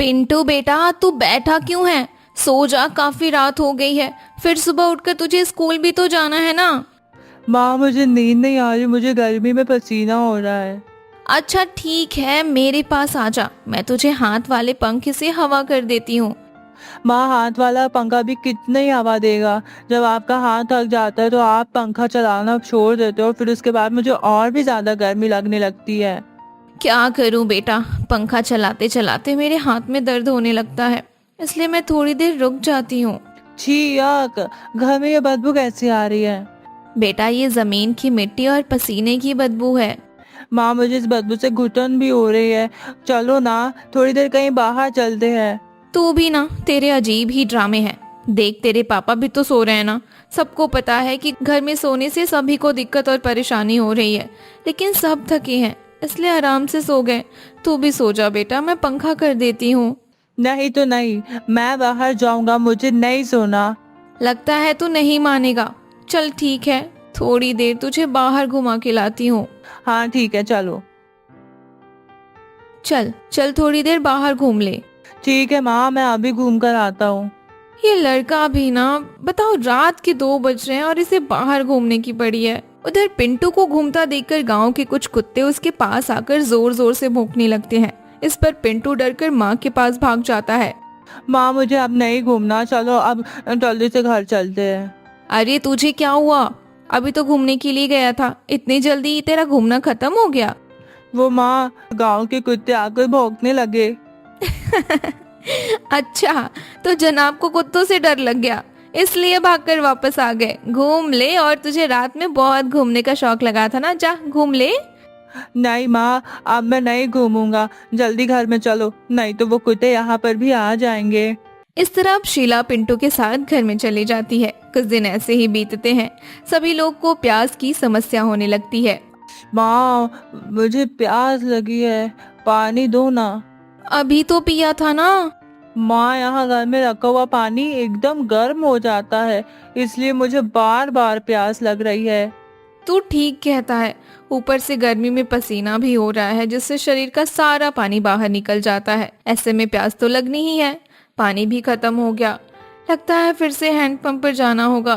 पिंटू बेटा, तू बैठा क्यों है? सो जा, काफी रात हो गई है। फिर सुबह उठकर तुझे स्कूल भी तो जाना है ना। माँ मुझे नींद नहीं आ रही, मुझे गर्मी में पसीना हो रहा है। अच्छा ठीक है, मेरे पास आ जा, मैं तुझे हाथ वाले पंखे से हवा कर देती हूँ। माँ हाथ वाला पंखा भी कितनी हवा देगा। जब आपका हाथ थक जाता है तो आप पंखा चलाना छोड़ देते हो, फिर उसके बाद मुझे और भी ज्यादा गर्मी लगने लगती है। क्या करूं बेटा, पंखा चलाते चलाते मेरे हाथ में दर्द होने लगता है, इसलिए मैं थोड़ी देर रुक जाती हूँ। छी याक, घर में ये बदबू कैसी आ रही है? बेटा, ये जमीन की मिट्टी और पसीने की बदबू है। माँ मुझे इस बदबू से घुटन भी हो रही है। चलो ना, थोड़ी देर कहीं बाहर चलते हैं। तू भी ना, तेरे अजीब ही ड्रामे हैं। देख, तेरे पापा भी तो सो रहे हैं ना। सबको पता है कि घर में सोने से सभी को दिक्कत और परेशानी हो रही है, लेकिन सब थके हैं इसलिए आराम से सो गए। तू भी सो जा बेटा, मैं पंखा कर देती हूँ। नहीं तो नहीं, मैं बाहर जाऊंगा, मुझे नहीं सोना। लगता है तू नहीं मानेगा। चल ठीक है, थोड़ी देर तुझे बाहर घुमा के लाती हूँ। हाँ ठीक है, चलो। चल चल, थोड़ी देर बाहर घूम ले। ठीक है माँ, मैं अभी घूम कर आता हूँ। ये लड़का भी ना, बताओ, रात के 2 बज रहे हैं और इसे बाहर घूमने की पड़ी है। उधर पिंटू को घूमता देखकर गांव के कुछ कुत्ते उसके पास आकर जोर जोर से भौंकने लगते हैं। इस पर पिंटू डरकर माँ के पास भाग जाता है। माँ मुझे अब नहीं घूमना, चलो अब जल्दी से घर चलते हैं। अरे तुझे क्या हुआ? अभी तो घूमने के लिए गया था, इतनी जल्दी तेरा घूमना खत्म हो गया? वो माँ, गांव के कुत्ते आकर भौंकने लगे। अच्छा, तो जनाब को कुत्तों से डर लग गया, इसलिए भागकर वापस आ गए। घूम ले, और तुझे रात में बहुत घूमने का शौक लगा था ना, जा घूम ले। नहीं माँ, अब मैं नहीं घूमूंगा, जल्दी घर में चलो, नहीं तो वो कुत्ते यहाँ पर भी आ जाएंगे। इस तरह अब शीला पिंटू के साथ घर में चली जाती है। कुछ दिन ऐसे ही बीतते हैं। सभी लोग को प्यास की समस्या होने लगती है। माँ मुझे प्यास लगी है, पानी दो ना। अभी तो पिया था ना। माँ यहाँ घर में रखा हुआ पानी एकदम गर्म हो जाता है, इसलिए मुझे बार बार प्यास लग रही है। तू ठीक कहता है, ऊपर से गर्मी में पसीना भी हो रहा है, जिससे शरीर का सारा पानी बाहर निकल जाता है। ऐसे में प्यास तो लगनी ही है। पानी भी खत्म हो गया। लगता है फिर से हैंडपंप पर जाना होगा।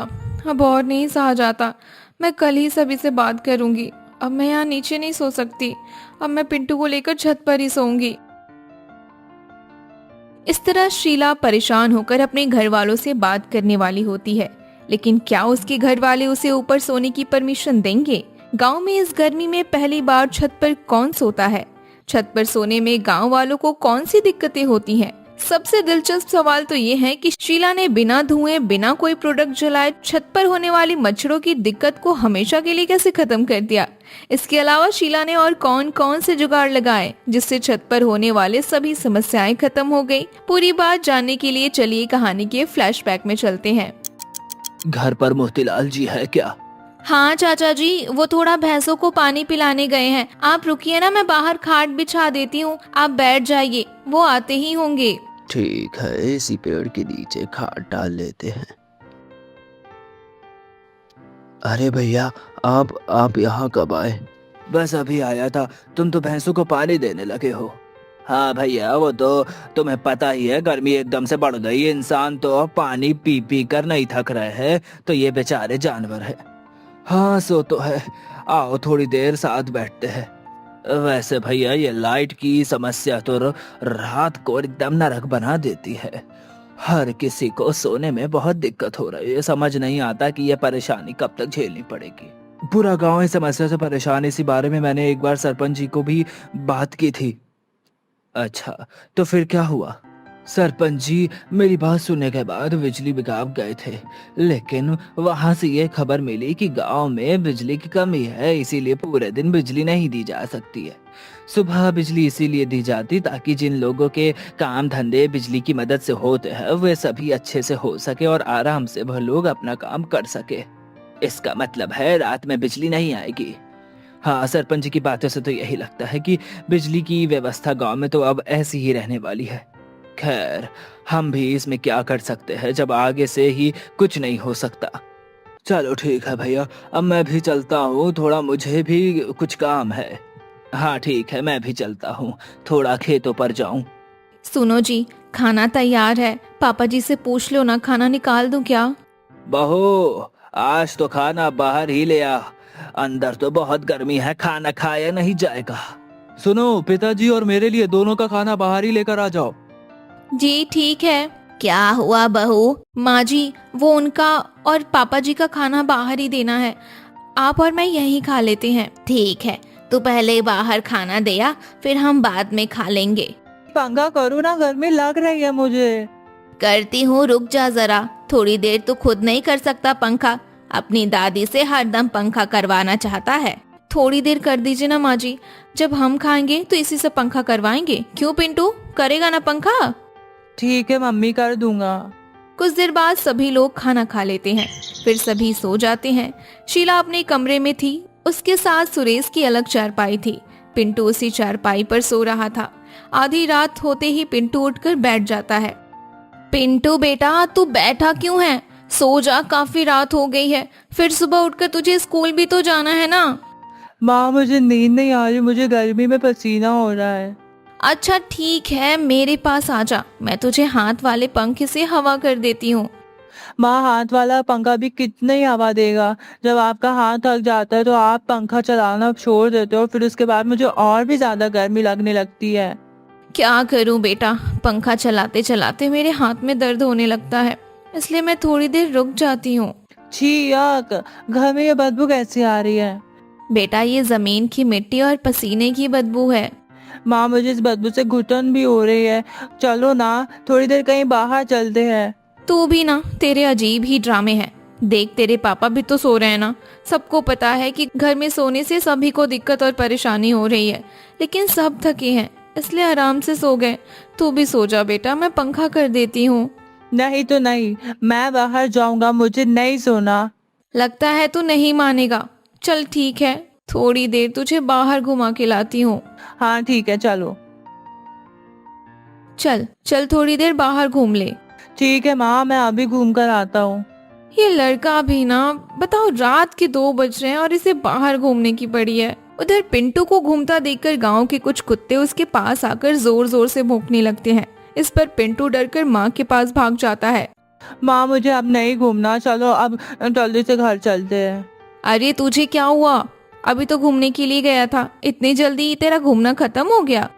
अब और नहीं सहा जाता। मैं कल ही सभी से बात करूंगी। अब मैं यहाँ नीचे नहीं सो सकती। अब मैं पिंटू को लेकर छत पर ही सोऊंगी। इस तरह शीला परेशान होकर अपने घर वालों से बात करने वाली होती है, लेकिन क्या उसके घर वाले उसे ऊपर सोने की परमिशन देंगे? गांव में इस गर्मी में पहली बार छत पर कौन सोता है? छत पर सोने में गांव वालों को कौन सी दिक्कतें होती हैं? सबसे दिलचस्प सवाल तो ये है कि शीला ने बिना धुएं, बिना कोई प्रोडक्ट जलाए छत पर होने वाली मच्छरों की दिक्कत को हमेशा के लिए कैसे खत्म कर दिया। इसके अलावा शीला ने और कौन कौन से जुगाड़ लगाए जिससे छत पर होने वाले सभी समस्याएं खत्म हो गई। पूरी बात जानने के लिए चलिए कहानी के फ्लैशबैक में चलते हैं। घर पर मोतीलाल जी है क्या? हाँ चाचा जी, वो थोड़ा भैंसों को पानी पिलाने गए हैं। आप रुकिए ना, मैं बाहर खाट बिछा देती हूँ, आप बैठ जाइए, वो आते ही होंगे। ठीक है, इसी पेड़ के नीचे खाट डाल लेते हैं। अरे भैया, आप यहाँ कब आए? बस अभी आया था, तुम तो भैंसों को पानी देने लगे हो। हाँ भैया, वो तो तुम्हें पता ही है, गर्मी एकदम से बढ़ गई है, इंसान तो पानी पी पी कर नहीं थक रहे हैं, तो ये बेचारे जानवर है। हाँ सो तो है, आओ थोड़ी देर साथ बैठते हैं। वैसे भैया, ये लाइट की समस्या तो रात को एकदम नरक बना देती है। हर किसी को सोने में बहुत दिक्कत हो रही है, समझ नहीं आता कि ये परेशानी कब तक झेलनी पड़ेगी। पूरा गांव इस समस्या से परेशान है, इसी बारे में मैंने एक बार सरपंच जी को भी बात की थी। अच्छा, तो फिर क्या हुआ? सरपंच जी मेरी बात सुनने के बाद बिजली विभाग गए थे, लेकिन वहां से ये खबर मिली कि गांव में बिजली की कमी है, इसीलिए पूरे दिन बिजली नहीं दी जा सकती है। सुबह बिजली इसीलिए दी जाती ताकि जिन लोगों के काम धंधे बिजली की मदद से होते हैं वे सभी अच्छे से हो सके और आराम से वह लोग अपना काम कर सके। इसका मतलब है रात में बिजली नहीं आएगी। हाँ, सरपंच जी की बातों से तो यही लगता है कि बिजली की व्यवस्था गांव में तो अब ऐसी ही रहने वाली है। खैर, हम भी इसमें क्या कर सकते हैं जब आगे से ही कुछ नहीं हो सकता। चलो ठीक है भैया, अब मैं भी चलता हूँ, थोड़ा मुझे भी कुछ काम है। हाँ ठीक है, मैं भी चलता हूँ, थोड़ा खेतों पर जाऊँ। सुनो जी, खाना तैयार है, पापा जी से पूछ लो ना, खाना निकाल दूं क्या? बहू, आज तो खाना बाहर ही ले आ, अंदर तो बहुत गर्मी है, खाना खाया नहीं जाएगा। सुनो, पिताजी और मेरे लिए दोनों का खाना बाहर ही लेकर आ जाओ। जी ठीक है। क्या हुआ बहू? माँ जी, वो उनका और पापा जी का खाना बाहर ही देना है, आप और मैं यहीं खा लेते हैं। ठीक है, तू पहले बाहर खाना दे आ, फिर हम बाद में खा लेंगे। पंखा करो ना, गर्मी लग रही है मुझे। करती हूँ, रुक जा जरा, थोड़ी देर तू खुद नहीं कर सकता पंखा? अपनी दादी से हरदम पंखा करवाना चाहता है। थोड़ी देर कर दीजिए ना माँ जी, जब हम खाएंगे तो इसी से पंखा करवाएंगे। क्यों पिंटू, करेगा ना पंखा? ठीक है मम्मी, कर दूंगा। कुछ देर बाद सभी लोग खाना खा लेते हैं, फिर सभी सो जाते हैं। शीला अपने कमरे में थी, उसके साथ सुरेश की अलग चारपाई थी। पिंटू उसी चारपाई पर सो रहा था। आधी रात होते ही पिंटू उठकर बैठ जाता है। पिंटू बेटा, तू बैठा क्यों है? सो जा, काफी रात हो गई है, फिर सुबह उठकर तुझे स्कूल भी तो जाना है ना। माँ, मुझे नींद नहीं आ रही, मुझे गर्मी में पसीना हो रहा है। अच्छा ठीक है, मेरे पास आ जा, मैं तुझे हाथ वाले पंखे से हवा कर देती हूँ। माँ, हाथ वाला पंखा भी कितनी ही हवा देगा? जब आपका हाथ थक जाता है तो आप पंखा चलाना छोड़ देते हो, फिर उसके बाद मुझे और भी ज्यादा गर्मी लगने लगती है। क्या करूं बेटा, पंखा चलाते चलाते मेरे हाथ में दर्द होने लगता है, इसलिए मैं थोड़ी देर रुक जाती हूँ। छी याक, घर में ये बदबू कैसी आ रही है? बेटा, ये जमीन की मिट्टी और पसीने की बदबू है। माँ, मुझे इस बदबू से घुटन भी हो रही है। चलो ना, थोड़ी देर कहीं बाहर चलते हैं। तू भी ना, तेरे अजीब ही ड्रामे हैं। देख, तेरे पापा भी तो सो रहे हैं ना। सबको पता है कि घर में सोने से सभी को दिक्कत और परेशानी हो रही है, लेकिन सब थके हैं, इसलिए आराम से सो गए। तू भी सो जा बेटा, मैं पंखा कर देती हूँ। नहीं तो नहीं, मैं बाहर जाऊंगा, मुझे नहीं सोना। लगता है तू नहीं मानेगा। चल ठीक है, थोड़ी देर तुझे बाहर घुमा के लाती हूँ। हाँ ठीक है, चलो। चल चल, थोड़ी देर बाहर घूम ले। ठीक है माँ, मैं अभी घूम कर आता हूँ। ये लड़का भी ना, बताओ, रात के 2 बज रहे हैं और इसे बाहर घूमने की पड़ी है। उधर पिंटू को घूमता देखकर गांव के कुछ कुत्ते उसके पास आकर जोर जोर से भौंकने लगते हैं। इस पर पिंटू डरकर माँ के पास भाग जाता है। माँ, मुझे अब नहीं घूमना, चलो अब जल्दी से घर चलते हैं। अरे तुझे क्या हुआ? अभी तो घूमने के लिए गया था, इतनी जल्दी तेरा घूमना खत्म हो गया?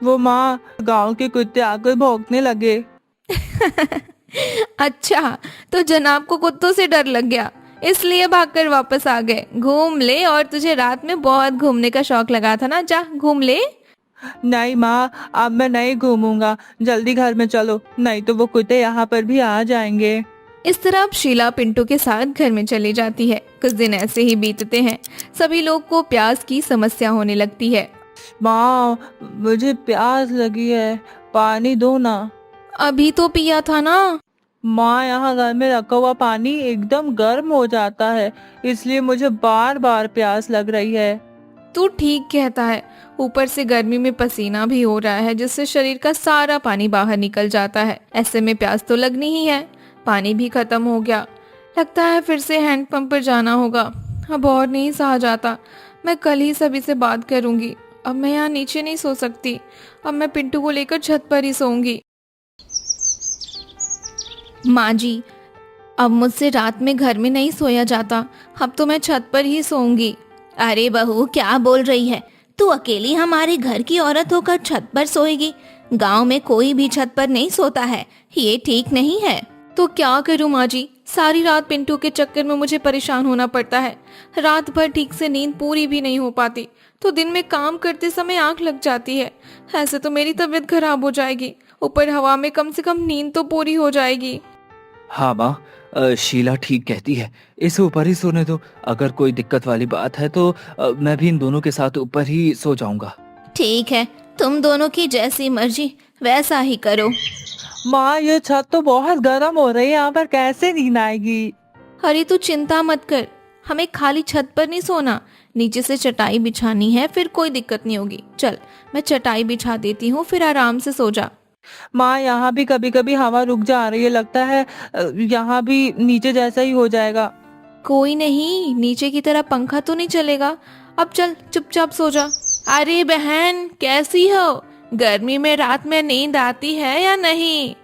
वो माँ, गांव के कुत्ते आकर भौंकने लगे। अच्छा, तो जनाब को कुत्तों से डर लग गया, इसलिए भागकर वापस आ गए। घूम ले, और तुझे रात में बहुत घूमने का शौक लगा था ना, जा घूम ले। नहीं माँ, अब मैं नहीं घूमूंगा, जल्दी घर में चलो, नहीं तो वो कुत्ते यहाँ पर भी आ जाएंगे। इस तरह अब शीला पिंटू के साथ घर में चली जाती है। कुछ दिन ऐसे ही बीतते हैं। सभी लोग को प्यास की समस्या होने लगती है। माँ, मुझे प्यास लगी है, पानी दो ना। अभी तो पिया था ना। माँ, यहाँ घर में रखा हुआ पानी एकदम गर्म हो जाता है, इसलिए मुझे बार बार प्यास लग रही है। तू ठीक कहता है, ऊपर से गर्मी में पसीना भी हो रहा है, जिससे शरीर का सारा पानी बाहर निकल जाता है। ऐसे में प्यास तो लगनी ही है। पानी भी खत्म हो गया, लगता है फिर से हैंडपंप पर जाना होगा। अब और नहीं सहा जाता, मैं कल ही सभी से बात करूंगी। अब मैं यहाँ नीचे नहीं सो सकती, अब मैं पिंटू को लेकर छत पर ही सोऊंगी। माँ जी, अब मुझसे रात में घर में नहीं सोया जाता, अब तो मैं छत पर ही सोऊंगी। अरे बहू, क्या बोल रही है? तू अकेली हमारे घर की औरत होकर छत पर सोएगी? गांव में कोई भी छत पर नहीं सोता है, ये ठीक नहीं है। तो क्या करूं माँ जी, सारी रात पिंटू के चक्कर में मुझे परेशान होना पड़ता है। रात भर ठीक से नींद पूरी भी नहीं हो पाती, तो दिन में काम करते समय आंख लग जाती है। ऐसे तो मेरी तबीयत खराब हो जाएगी, ऊपर हवा में कम से कम नींद तो पूरी हो जाएगी। हाँ माँ, शीला ठीक कहती है, इसे ऊपर ही सोने दो। अगर कोई दिक्कत वाली बात है तो मैं भी इन दोनों के साथ ऊपर ही सो जाऊंगा। ठीक है, तुम दोनों की जैसी मर्जी वैसा ही करो। माँ, ये छत तो बहुत गर्म हो रही है, यहाँ पर कैसे नींद आएगी? अरे तू चिंता मत कर, हमें खाली छत पर नहीं सोना, नीचे से चटाई बिछानी है, फिर कोई दिक्कत नहीं होगी। चल, मैं चटाई बिछा देती हूँ, फिर आराम से सो जा। माँ, यहाँ भी कभी कभी हवा रुक जा रही है, लगता है यहाँ भी नीचे जैसा ही हो जाएगा। कोई नहीं, नीचे की तरह पंखा तो नहीं चलेगा। अब चल, चुपचाप सो जा। अरे बहन, कैसी हो? गर्मी में रात में नींद आती है या नहीं?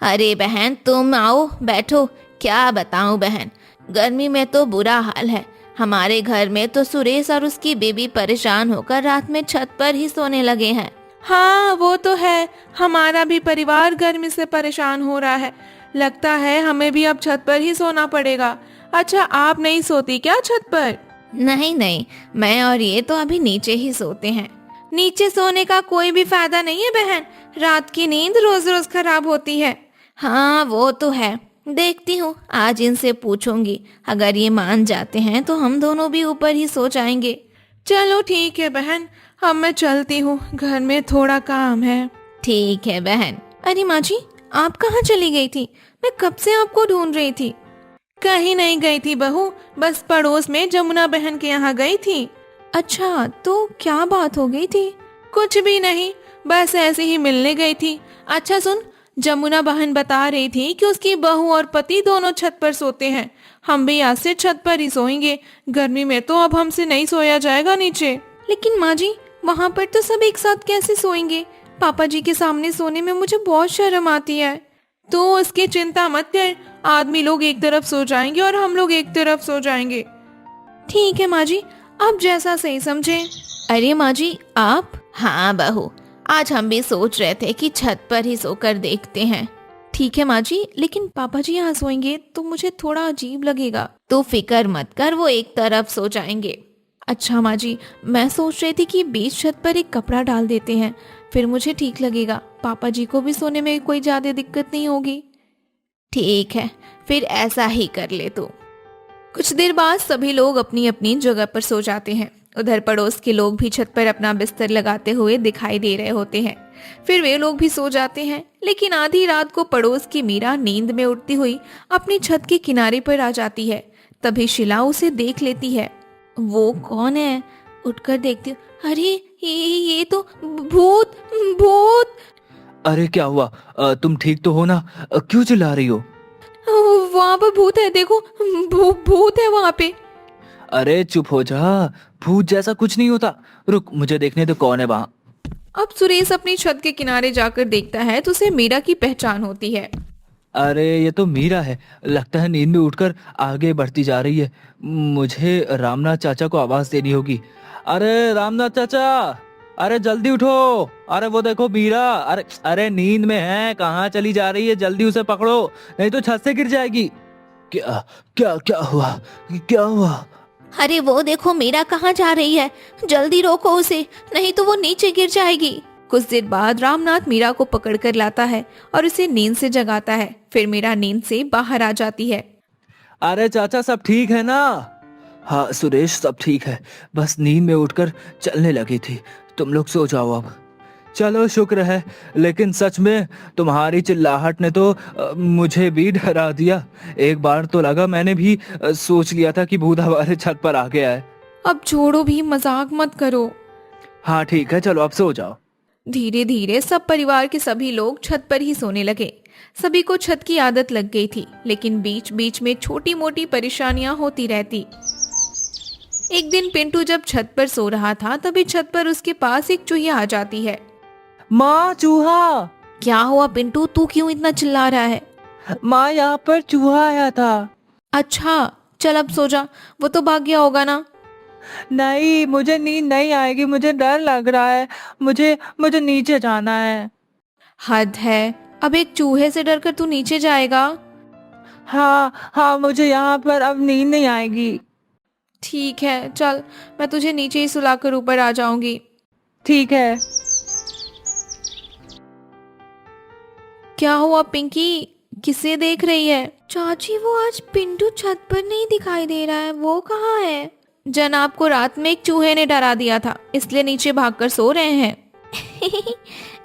अरे बहन तुम आओ बैठो। क्या बताऊं बहन, गर्मी में तो बुरा हाल है। हमारे घर में तो सुरेश और उसकी बीबी परेशान होकर रात में छत पर ही सोने लगे हैं। हाँ वो तो है, हमारा भी परिवार गर्मी से परेशान हो रहा है। लगता है हमें भी अब छत पर ही सोना पड़ेगा। अच्छा, आप नहीं सोती क्या छत पर? नहीं नहीं, मैं और ये तो अभी नीचे ही सोते हैं। नीचे सोने का कोई भी फायदा नहीं है बहन, रात की नींद रोज रोज खराब होती है। हाँ वो तो है, देखती हूँ आज इनसे पूछूंगी। अगर ये मान जाते हैं तो हम दोनों भी ऊपर ही सो जाएंगे। चलो ठीक है बहन, अब मैं चलती हूँ, घर में थोड़ा काम है। ठीक है बहन। अरे माँ जी, आप कहाँ चली गई थी? मैं कब से आपको ढूंढ रही थी। कहीं नहीं गई थी बहू, बस पड़ोस में जमुना बहन के यहाँ गई थी। अच्छा, तो क्या बात हो गई थी? कुछ भी नहीं, बस ऐसे ही मिलने गई थी। अच्छा सुन, जमुना बहन बता रही थी कि उसकी बहू और पति दोनों छत पर सोते हैं। हम भी आज से छत पर ही सोएंगे, गर्मी में तो अब हमसे नहीं सोया जाएगा नीचे। लेकिन माँ जी, वहाँ पर तो सब एक साथ कैसे सोएंगे? पापा जी के सामने सोने में मुझे बहुत शर्म आती है। तो उसकी चिंता मत कर, आदमी लोग एक तरफ सो जाएंगे और हम लोग एक तरफ सो जाएंगे। ठीक है माँ जी, आप जैसा सही समझे। अरे माँ जी आप? हाँ बहू, आज हम भी सोच रहे थे कि छत पर ही सोकर देखते हैं। ठीक है माँ जी, लेकिन पापा जी यहाँ सोएंगे तो मुझे थोड़ा अजीब लगेगा। तो फिक्र मत कर, वो एक तरफ सो जाएंगे। अच्छा माँ जी, मैं सोच रही थी कि बीच छत पर एक कपड़ा डाल देते हैं, फिर मुझे ठीक लगेगा। पापा जी को भी सोने में कोई ज्यादा दिक्कत नहीं होगी। ठीक है, फिर ऐसा ही कर ले तू। कुछ देर बाद सभी लोग अपनी अपनी जगह पर सो जाते हैं। उधर पड़ोस के लोग भी छत पर अपना बिस्तर लगाते हुए दिखाई दे रहे होते हैं। फिर वे लोग भी सो जाते हैं। लेकिन आधी रात को पड़ोस की मीरा नींद में उठती हुई अपनी छत के किनारे पर आ जाती है। तभी शिला उसे देख लेती है। वो कौन है? उठकर देखती हूँ, अरे ये तो भूत भूत। अरे क्या हुआ? तुम ठीक तो हो ना? क्यों चिल्ला रही हो? वहाँ पर भूत है, देखो भूत है वहाँ पे। अरे चुप हो जा, भूत जैसा कुछ नहीं होता। रुक, मुझे देखने दो कौन है वहाँ। अब सुरेश अपनी छत के किनारे जाकर देखता है तो उसे मीरा की पहचान होती है। अरे ये तो मीरा है, लगता है नींद में उठकर आगे बढ़ती जा रही है। मुझे रामनाथ चाचा को आवाज देनी होगी। अरे रामनाथ चाचा, अरे जल्दी उठो। अरे वो देखो मीरा, अरे अरे नींद में है, कहाँ चली जा रही है? जल्दी उसे पकड़ो, नहीं तो छत से गिर जाएगी। क्या क्या क्या हुआ? क्या हुआ? अरे वो देखो मीरा कहाँ जा रही है, जल्दी रोको उसे, नहीं तो वो नीचे गिर जाएगी। कुछ देर बाद रामनाथ मीरा को पकड़कर लाता है और उसे नींद से जगाता है। फिर मीरा नींद से बाहर आ जाती है। अरे चाचा सब ठीक है ना? हाँ सुरेश, सब ठीक है, बस नींद में उठकर चलने लगी थी। तुम लोग सो जाओ अब। चलो शुक्र है, लेकिन सच में तुम्हारी चिल्लाहट ने तो मुझे भी डरा दिया। एक बार तो लगा, मैंने भी सोच लिया था कि भूत हमारे छत पर आ गया है। अब छोड़ो भी, मजाक मत करो। हाँ ठीक है, चलो अब सो जाओ। धीरे धीरे सब परिवार के सभी लोग छत पर ही सोने लगे। सभी को छत की आदत लग गई थी, लेकिन बीच बीच में छोटी मोटी परेशानियां होती रहती। एक दिन पिंटू जब छत पर सो रहा था, तभी छत पर उसके पास एक चूहिया आ जाती है। माँ चूहा। क्या हुआ पिंटू, तू क्यों इतना चिल्ला रहा है? माँ यहाँ पर चूहा आया था। अच्छा चल अब सो जा, वो तो भाग गया होगा ना। नहीं, मुझे नींद नहीं आएगी, मुझे डर लग रहा है, मुझे मुझे नीचे जाना है। हद है, अब एक चूहे से डरकर तू नीचे जाएगा? हाँ हाँ, मुझे यहाँ पर अब नींद नहीं आएगी। ठीक है चल, मैं तुझे नीचे ही सुलाकर ऊपर आ जाऊंगी। ठीक है। क्या हुआ पिंकी, किसे देख रही है? चाची वो आज पिंटू छत पर नहीं दिखाई दे रहा है, वो कहाँ है? जनाब को रात में एक चूहे ने डरा दिया था, इसलिए नीचे भागकर सो रहे हैं।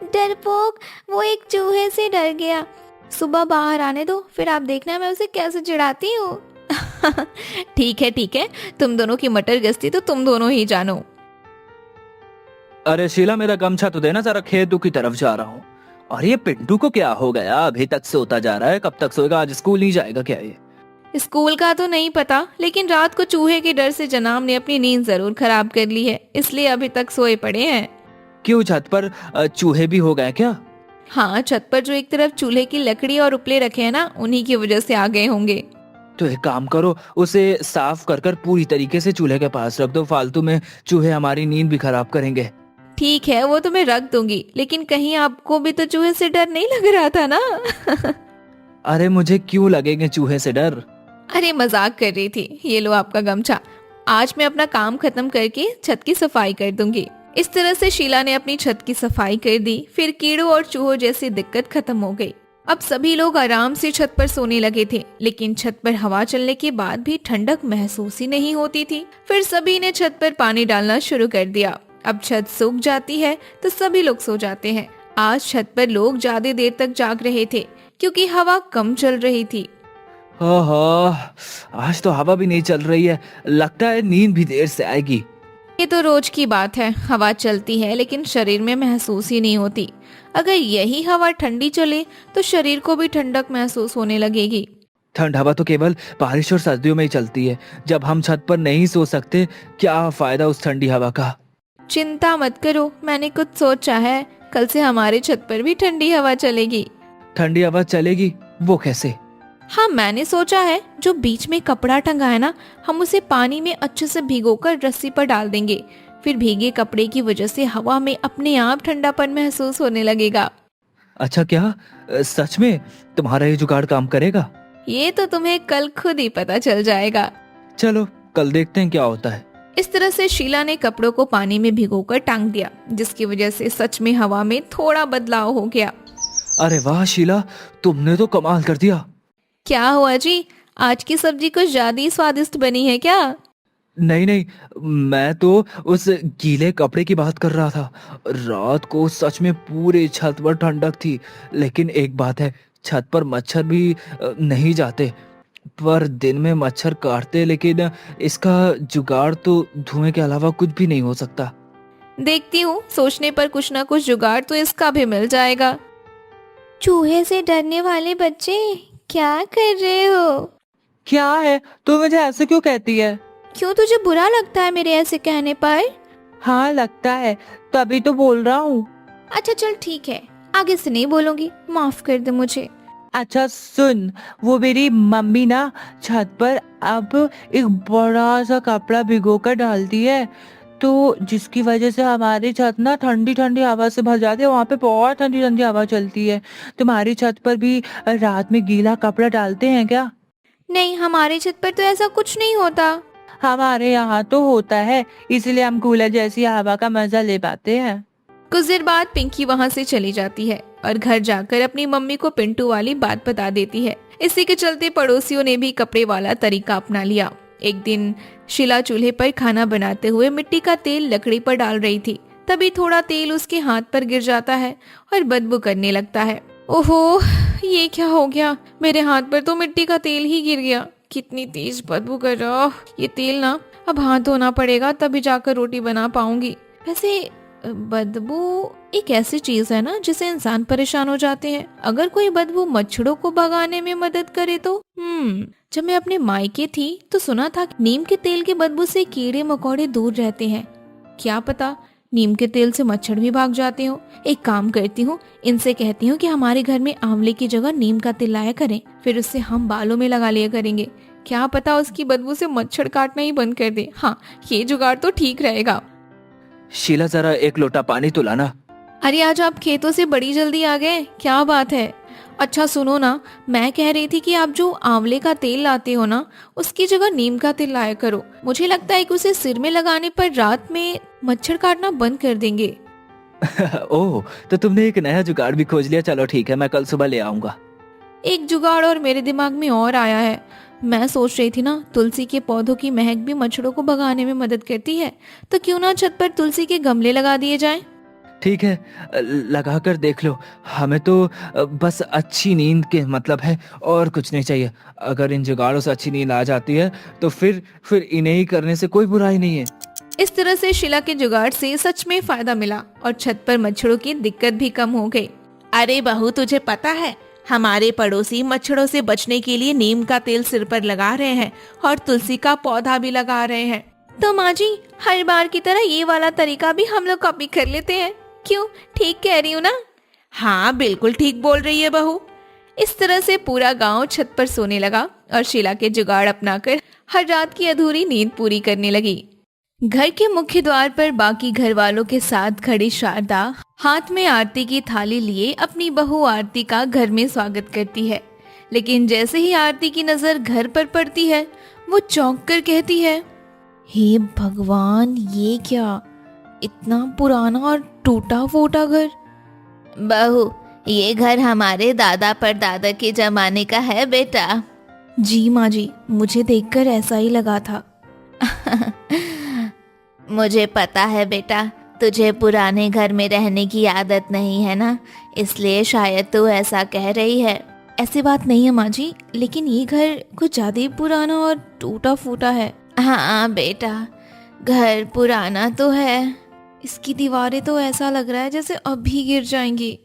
डरपोक, वो एक चूहे से डर गया। सुबह बाहर आने दो, फिर आप देखना मैं उसे कैसे चिढ़ाती हूँ। ठीक है, तुम दोनों की मटर गश्ती तो तुम दोनों ही जानो। अरे शीला, मेरा गमछा तो देना, जरा खेतों की तरफ जा रहा हूँ। और ये पिंटू को क्या हो गया? अभी तक सोता जा रहा है, कब तक सोएगा? आज स्कूल नहीं जाएगा क्या ये? स्कूल का तो नहीं पता, लेकिन रात को चूहे के डर से जनाब ने अपनी नींद जरूर खराब कर ली है, इसलिए अभी तक सोए पड़े हैं। क्यों, छत पर चूहे भी हो गए क्या? हाँ, छत पर जो एक तरफ चूल्हे की लकड़ी और उपले रखे हैं ना, उन्हीं की वजह से आ गए होंगे। तो एक काम करो, उसे साफ कर कर पूरी तरीके से चूल्हे के पास रख दो, फालतू में चूहे हमारी नींद भी खराब करेंगे। ठीक है, वो तो मैं रख दूंगी, लेकिन कहीं आपको भी तो चूहे से डर नहीं लग रहा था ना? अरे मुझे क्यों लगेंगे चूहे से डर? अरे मजाक कर रही थी। ये लो आपका गमछा। आज मैं अपना काम खत्म करके छत की सफाई कर दूंगी। इस तरह से शीला ने अपनी छत की सफाई कर दी। फिर कीड़ों और चूहों जैसी दिक्कत खत्म हो गई। अब सभी लोग आराम से छत पर सोने लगे थे, लेकिन छत पर हवा चलने के बाद भी ठंडक महसूस ही नहीं होती थी। फिर सभी ने छत पर पानी डालना शुरू कर दिया। अब छत सूख जाती है तो सभी लोग सो जाते हैं। आज छत पर लोग ज्यादा देर तक जाग रहे थे क्योंकि हवा कम चल रही थी। आज तो हवा भी नहीं चल रही है, लगता है नींद भी देर से आएगी। ये तो रोज की बात है, हवा चलती है लेकिन शरीर में महसूस ही नहीं होती। अगर यही हवा ठंडी चले तो शरीर को भी ठंडक महसूस होने लगेगी। ठंड हवा तो केवल बारिश और सर्दियों में ही चलती है। जब हम छत पर नहीं सो सकते, क्या फायदा उस ठंडी हवा का? चिंता मत करो, मैंने कुछ सोचा है। कल से हमारे छत पर भी ठंडी हवा चलेगी। ठंडी हवा चलेगी? वो कैसे? हाँ, मैंने सोचा है, जो बीच में कपड़ा टंगा है ना, हम उसे पानी में अच्छे से भिगोकर रस्सी पर डाल देंगे। फिर भीगे कपड़े की वजह से हवा में अपने आप ठंडापन महसूस होने लगेगा। अच्छा, क्या सच में तुम्हारा ये जुगाड़ काम करेगा? ये तो तुम्हें कल खुद ही पता चल जाएगा। चलो कल देखते हैं क्या होता है। इस तरह से शीला ने कपड़ों को पानी में भिगोकर टांग दिया, जिसकी वजह से सच में हवा में थोड़ा बदलाव हो गया। अरे वाह शीला, तुमने तो कमाल कर दिया। क्या हुआ जी, आज की सब्जी कुछ ज्यादा ही स्वादिष्ट बनी है क्या? नहीं, मैं तो उस गीले कपड़े की बात कर रहा था। रात को सच में पूरे छत पर ठंडक थी, लेकिन एक बात है, छत पर मच्छर भी नहीं जाते। पर दिन में मच्छर काटते, लेकिन इसका जुगाड़ तो धुएं के अलावा कुछ भी नहीं हो सकता। देखती हूँ, सोचने पर कुछ ना कुछ जुगाड़ तो इसका भी मिल जाएगा। चूहे से डरने वाले बच्चे, क्या कर रहे हो? क्या है, तू मुझे ऐसे क्यों कहती है? क्यों, तुझे बुरा लगता है मेरे ऐसे कहने पर? हाँ लगता है, तभी तो बोल रहा हूँ। अच्छा चल ठीक है, आगे से नहीं बोलूंगी, माफ कर दे मुझे। अच्छा सुन, वो मेरी मम्मी ना छत पर अब एक बड़ा सा कपड़ा भिगो कर डालती है, तो जिसकी वजह से हमारी छत ना ठंडी ठंडी हवा से भर जाती है। वहाँ पे बहुत ठंडी ठंडी हवा चलती है। तुम्हारी छत पर भी रात में गीला कपड़ा डालते हैं क्या? नहीं, हमारे छत पर तो ऐसा कुछ नहीं होता। हमारे यहाँ तो होता है, इसलिए हम कूलर जैसी हवा का मजा ले पाते हैं। कुछ देर बाद पिंकी वहाँ से चली जाती है और घर जाकर अपनी मम्मी को पिंटू वाली बात बता देती है। इसी के चलते पड़ोसियों ने भी कपड़े वाला तरीका अपना लिया। एक दिन शीला चूल्हे पर खाना बनाते हुए मिट्टी का तेल लकड़ी पर डाल रही थी। तभी थोड़ा तेल उसके हाथ पर गिर जाता है और बदबू करने लगता है। ओहो, ये क्या हो गया? मेरे हाथ पर तो मिट्टी का तेल ही गिर गया। कितनी तेज बदबू कर रहा। ये तेल ना अब हाथ धोना पड़ेगा, तभी जाकर रोटी बना पाऊंगी। वैसे बदबू एक ऐसी चीज है ना जिसे इंसान परेशान हो जाते हैं। अगर कोई बदबू मच्छरों को भगाने में मदद करे तो जब मैं अपने मायके थी तो सुना था कि नीम के तेल के बदबू से कीड़े मकोड़े दूर रहते हैं। क्या पता नीम के तेल से मच्छर भी भाग जाते हो। एक काम करती हूँ, इनसे कहती हूँ कि हमारे घर में आंवले की जगह नीम का तेल लाया करें, फिर उससे हम बालों में लगा लिया करेंगे। क्या पता उसकी बदबू से मच्छर काटना ही बंद कर दे। हाँ, ये जुगाड़ तो ठीक रहेगा। शीला जरा एक लोटा पानी तो लाना। अरे आज आप खेतों से बड़ी जल्दी आ गए, क्या बात है? अच्छा सुनो ना, मैं कह रही थी कि आप जो आंवले का तेल लाते हो ना, उसकी जगह नीम का तेल लाया करो। मुझे लगता है कि उसे सिर में लगाने पर रात में मच्छर काटना बंद कर देंगे। ओह, तो तुमने एक नया जुगाड़ भी खोज लिया। चलो ठीक है, मैं कल सुबह ले आऊंगा। एक जुगाड़ और मेरे दिमाग में और आया है। मैं सोच रही थी ना, तुलसी के पौधों की महक भी मच्छरों को भगाने में मदद करती है, तो क्यों ना छत पर तुलसी के गमले लगा दिए जाएं? ठीक है, लगा कर देख लो। हमें तो बस अच्छी नींद के मतलब है, और कुछ नहीं चाहिए। अगर इन जुगाड़ों से अच्छी नींद आ जाती है तो फिर इन्हें ही करने से कोई बुराई नहीं है। इस तरह से शीला के जुगाड़ से सच में फायदा मिला और छत पर मच्छरों की दिक्कत भी कम हो गई। अरे बहू, तुझे पता है हमारे पड़ोसी मच्छरों से बचने के लिए नीम का तेल सिर पर लगा रहे हैं और तुलसी का पौधा भी लगा रहे हैं। तो माँ जी, हर बार की तरह ये वाला तरीका भी हम लोग कॉपी कर लेते हैं। क्यों, ठीक कह रही हूँ ना? हाँ बिल्कुल ठीक बोल रही है बहू। इस तरह से पूरा गांव छत पर सोने लगा और शीला के जुगाड़ अपनाकर हर रात की अधूरी नींद पूरी करने लगी। घर के मुख्य द्वार पर बाकी घर वालों के साथ खड़ी शारदा हाथ में आरती की थाली लिए अपनी बहू आरती का घर में स्वागत करती है। लेकिन जैसे ही आरती की नजर घर पर पड़ती है, वो चौंक कर कहती है, हे भगवान, ये क्या, इतना पुराना और टूटा फूटा घर। बहू, ये घर हमारे दादा परदादा के जमाने का है बेटा। जी माँ जी, मुझे देखकर ऐसा ही लगा था। मुझे पता है बेटा, तुझे पुराने घर में रहने की आदत नहीं है ना, इसलिए शायद तू ऐसा कह रही है। ऐसी बात नहीं है माँ जी, लेकिन ये घर कुछ ज्यादा ही पुराना और टूटा फूटा है। हाँ बेटा, घर पुराना तो है। इसकी दीवारें तो ऐसा लग रहा है जैसे अभी गिर जाएंगी।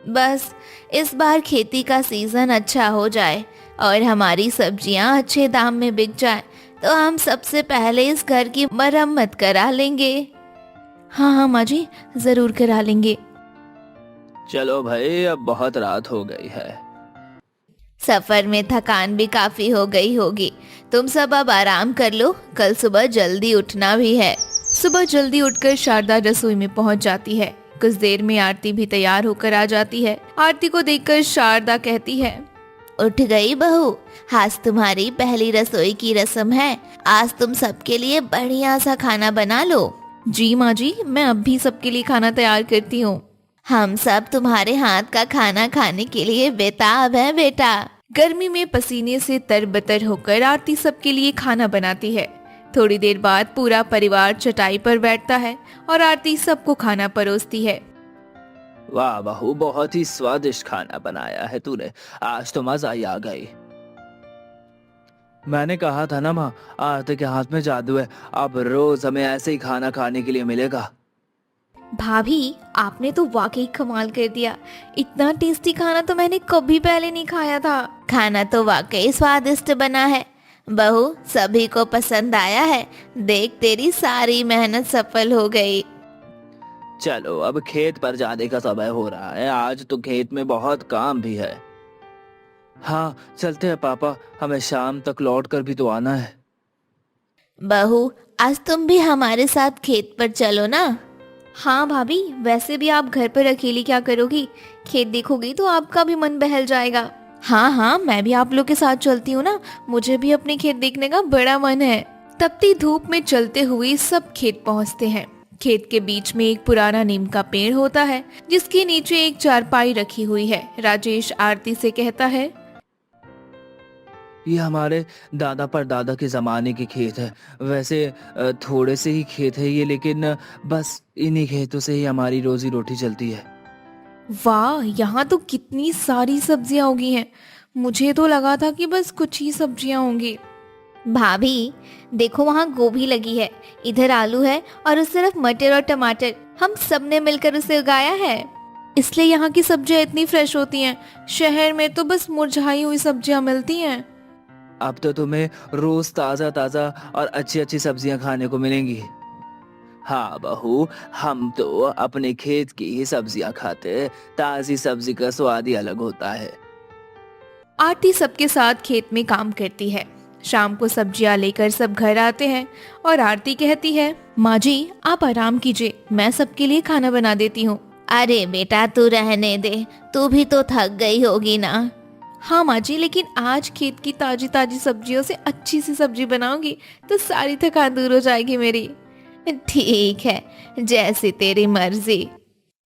बस इस बार खेती का सीजन अच्छा हो जाए और हमारी सब्जियां अच्छे दाम में बिक जाए तो हम सबसे पहले इस घर की मरम्मत करा लेंगे। हाँ हाँ माँ जी, जरूर करा लेंगे। चलो भाई, अब बहुत रात हो गई है। सफर में थकान भी काफी हो गई होगी, तुम सब अब आराम कर लो, कल सुबह जल्दी उठना भी है। सुबह जल्दी उठकर शारदा रसोई में पहुंच जाती है। कुछ देर में आरती भी तैयार होकर आ जाती है। आरती को देखकर शारदा कहती है, उठ गई बहू, आज तुम्हारी पहली रसोई की रस्म है। आज तुम सबके लिए बढ़िया सा खाना बना लो। जी माँ जी, मैं अब भी सबके लिए खाना तैयार करती हूँ। हम सब तुम्हारे हाथ का खाना खाने के लिए बेताब है बेटा। गर्मी में पसीने से तरबतर होकर आरती सबके लिए खाना बनाती है। थोड़ी देर बाद पूरा परिवार चटाई पर बैठता है और आरती सबको खाना परोसती है। वाह बहू, बहुत ही स्वादिष्ट खाना बनाया है तूने, आज तो मजा ही आ गई। मैंने कहा था ना माँ, आरती के हाथ में जादू है, अब रोज हमें ऐसे ही खाना खाने के लिए मिलेगा। भाभी, आपने तो वाकई कमाल कर दिया। इतना टेस्टी खाना तो मैंने कभी पहले नहीं खाया था। खाना तो वाकई स्वादिष्ट बना है बहू, सभी को पसंद आया है। देख, तेरी सारी मेहनत सफल हो गई। चलो अब खेत पर जाने का समय हो रहा है, आज तो खेत में बहुत काम भी है। हाँ चलते हैं पापा, हमें शाम तक लौट कर भी तो आना है। बहू, आज तुम भी हमारे साथ खेत पर चलो ना। हाँ भाभी, वैसे भी आप घर पर अकेली क्या करोगी? खेत देखोगी तो आपका भी मन बहल जाएगा। हाँ हाँ, मैं भी आप लोग के साथ चलती हूँ ना, मुझे भी अपने खेत देखने का बड़ा मन है। तपती धूप में चलते हुए सब खेत पहुँचते हैं। खेत के बीच में एक पुराना नीम का पेड़ होता है, जिसके नीचे एक चारपाई रखी हुई है। राजेश आरती से कहता है, ये हमारे दादा परदादा के जमाने के खेत है। वैसे थोड़े से ही खेत है ये, लेकिन बस इन्हीं खेतों से ही हमारी रोजी रोटी चलती है। वाह, यहाँ तो कितनी सारी सब्जियां उगी हैं। मुझे तो लगा था कि बस कुछ ही सब्जियां होंगी। भाभी देखो, वहाँ गोभी लगी है, इधर आलू है और उस तरफ मटर और टमाटर। हम सब ने मिलकर उसे उगाया है, इसलिए यहाँ की सब्जियां इतनी फ्रेश होती हैं। शहर में तो बस मुरझाई हुई सब्जियां मिलती हैं। अब तो तुम्हें रोज ताजा ताजा और अच्छी अच्छी सब्जियां खाने को मिलेंगी। हाँ बहू, हम तो अपने खेत की ही सब्जियां खाते, ताजी सब्जी का स्वाद ही अलग होता है। आरती सबके साथ खेत में काम करती है। शाम को सब्जियां लेकर सब घर आते हैं और आरती कहती है, माँ जी आप आराम कीजिए, मैं सबके लिए खाना बना देती हूँ। अरे बेटा, तू रहने दे, तू भी तो थक गई होगी ना। हाँ माँ जी, लेकिन आज खेत की ताजी ताजी सब्जियों से अच्छी सी सब्जी बनाऊंगी तो सारी थकान दूर हो जाएगी मेरी। ठीक है, जैसी तेरी मर्जी।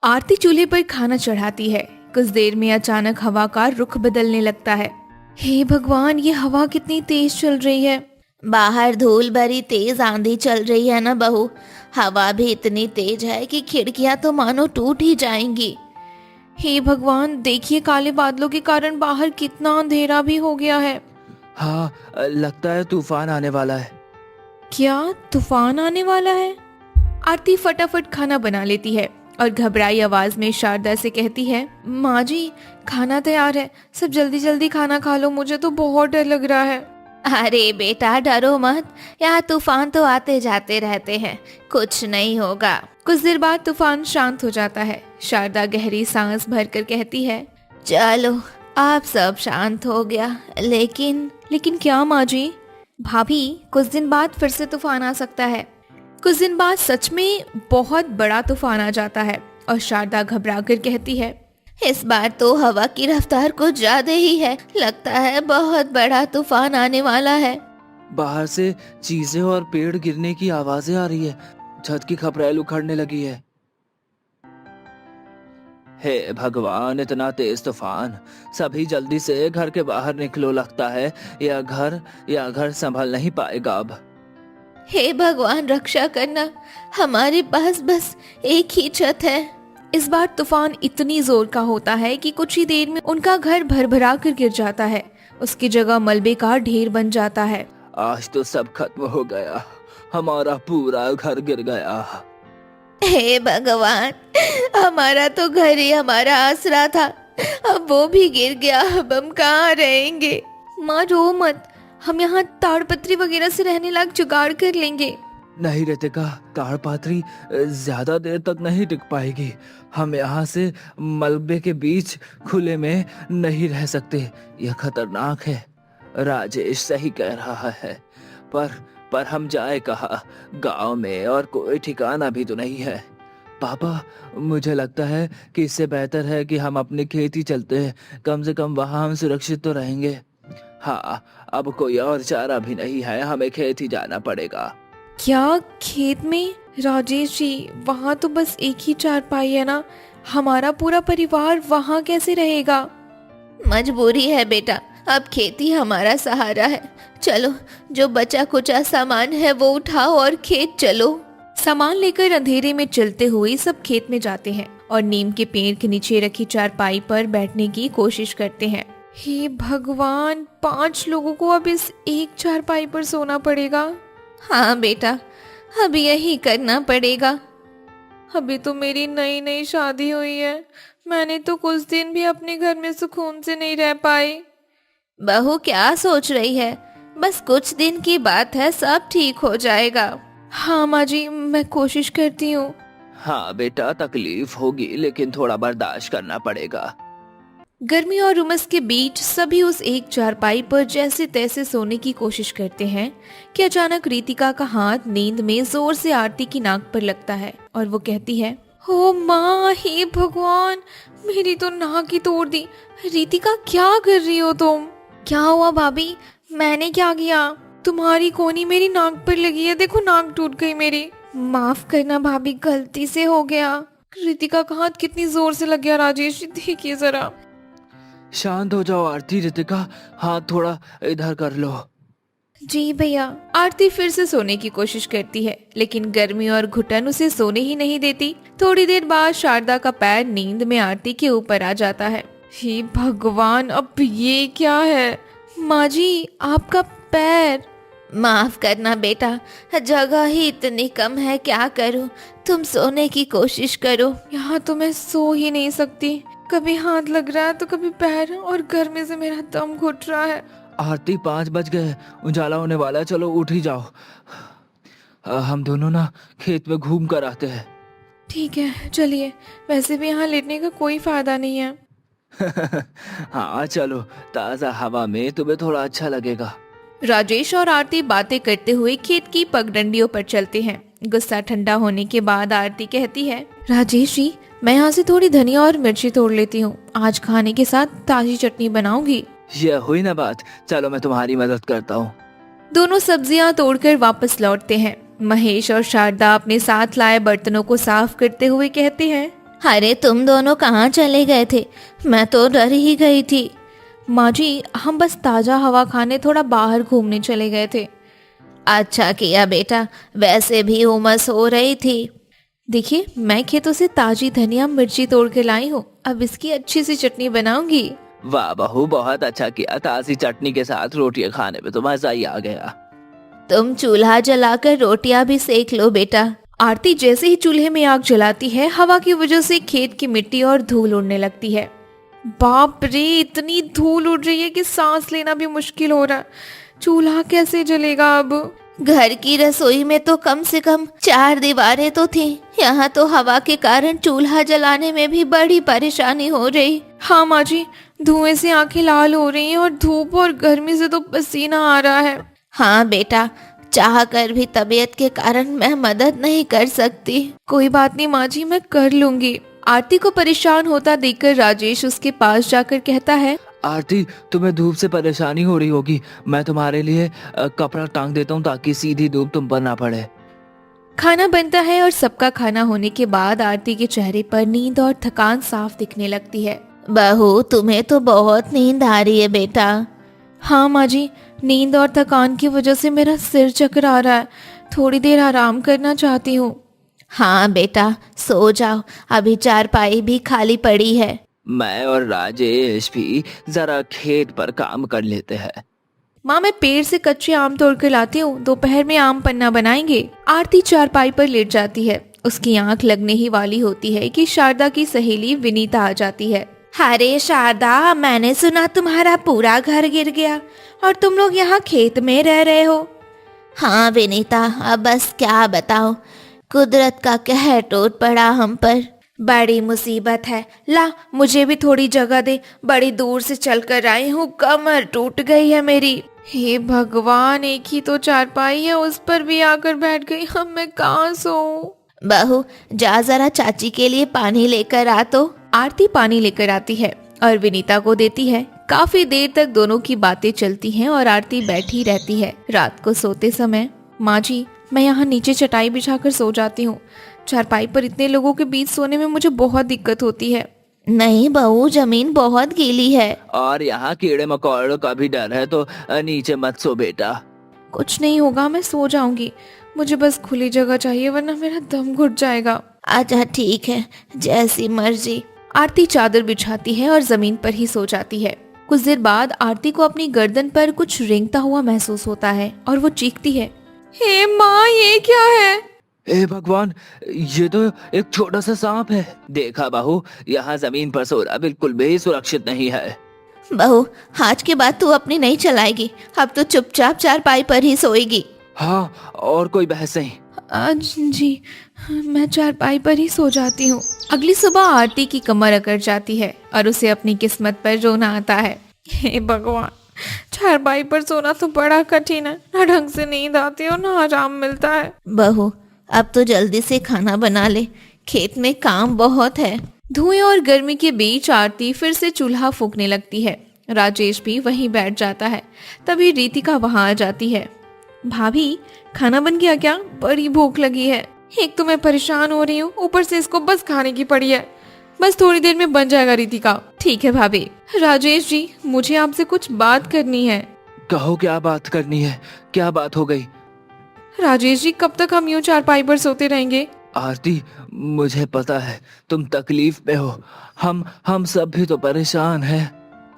आरती चूल्हे पर खाना चढ़ाती है। कुछ देर में अचानक हवा का रुख बदलने लगता है। हे भगवान, ये हवा कितनी तेज चल रही है। बाहर धूल भरी तेज आंधी चल रही है ना बहू, हवा भी इतनी तेज है कि खिड़कियां तो मानो टूट ही जाएंगी। हे भगवान, देखिए काले बादलों के कारण बाहर कितना अंधेरा भी हो गया है। हाँ, लगता है तूफान आने वाला है। क्या तूफान आने वाला है? आरती फटाफट खाना बना लेती है और घबराई आवाज में शारदा से कहती है, माँ जी खाना तैयार है, सब जल्दी जल्दी खाना खा लो, मुझे तो बहुत डर लग रहा है। अरे बेटा डरो मत, यहाँ तूफान तो आते जाते रहते हैं, कुछ नहीं होगा। कुछ देर बाद तूफान शांत हो जाता है। शारदा गहरी सांस भरकर कहती है, चलो आप सब शांत हो गया, लेकिन क्या माँ जी? भाभी कुछ दिन बाद फिर से तूफान आ सकता है। कुछ दिन बाद सच में बहुत बड़ा तूफान आ जाता है और शारदा घबरा कर कहती है, इस बार तो हवा की रफ्तार कुछ ज्यादा ही है, लगता है बहुत बड़ा तूफान आने वाला है। बाहर से चीजें और पेड़ गिरने की आवाजें आ रही है, छत की खपरेल उखड़ने लगी है। हे भगवान, इतना तेज तूफान! सभी जल्दी से घर के बाहर निकलो, लगता है यह घर संभल नहीं पाएगा अब। हे भगवान रक्षा करना, हमारे पास बस एक ही छत है। इस बार तूफान इतनी जोर का होता है कि कुछ ही देर में उनका घर भर कर गिर जाता है। उसकी जगह मलबे का ढेर बन जाता है। आज तो सब खत्म हो गया, हमारा पूरा घर गिर गया। हे भगवान, हमारा तो घर ही हमारा आसरा था, अब वो भी गिर गया, अब हम कहाँ रहेंगे। माँ रो मत, हम यहाँ ताड़पत्री वगैरह से रहने लायक जुगाड़ कर लेंगे। नहीं रितिका, ताड़पत्री ज्यादा देर तक नहीं टिक पाएगी। हम यहाँ से मलबे के बीच खुले में नहीं रह सकते, यह खतरनाक है। राजेश सही कह रहा है, पर हम जाए कहाँ? गांव में और कोई ठिकाना भी तो नहीं है। पापा, मुझे लगता है कि इससे बेहतर है कि हम अपने खेत ही चलते हैं, कम से कम वहाँ हम सुरक्षित तो रहेंगे। हाँ, अब कोई और चारा भी नहीं है, हमें खेत ही जाना पड़ेगा। क्या खेत में? राजेश जी, वहाँ तो बस एक ही चारपाई है ना, हमारा पूरा परिवार वहाँ कैसे रहेगा? मजबूरी है बेटा, अब खेती हमारा सहारा है। चलो, जो बचा कुचा सामान है वो उठाओ और खेत चलो। सामान लेकर अंधेरे में चलते हुए सब खेत में जाते हैं और नीम के पेड़ के नीचे रखी चारपाई पर बैठने की कोशिश करते हैं। हे भगवान, 5 लोगों को अब इस एक चारपाई पर सोना पड़ेगा। हाँ बेटा, अब यही करना पड़ेगा। अभी तो मेरी नई नई शादी हुई है, मैंने तो कुछ दिन भी अपने घर में सुकून से नहीं रह पाई। बहू क्या सोच रही है, बस कुछ दिन की बात है, सब ठीक हो जाएगा। हाँ माँ जी, मैं कोशिश करती हूँ। हाँ बेटा, तकलीफ होगी लेकिन थोड़ा बर्दाश्त करना पड़ेगा। गर्मी और उमस के बीच सभी उस एक चारपाई पर जैसे तैसे सोने की कोशिश करते हैं कि अचानक रितिका का हाथ नींद में जोर से आरती की नाक पर लगता है और वो कहती है, ओ माँ, हे भगवान, मेरी तो नाक ही तोड़ दी। रितिका, क्या कर रही हो तुम? क्या हुआ भाभी? मैंने क्या किया? तुम्हारी कोनी मेरी नाक पर लगी है, देखो नाक टूट गई मेरी। माफ करना भाभी, गलती से हो गया। रितिका का हाथ कितनी जोर से लग गया राजेश जी, देखिए जरा। शांत हो जाओ आरती। रितिका, हाथ थोड़ा इधर कर लो। जी भैया। आरती फिर से सोने की कोशिश करती है लेकिन गर्मी और घुटन उसे सोने ही नहीं देती। थोड़ी देर बाद शारदा का पैर नींद में आरती के ऊपर आ जाता है। हे भगवान, अब ये क्या है? माँ जी, आपका पैर। माफ करना बेटा, जगह ही इतनी कम है, क्या करूं? तुम सोने की कोशिश करो। यहाँ तो मैं सो ही नहीं सकती, कभी हाथ लग रहा है तो कभी पैर, और गर्मी से मेरा दम घुट रहा है। आरती, 5 बज गए, उजाला होने वाला है, चलो उठ ही जाओ। हम दोनों ना खेत में घूम कर आते हैं। ठीक है, चलिए, वैसे भी यहाँ लेटने का कोई फायदा नहीं है। हाँ चलो, ताजा हवा में तुम्हें थोड़ा अच्छा लगेगा। राजेश और आरती बातें करते हुए खेत की पगडंडियों पर चलते हैं। गुस्सा ठंडा होने के बाद आरती कहती है, राजेश जी, मैं यहाँ से थोड़ी धनिया और मिर्ची तोड़ लेती हूँ, आज खाने के साथ ताजी चटनी बनाऊंगी। यह हुई ना बात, चलो मैं तुम्हारी मदद करता हूँ। दोनों सब्जियाँ तोड़कर वापस लौटते हैं। महेश और शारदा अपने साथ लाए बर्तनों को साफ करते हुए कहते हैं, अरे तुम दोनों कहाँ चले गए थे? मैं तो डर ही गई थी। माँ जी, हम बस ताजा हवा खाने थोड़ा बाहर घूमने चले गए थे। अच्छा किया बेटा, वैसे भी उमस हो रही थी। देखिए, मैं खेतों से ताजी धनिया मिर्ची तोड़ के लाई हूँ, अब इसकी अच्छी सी चटनी बनाऊंगी। वाह बहू, बहुत अच्छा किया, ताजी चटनी के साथ रोटियां खाने में तो मजा ही आ गया। तुम चूल्हा जलाकर रोटियां भी सेक लो बेटा। आरती जैसे ही चूल्हे में आग जलाती है, हवा की वजह से खेत की मिट्टी और धूल उड़ने लगती है। बाप रे, इतनी धूल उड़ रही है कि सांस लेना भी मुश्किल हो रहा है। चूल्हा कैसे जलेगा अब? घर की रसोई में तो कम से कम 4 दीवारें तो थी, यहाँ तो हवा के कारण चूल्हा जलाने में भी बड़ी परेशानी हो रही। हाँ माँ जी, धुएं से आंखें लाल हो रही हैं और धूप और गर्मी से तो पसीना आ रहा है। हाँ बेटा, चाह कर भी तबीयत के कारण मैं मदद नहीं कर सकती। कोई बात नहीं माँ जी, मैं कर लूंगी। आरती को परेशान होता देखकर राजेश उसके पास जाकर कहता है, आरती, तुम्हें धूप से परेशानी हो रही होगी, मैं तुम्हारे लिए कपड़ा टांग देता हूँ ताकि सीधी धूप तुम पर ना पड़े। खाना बनता है और सबका खाना होने के बाद आरती के चेहरे पर नींद और थकान साफ दिखने लगती है। बहू, तुम्हें तो बहुत नींद आ रही है बेटा। हाँ माँ जी, नींद और थकान की वजह से मेरा सिर चकरा रहा है, थोड़ी देर आराम करना चाहती हूँ। हाँ बेटा, सो जाओ, अभी चारपाई भी खाली पड़ी है। मैं और राजेश भी जरा खेत पर काम कर लेते हैं। माँ, मैं पेड़ से कच्चे आम तोड़ कर लाती हूँ, दोपहर में आम पन्ना बनाएंगे। आरती चारपाई पर लेट जाती है। उसकी आंख लगने ही वाली होती है कि शारदा की सहेली विनीता आ जाती है। अरे शारदा, मैंने सुना तुम्हारा पूरा घर गिर गया और तुम लोग यहाँ खेत में रह रहे हो। हाँ विनीता, अब बस क्या बताओ, कुदरत का कहर टूट पड़ा हम पर। बड़ी मुसीबत है, ला मुझे भी थोड़ी जगह दे, बड़ी दूर से चलकर आई हूँ, कमर टूट गई है मेरी। हे भगवान, एक ही तो चारपाई है, उस पर भी आकर बैठ गई, अब मैं कहाँ सोऊं? बहू, जा जरा चाची के लिए पानी लेकर आ तो। आरती पानी लेकर आती है और विनीता को देती है। काफी देर तक दोनों की बातें चलती हैं और आरती बैठी रहती है। रात को सोते समय, माँ जी, मैं यहाँ नीचे चटाई बिछाकर सो जाती हूँ। चारपाई पर इतने लोगों के बीच सोने में मुझे बहुत दिक्कत होती है। नहीं बहू, जमीन बहुत गीली है और यहाँ कीड़े मकोड़ों का भी डर है, तो नीचे मत सो बेटा। कुछ नहीं होगा, मैं सो जाऊंगी, मुझे बस खुली जगह चाहिए वरना मेरा दम घुट जाएगा। अच्छा ठीक है, जैसी मर्जी। आरती चादर बिछाती है और जमीन पर ही सो जाती है। कुछ देर बाद आरती को अपनी गर्दन पर कुछ रेंगता हुआ महसूस होता है और वो चीखती है, हे माँ, ये क्या है? हे भगवान, ये तो एक छोटा सा सांप है। देखा बहू, यहाँ जमीन पर सोना बिल्कुल भी सुरक्षित नहीं है। बहू, आज के बाद तू अपनी नहीं चलाएगी, अब तो चुपचाप चारपाई पर ही सोएगी। हाँ, और कोई बहस नहीं। जी, मैं चारपाई पर ही सो जाती हूँ। अगली सुबह आरती की कमर अकड़ जाती है और उसे अपनी किस्मत पर रोना आता है। हे भगवान, चारपाई पर सोना तो बड़ा कठिन है, ना ढंग से नींद आती और ना आराम मिलता है। बहू, अब तो जल्दी से खाना बना ले, खेत में काम बहुत है। धुएं और गर्मी के बीच आरती फिर से चूल्हा फूंकने लगती है। राजेश भी वहीं बैठ जाता है। तभी रीतिका वहां आ जाती है। भाभी, खाना बन गया क्या? बड़ी भूख लगी है। एक तो मैं परेशान हो रही हूँ, ऊपर से इसको बस खाने की पड़ी है। बस थोड़ी देर में बन जाएगा रीतिका। ठीक है भाभी। राजेश जी, मुझे आपसे कुछ बात करनी है। कहो, क्या बात करनी है? क्या बात हो गई? राजेश जी, कब तक हम यूं चारपाई पर सोते रहेंगे? आरती, मुझे पता है तुम तकलीफ में हो, हम सब भी तो परेशान हैं।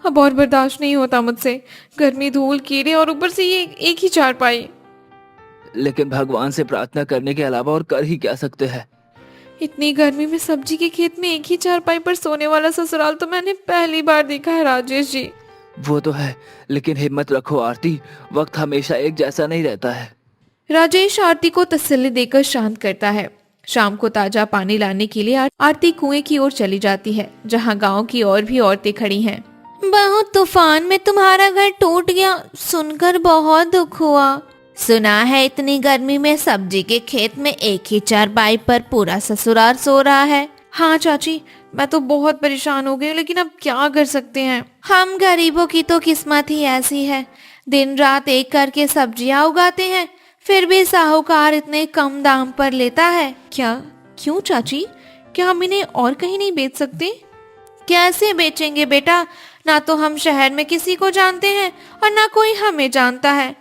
अब और बर्दाश्त नहीं होता मुझसे। गर्मी, धूल, कीड़े और ऊपर से ये एक ही चारपाई। लेकिन भगवान से प्रार्थना करने के अलावा और कर ही क्या सकते हैं? इतनी गर्मी में सब्जी के खेत में एक ही चारपाई पर सोने वाला ससुराल तो मैंने पहली बार देखा है राजेश जी। वो तो है, लेकिन हिम्मत रखो आरती, वक्त हमेशा एक जैसा नहीं रहता है। राजेश आरती को तसल्ली देकर शांत करता है। शाम को ताजा पानी लाने के लिए आरती कुएं की ओर चली जाती है, जहां गांव की और भी औरतें खड़ी हैं। बहू, तूफान में तुम्हारा घर टूट गया, सुनकर बहुत दुख हुआ। सुना है इतनी गर्मी में सब्जी के खेत में एक ही चारपाई पर पूरा ससुराल सो रहा है। हाँ चाची, मैं तो बहुत परेशान हो गई हूँ, लेकिन अब क्या कर सकते हैं। हम गरीबों की तो किस्मत ही ऐसी है, दिन रात एक करके सब्जियां उगाते हैं, फिर भी साहूकार इतने कम दाम पर लेता है। क्या? क्यों चाची, क्या हम इन्हें और कहीं नहीं बेच सकते? कैसे बेचेंगे बेटा, ना तो हम शहर में किसी को जानते हैं और ना कोई हमें जानता है।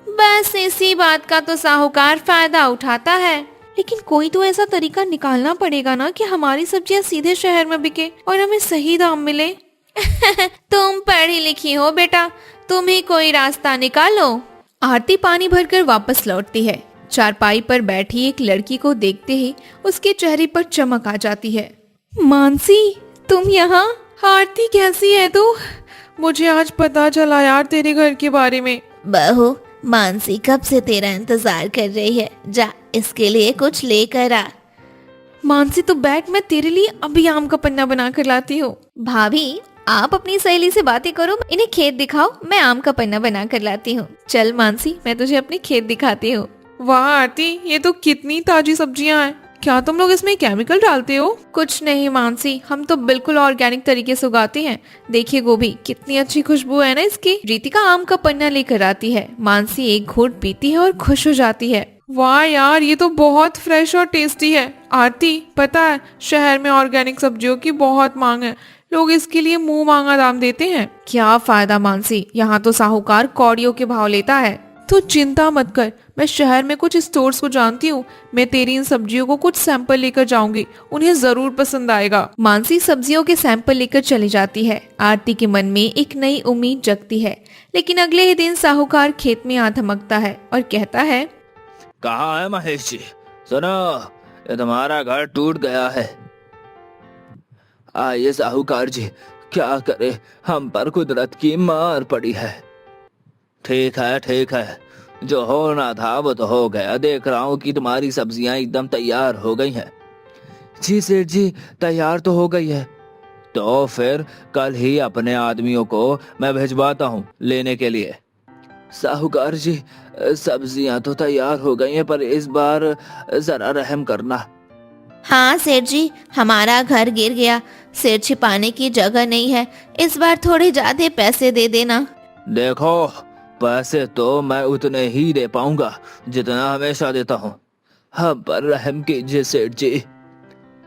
बस इसी बात का तो साहूकार फायदा उठाता है। लेकिन कोई तो ऐसा तरीका निकालना पड़ेगा ना कि हमारी सब्जियां सीधे शहर में बिके और हमें सही दाम मिले। तुम पढ़ी लिखी हो बेटा, तुम ही कोई रास्ता निकालो। आरती पानी भरकर वापस लौटती है। चारपाई पर बैठी एक लड़की को देखते ही उसके चेहरे पर चमक आ जाती है। मानसी, तुम यहाँ? आरती, कैसी है तू? मुझे आज पता चला यार तेरे घर के बारे में। बहू, मानसी कब से तेरा इंतजार कर रही है। जा इसके लिए कुछ लेकर आ। मानसी तो बैग मैं तेरे लिए अभी आम का पन्ना बना कर लाती हूँ। भाभी, आप अपनी सहेली से बातें करो, इन्हें खेत दिखाओ, मैं आम का पन्ना बना कर लाती हूँ। चल मानसी, मैं तुझे अपने खेत दिखाती हूँ। वाह आरती, ये तो कितनी ताजी सब्जियां हैं। क्या तुम लोग इसमें केमिकल डालते हो? कुछ नहीं मानसी, हम तो बिल्कुल ऑर्गेनिक तरीके से उगाते हैं। देखिए गोभी, कितनी अच्छी खुशबू है ना इसकी। रितिका आम का पन्ना लेकर आती है। मानसी एक घूंट पीती है और खुश हो जाती है। वाह यार, ये तो बहुत फ्रेश और टेस्टी है। आरती, पता है शहर में ऑर्गेनिक सब्जियों की बहुत मांग है, लोग इसके लिए मुंह मांगा दाम देते हैं। क्या फायदा मानसी, यहाँ तो साहूकार कौड़ियों के भाव लेता है। तू चिंता मत कर, मैं शहर में कुछ स्टोर्स को जानती हूँ। मैं तेरी इन सब्जियों को कुछ सैंपल लेकर जाऊंगी, उन्हें जरूर पसंद आएगा। मानसी सब्जियों के सैंपल लेकर चली जाती है। आरती के मन में एक नई उम्मीद जगती है। लेकिन अगले ही दिन साहूकार खेत में आ धमकता है और कहता है, कहाँ है महेश जी? सुनो, ये तुम्हारा घर टूट गया है। आइए साहूकार जी, क्या करे, हम पर कुदरत की मार पड़ी है। ठीक है, जो होना था वो तो हो गया। देख रहा हूँ कि तुम्हारी सब्जियां एकदम तैयार हो गई हैं। जी सेठ जी, तैयार तो हो गई है। तो फिर कल ही अपने आदमियों को मैं भिजवाता हूँ लेने के लिए। साहूकार जी, सब्जियां तो तैयार हो गई हैं, पर इस बार जरा रहम करना। हाँ सेठ जी, हमारा घर गिर गया, सिर छिपाने की जगह नहीं है, इस बार थोड़े ज्यादा पैसे दे देना। देखो, पैसे तो मैं उतने ही दे पाऊंगा जितना हमेशा देता हूँ। हम पर रहम कीजिए सेठ जी।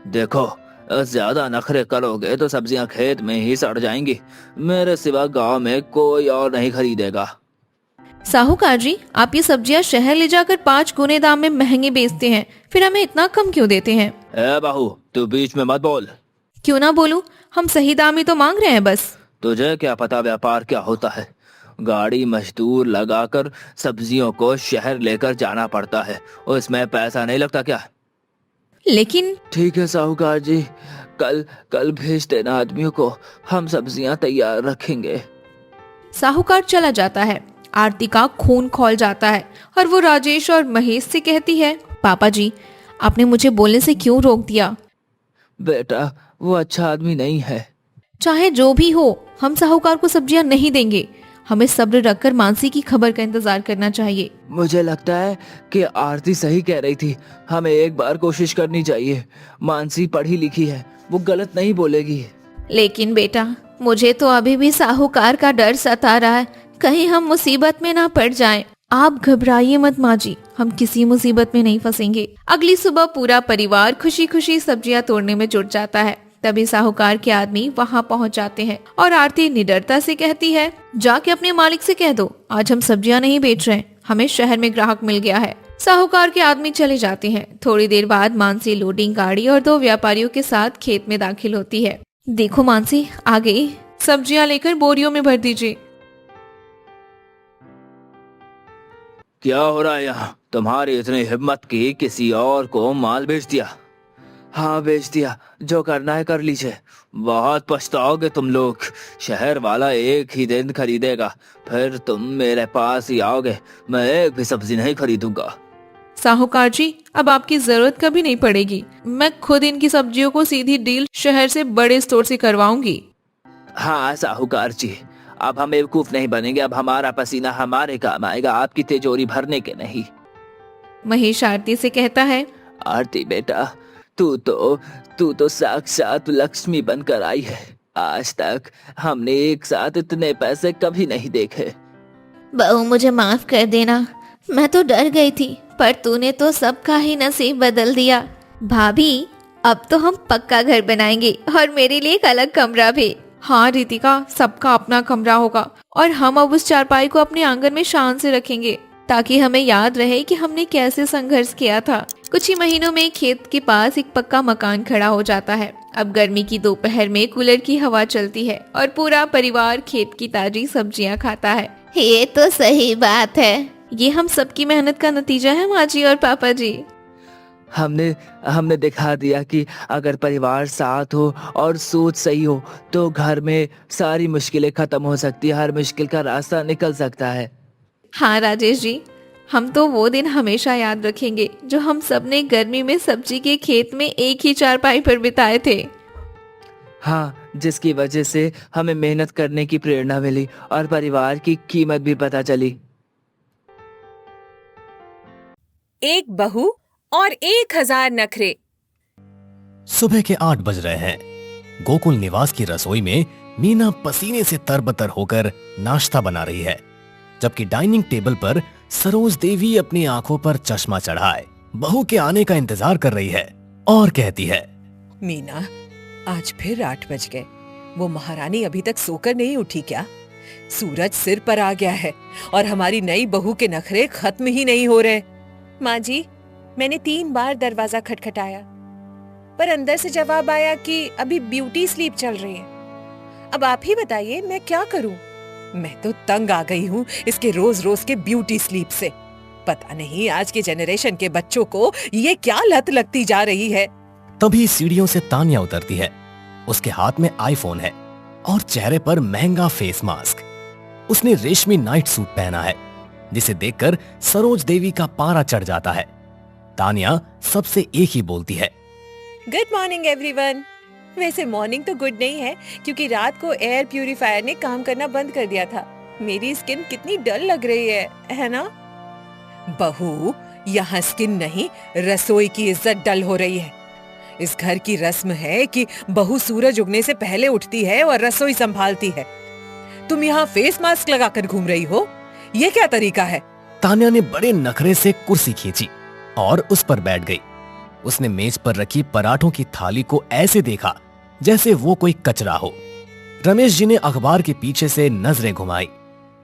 देखो, ज्यादा नखरे करोगे तो सब्जियां खेत में ही सड़ जाएंगी। मेरे सिवा गांव में कोई और नहीं खरीदेगा। साहूकार जी, आप ये सब्जियां शहर ले जाकर 5 गुने दाम में महंगे बेचते हैं, फिर हमें इतना कम क्यों देते हैं? ए बहू, तू बीच में मत बोल। क्यों ना बोलूं, हम सही दाम ही तो मांग रहे हैं बस। तुझे क्या पता व्यापार क्या होता है? गाड़ी मजदूर लगाकर सब्जियों को शहर लेकर जाना पड़ता है, उसमें पैसा नहीं लगता क्या? लेकिन ठीक है साहूकार जी, कल भेज देना आदमियों को, हम सब्जियां तैयार रखेंगे। साहूकार चला जाता है। आरती का खून खौल जाता है और वो राजेश और महेश से कहती है, पापा जी, आपने मुझे बोलने से क्यों रोक दिया? बेटा, वो अच्छा आदमी नहीं है। चाहे जो भी हो, हम साहूकार को सब्जियां नहीं देंगे। हमें सब्र रखकर मानसी की खबर का इंतजार करना चाहिए। मुझे लगता है कि आरती सही कह रही थी, हमें एक बार कोशिश करनी चाहिए। मानसी पढ़ी लिखी है, वो गलत नहीं बोलेगी। लेकिन बेटा, मुझे तो अभी भी साहूकार का डर सता रहा है, कहीं हम मुसीबत में ना पड़ जाएं। आप घबराइए मत माँ जी, हम किसी मुसीबत में नहीं फंसेंगे। अगली सुबह पूरा परिवार खुशी खुशी सब्जियां तोड़ने में जुट जाता है। तभी साहूकार के आदमी वहां पहुंच जाते हैं और आरती निडरता से कहती है, जाके अपने मालिक से कह दो, आज हम सब्जियां नहीं बेच रहे, हमें शहर में ग्राहक मिल गया है। साहूकार के आदमी चले जाते हैं। थोड़ी देर बाद मानसी लोडिंग गाड़ी और 2 व्यापारियों के साथ खेत में दाखिल होती है। देखो मानसी, आ गई, सब्जियां लेकर बोरियों में भर दीजिए। क्या हो रहा है यहाँ? तुम्हारी इतनी हिम्मत की किसी और को माल बेच दिया? हाँ, बेच दिया, जो करना है कर लीजिए। बहुत पछताओगे तुम लोग। शहर वाला एक ही दिन खरीदेगा, फिर तुम मेरे पास ही आओगे। मैं एक भी सब्जी नहीं खरीदूंगा। साहूकार जी, अब आपकी जरूरत कभी नहीं पड़ेगी। मैं खुद इनकी सब्जियों को सीधी डील शहर से बड़े स्टोर से करवाऊंगी। हाँ साहूकार जी, अब हम बेवकूफ नहीं बनेंगे। अब हमारा पसीना हमारे काम आएगा, आपकी तिजोरी भरने के नहीं। महेश आरती से कहता है, आरती बेटा, तू तो साक्षात लक्ष्मी बनकर आई है। आज तक हमने एक साथ इतने पैसे कभी नहीं देखे। बहू, मुझे माफ कर देना, मैं तो डर गई थी, पर तूने तो सबका ही नसीब बदल दिया। भाभी, अब तो हम पक्का घर बनाएंगे और मेरे लिए एक अलग कमरा भी। हाँ रितिका, सबका अपना कमरा होगा और हम अब उस चारपाई को अपने आंगन में शान से रखेंगे, ताकि हमें याद रहे कि हमने कैसे संघर्ष किया था। कुछ ही महीनों में खेत के पास एक पक्का मकान खड़ा हो जाता है। अब गर्मी की दोपहर में कूलर की हवा चलती है और पूरा परिवार खेत की ताजी सब्जियां खाता है। ये तो सही बात है। ये हम सबकी मेहनत का नतीजा है माँ जी और पापा जी। हमने दिखा दिया कि अगर परिवार साथ हो और सोच सही हो तो घर में सारी मुश्किलें खत्म हो सकती है, हर मुश्किल का रास्ता निकल सकता है। हाँ राजेश जी, हम तो वो दिन हमेशा याद रखेंगे जो हम सबने गर्मी में सब्जी के खेत में एक ही चारपाई पर बिताए थे। हाँ, जिसकी वजह से हमें मेहनत करने की प्रेरणा मिली और परिवार की कीमत भी पता चली। एक बहू और 1000 नखरे। सुबह के 8 बज रहे हैं। गोकुल निवास की रसोई में मीना पसीने से तरबतर होकर नाश्ता बना रही है, जबकि डाइनिंग टेबल पर सरोज देवी अपनी आंखों पर चश्मा चढ़ाए बहू के आने का इंतजार कर रही है और कहती है, मीना, आज फिर 8 बज गए। वो महारानी अभी तक सोकर नहीं उठी क्या? सूरज सिर पर आ गया है और हमारी नई बहू के नखरे खत्म ही नहीं हो रहे। माँ जी, मैंने 3 बार दरवाजा खटखटाया, पर अंदर से जवाब आया कि अभी ब्यूटी स्लीप चल रही है। अब आप ही बताइए, मैं क्या करूं? मैं तो तंग आ गई हूँ इसके रोज रोज के ब्यूटी स्लीप से। पता नहीं आज के जनरेशन के बच्चों को ये क्या लत लगती जा रही है। तभी सीढ़ियों से तानिया उतरती है। उसके हाथ में आईफोन है और चेहरे पर महंगा फेस मास्क। उसने रेशमी नाइट सूट पहना है, जिसे देखकर सरोज देवी का पारा चढ़ जाता है। तानिया सबसे एक ही बोलती है, गुड मॉर्निंग एवरीवन। वैसे मॉर्निंग तो गुड नहीं है, क्योंकि रात को एयर प्यूरिफायर ने काम करना बंद कर दिया था। मेरी स्किन कितनी डल लग रही है ना? बहू, यहाँ स्किन नहीं, रसोई की इज्जत डल हो रही है। इस घर की रस्म है कि बहू सूरज उगने से पहले उठती है और रसोई संभालती है। तुम यहाँ फेस मास्क लगाकर घूम रही हो, ये क्या तरीका है? तानिया ने बड़े नखरे से कुर्सी खींची और उस पर बैठ गई। उसने मेज पर रखी पराठों की थाली को ऐसे देखा जैसे वो कोई कचरा हो। रमेश जी ने अखबार के पीछे से नजरें घुमाई।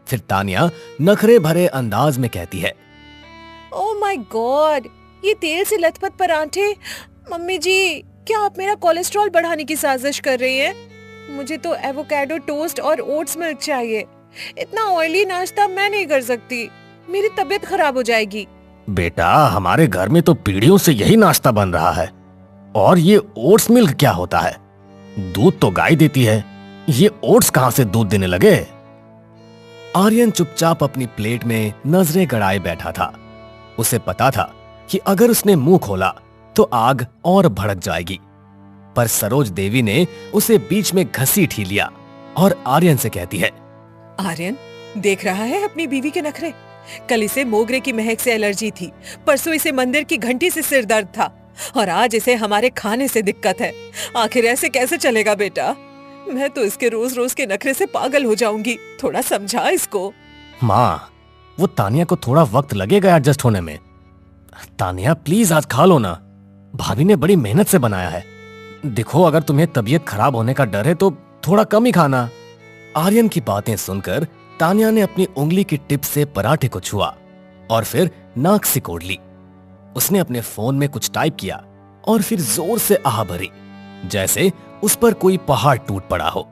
फिर तानिया नखरे भरे अंदाज में कहती है, ओह माय गॉड, ये तेल से लथपथ पराठे। मम्मी जी, क्या आप मेरा कोलेस्ट्रॉल बढ़ाने की साजिश कर रही हैं? मुझे तो एवोकाडो टोस्ट और ओट्स मिल्क चाहिए। इतना ऑयली नाश्ता मैं नहीं कर सकती, मेरी तबीयत खराब हो जाएगी। बेटा, हमारे घर में तो पीढ़ियों से यही नाश्ता बन रहा है। और ये ओट्स मिल्क क्या होता है? दूध तो गाय देती है, ये ओट्स कहां से दूध देने लगे? आर्यन चुपचाप अपनी प्लेट में नजरें गड़ाए बैठा था। उसे पता था कि अगर उसने मुंह खोला तो आग और भड़क जाएगी। पर सरोज देवी ने उसे बीच में घसीट ही लिया और आर्यन से कहती है, आर्यन, देख रहा है अपनी बीवी के नखरे? कल इसे मोगरे की महक से एलर्जी थी, परसों इसे मंदिर की घंटी से सिर दर्द था, और आज इसे हमारे खाने से दिक्कत है। आखिर ऐसे कैसे चलेगा बेटा? मैं तो इसके रोज रोज के नखरे से पागल हो जाऊंगी। थोड़ा समझा इसको। माँ, वो तानिया को थोड़ा वक्त लगेगा एडजस्ट होने में। तानिया प्लीज आज खा लो ना, भाभी ने बड़ी मेहनत से बनाया है। देखो, अगर तुम्हें तबीयत खराब होने का डर है तो थोड़ा कम ही खाना। आर्यन की बातें सुनकर तानिया ने अपनी उंगली की टिप से पराठे को छुआ और फिर नाक सिकोड़ ली। उसने अपने फोन में कुछ टाइप किया और फिर जोर से आह भरी, जैसे उस पर कोई पहाड़ टूट पड़ा हो।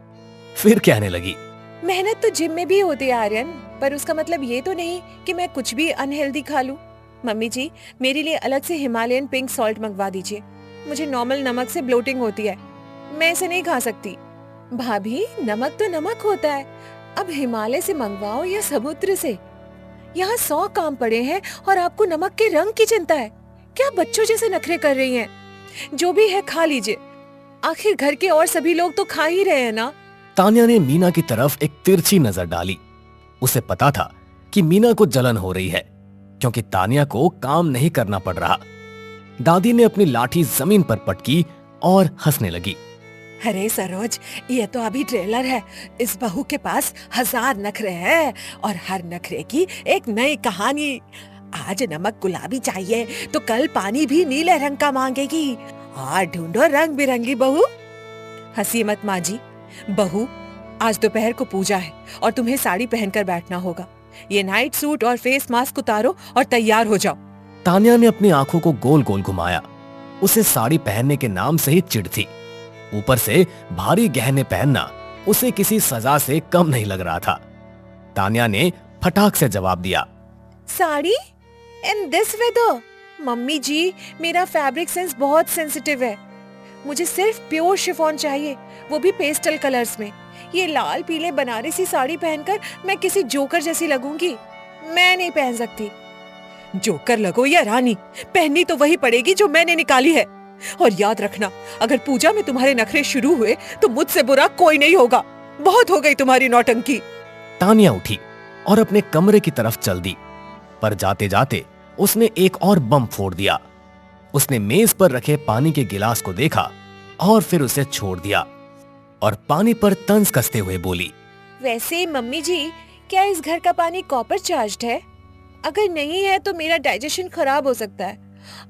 फिर कहने लगी, मेहनत तो जिम में भी होती है आर्यन, पर उसका मतलब ये तो नहीं कि मैं कुछ भी अनहेल्दी खा लूं। मम्मी जी, मेरे लिए अलग से हिमालयन पिंक सॉल्ट मंगवा दीजिए। मुझे नॉर्मल नमक से ब्लोटिंग होती है, मैं इसे नहीं खा सकती। भाभी, नमक तो नमक होता है, अब हिमालय से मंगवाओ या समुद्र से। यहाँ 100 काम पड़े हैं और आपको नमक के रंग की चिंता है। क्या बच्चों जैसे नखरे कर रही हैं? जो भी है खा लीजिए, आखिर घर के और सभी लोग तो खा ही रहे हैं ना। तानिया ने मीना की तरफ एक तिरछी नजर डाली। उसे पता था कि मीना को जलन हो रही है, क्योंकि तानिया को काम नहीं करना पड़ रहा। दादी ने अपनी लाठी जमीन पर पटकी और हंसने लगी। अरे सरोज, ये तो अभी ट्रेलर है। इस बहू के पास 1000 नखरे हैं और हर नखरे की एक नई कहानी। आज नमक गुलाबी चाहिए तो कल पानी भी नीले रंग का मांगेगी। और ढूंढो रंग बिरंगी बहू। हंसी मत माँ जी। बहू, आज दोपहर को पूजा है और तुम्हें साड़ी पहनकर बैठना होगा। ये नाइट सूट और फेस मास्क उतारो और तैयार हो जाओ। तानिया ने अपनी आंखों को गोल गोल घुमाया। उसे साड़ी पहनने के नाम से ही चिढ़ थी। ऊपर से भारी गहने पहनना उसे किसी सजा से कम नहीं लग रहा था। तानिया ने फटाक से जवाब दिया, sari in this weather? Mummy ji, मेरा फैब्रिक सेंस बहुत सेंसिटिव है। मुझे सिर्फ प्योर शिफॉन चाहिए, वो भी पेस्टल कलर्स में। ये लाल पीले बनारसी साड़ी पहनकर मैं किसी जोकर जैसी लगूंगी। मैं नहीं पहन सकती। जोकर लगो या रानी, पहननी तो वही पड़ेगी जो मैंने निकाली है। और याद रखना, अगर पूजा में तुम्हारे नखरे शुरू हुए तो मुझसे बुरा कोई नहीं होगा। बहुत हो गई तुम्हारी नौटंकी। तानिया उठी और अपने कमरे की तरफ चल दी, पर जाते जाते उसने एक और बम फोड़ दिया। उसने मेज पर रखे पानी के गिलास को देखा और फिर उसे छोड़ दिया और पानी पर तंज कसते हुए बोली, वैसे मम्मी जी, क्या इस घर का पानी कॉपर चार्ज्ड है? अगर नहीं है तो मेरा डाइजेशन खराब हो सकता है।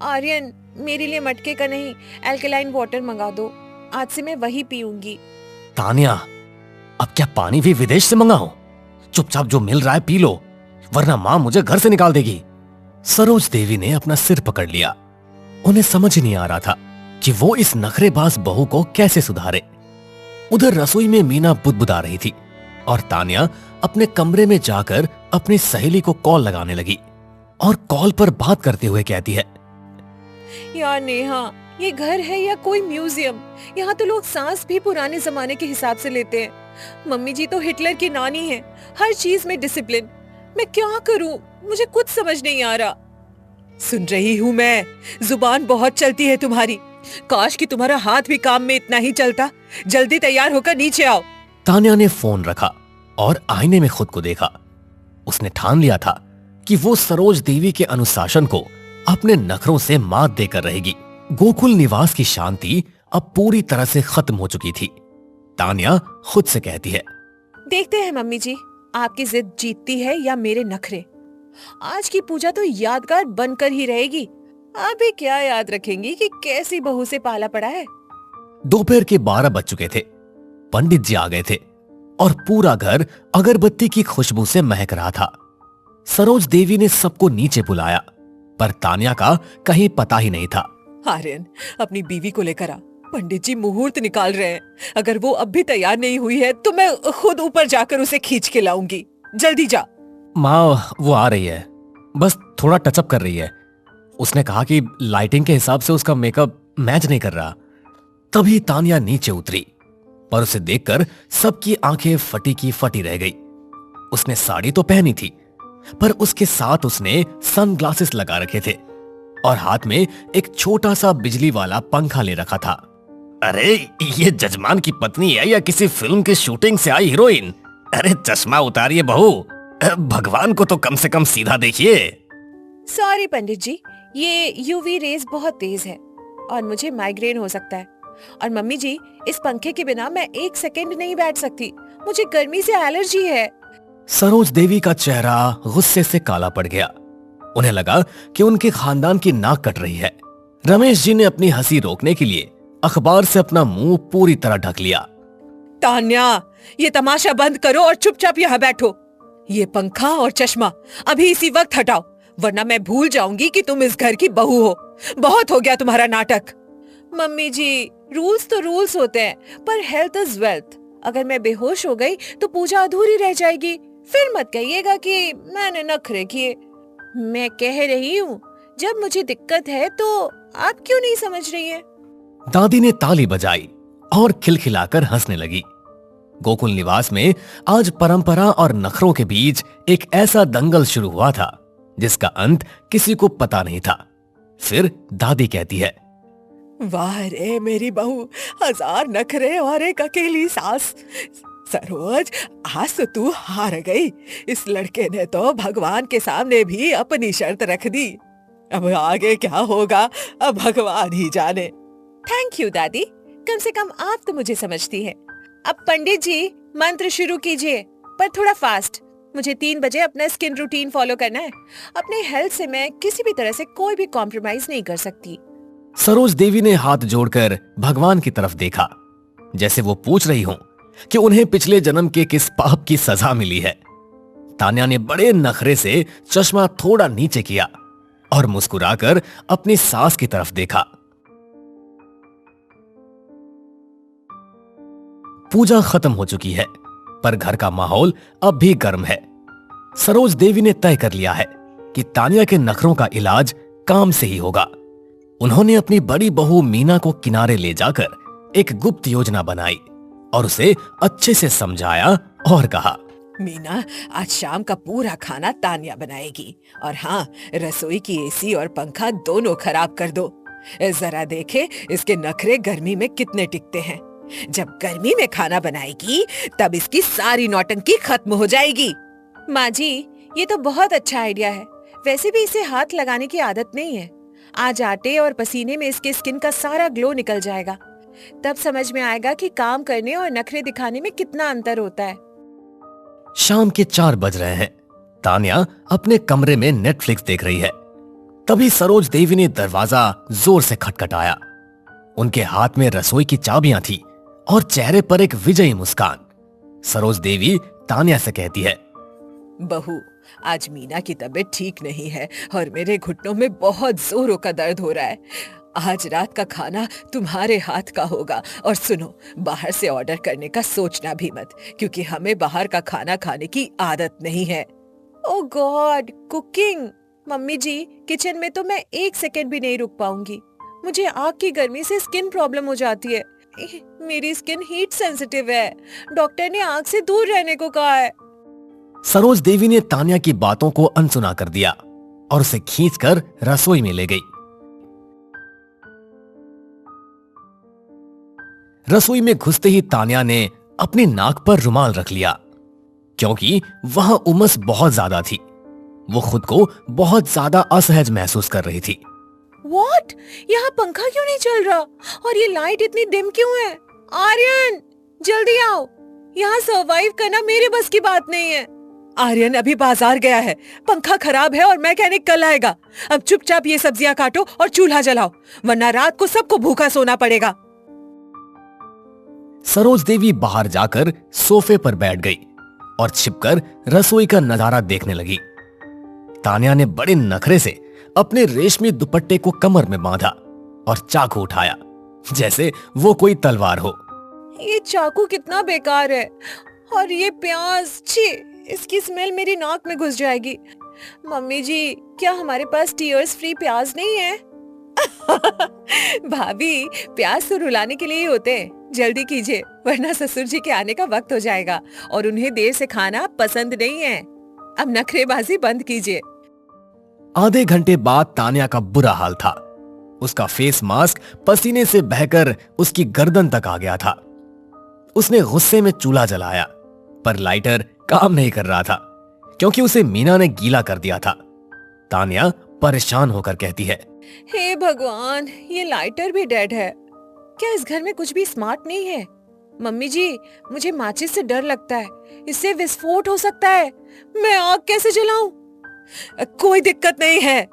आर्यन, मेरे लिए मटके का नहीं, एल्कलाइन वाटर मंगा दो। आज से मैं वही पीऊंगी। तानिया, अब क्या पानी भी विदेश से मंगाओ? चुपचाप जो मिल रहा है पी लो, वरना मां मुझे घर से निकाल देगी। सरोज देवी ने अपना सिर पकड़ लिया। उन्हें समझ ही नहीं आ रहा था कि वो इस नखरेबाज बहू को कैसे सुधारे। उधर रसोई में मीना बुदबुदा रही थी और तानिया अपने कमरे में जाकर अपनी सहेली को कॉल लगाने लगी और कॉल पर बात करते हुए कहती है, यार नेहा, ये घर है या कोई म्यूजियम? यहाँ तो लोग सांस भी पुराने जमाने के हिसाब से लेते हैं। मम्मी जी तो हिटलर की नानी है, हर चीज में डिसिप्लिन। मैं क्या करूँ, मुझे कुछ समझ नहीं आ रहा। सुन रही हूँ मैं, जुबान बहुत चलती है तुम्हारी। काश कि तुम्हारा हाथ भी काम में इतना ही चलता। जल्दी तैयार होकर नीचे आओ। तानिया ने फोन रखा और आईने में खुद को देखा। उसने ठान लिया था कि वो सरोज देवी के अनुशासन को अपने नखरों से मात देकर रहेगी। गोकुल निवास की शांति अब पूरी तरह से खत्म हो चुकी थी। तानिया खुद से कहती है, देखते हैं मम्मी जी, आपकी जिद जीतती है या मेरे नखरे। आज की पूजा तो यादगार बनकर ही रहेगी। अभी क्या याद रखेंगी कि कैसी बहू से पाला पड़ा है। दोपहर के 12 बज चुके थे। पंडित जी आ गए थे और पूरा घर अगरबत्ती की खुशबू से महक रहा था। सरोज देवी ने सबको नीचे बुलाया, पर तानिया का कहीं पता ही नहीं था। आर्यन, अपनी बीवी को लेकर आ। पंडित जी मुहूर्त निकाल रहे हैं। अगर वो अब भी तैयार नहीं हुई है तो मैं खुद ऊपर जाकर उसे खींच के लाऊंगी। जल्दी जा। माँ, वो आ रही है, बस थोड़ा टचअप कर रही है। उसने कहा कि लाइटिंग के हिसाब से उसका मेकअप मैच नहीं कर रहा। तभी तानिया नीचे उतरी, पर उसे देखकर सबकी आंखें फटी की फटी रह गई। उसने साड़ी तो पहनी थी, पर उसके साथ उसने सनग्लासेस लगा रखे थे और हाथ में एक छोटा सा बिजली वाला पंखा ले रखा था। अरे, ये जजमान की पत्नी है या किसी फिल्म की शूटिंग से आई हीरोइन? अरे चश्मा उतारिए बहू, भगवान को तो कम से कम सीधा देखिए। सॉरी पंडित जी, ये यूवी रेज बहुत तेज है और मुझे माइग्रेन हो सकता है। और मम्मी जी, इस पंखे के बिना मैं एक सेकंड नहीं बैठ सकती। मुझे गर्मी से एलर्जी है। सरोज देवी का चेहरा गुस्से से काला पड़ गया। उन्हें लगा कि उनके खानदान की नाक कट रही है। रमेश जी ने अपनी हंसी रोकने के लिए अखबार से अपना मुंह पूरी तरह ढक लिया। तान्या, ये तमाशा बंद करो और चुपचाप यहाँ बैठो। ये पंखा और चश्मा अभी इसी वक्त हटाओ, वरना मैं भूल जाऊंगी कि तुम इस घर की बहू हो। बहुत हो गया तुम्हारा नाटक। मम्मी जी, रूल्स तो रूल्स होते हैं, पर हेल्थ इज वेल्थ। अगर मैं बेहोश हो गई तो पूजा अधूरी रह जाएगी। फिर मत कहिएगा कि मैंने नखरे किए। मैं कह रही हूँ, जब मुझे दिक्कत है तो आप क्यों नहीं समझ रही हैं? दादी ने ताली बजाई और खिलखिलाकर हंसने लगी। गोकुल निवास में आज परंपरा और नखरों के बीच एक ऐसा दंगल शुरू हुआ था जिसका अंत किसी को पता नहीं था। फिर दादी कहती है, वाह रे मेरी बहू, 1000 नखरे और एक अकेली सास। सरोज, आज तो तू हार गई। इस लड़के ने तो भगवान के सामने भी अपनी शर्त रख दी। अब आगे क्या होगा, अब भगवान ही जाने। थैंक यू दादी, कम से कम आप तो मुझे समझती हैं। अब पंडित जी, मंत्र शुरू कीजिए, पर थोड़ा फास्ट। मुझे 3 बजे अपना स्किन रूटीन फॉलो करना है। अपने हेल्थ से मैं किसी भी तरह से कोई भी कॉम्प्रोमाइज नहीं कर सकती। सरोज देवी ने हाथ जोड़कर भगवान की तरफ देखा, जैसे वो पूछ रही हों कि उन्हें पिछले जन्म के किस पाप की सजा मिली है। तान्या ने बड़े नखरे से चश्मा थोड़ा नीचे किया और मुस्कुराकर अपनी सास की तरफ देखा। पूजा खत्म हो चुकी है, पर घर का माहौल अब भी गर्म है। सरोज देवी ने तय कर लिया है कि तान्या के नखरों का इलाज काम से ही होगा। उन्होंने अपनी बड़ी बहू मीना को किनारे ले जाकर एक गुप्त योजना बनाई और उसे अच्छे से समझाया और कहा, मीना, आज शाम का पूरा खाना तानिया बनाएगी। और हाँ, रसोई की एसी और पंखा दोनों खराब कर दो। जरा देखे इसके नखरे गर्मी में कितने टिकते हैं। जब गर्मी में खाना बनाएगी तब इसकी सारी नौटंकी खत्म हो जाएगी। माँ जी, ये तो बहुत अच्छा आइडिया है। वैसे भी इसे हाथ लगाने की आदत नहीं है। आज आटे और पसीने में इसके स्किन का सारा ग्लो निकल जाएगा। तब समझ में आएगा कि काम करने और नखरे दिखाने में कितना अंतर होता है। शाम के 4 बज रहे हैं। तान्या अपने कमरे में नेटफ्लिक्स देख रही है। तभी सरोज देवी ने दरवाजा जोर से खटखटाया। उनके हाथ में रसोई की चाबियां थी और चेहरे पर एक विजयी मुस्कान। सरोज देवी तान्या से कहती है, बहू, आज मीना की तबीयत ठीक नहीं है और मेरे घुटनों में बहुत जोरों का दर्द हो रहा है। आज रात का खाना तुम्हारे हाथ का होगा। और सुनो, बाहर से ऑर्डर करने का सोचना भी मत, क्योंकि हमें बाहर का खाना खाने की आदत नहीं है। ओह गॉड, कुकिंग! मम्मी जी, किचन में तो मैं 1 सेकंड भी नहीं रुक पाऊंगी। मुझे आग की गर्मी से स्किन प्रॉब्लम हो जाती है। मेरी स्किन हीट सेंसिटिव है। डॉक्टर ने आग से दूर रहने को कहा है। सरोज देवी ने तान्या की बातों को अनसुना कर दिया और उसे खींचकर रसोई में ले गई। रसोई में घुसते ही तान्या ने अपनी नाक पर रुमाल रख लिया, क्योंकि वहां उमस बहुत ज्यादा थी। वो खुद को बहुत ज्यादा असहज महसूस कर रही थी। What? यहाँ पंखा क्यों नहीं चल रहा? और ये लाइट इतनी डिम क्यों है? आर्यन, जल्दी आओ। यहाँ सरवाइव करना मेरे बस की बात नहीं है। आर्यन अभी बाजार गया है, पंखा खराब है और मैकेनिक कल आएगा। अब चुपचाप ये सब्जियां काटो और चूल्हा जलाओ, वरना रात को सबको भूखा सोना पड़ेगा। सरोज देवी बाहर जाकर सोफे पर बैठ गई और छिपकर रसोई का नजारा देखने लगी। तान्या ने बड़े नखरे से अपने रेशमी दुपट्टे को कमर में बांधा और चाकू उठाया, जैसे वो कोई तलवार हो। ये चाकू कितना बेकार है। और ये प्याज, छी, इसकी स्मेल मेरी नाक में घुस जाएगी। मम्मी जी, क्या हमारे पास टीयर्स फ्री प्याज नहीं है? भाभी, प्याज तो रुलाने के लिए ही होते हैं। जल्दी कीजिए, वरना ससुर जी के आने का वक्त हो जाएगा और उन्हें देर से खाना पसंद नहीं है। अब नखरेबाजी बंद कीजिए। आधे घंटे बाद तान्या का बुरा हाल था। उसका फेस मास्क पसीने से बहकर उसकी गर्दन तक आ गया था। उसने गुस्से में चूल्हा जलाया, पर लाइटर काम नहीं कर रहा था, क्योंकि उसे मीना ने गीला कर दिया था। तान्या परेशान होकर कहती है, हे भगवान, ये लाइटर भी डेड है। क्या इस घर में कुछ भी स्मार्ट नहीं है? मम्मी जी, मुझे माचिस से डर लगता है। इससे विस्फोट हो सकता है। मैं आग कैसे जलाऊं? कोई दिक्कत नहीं है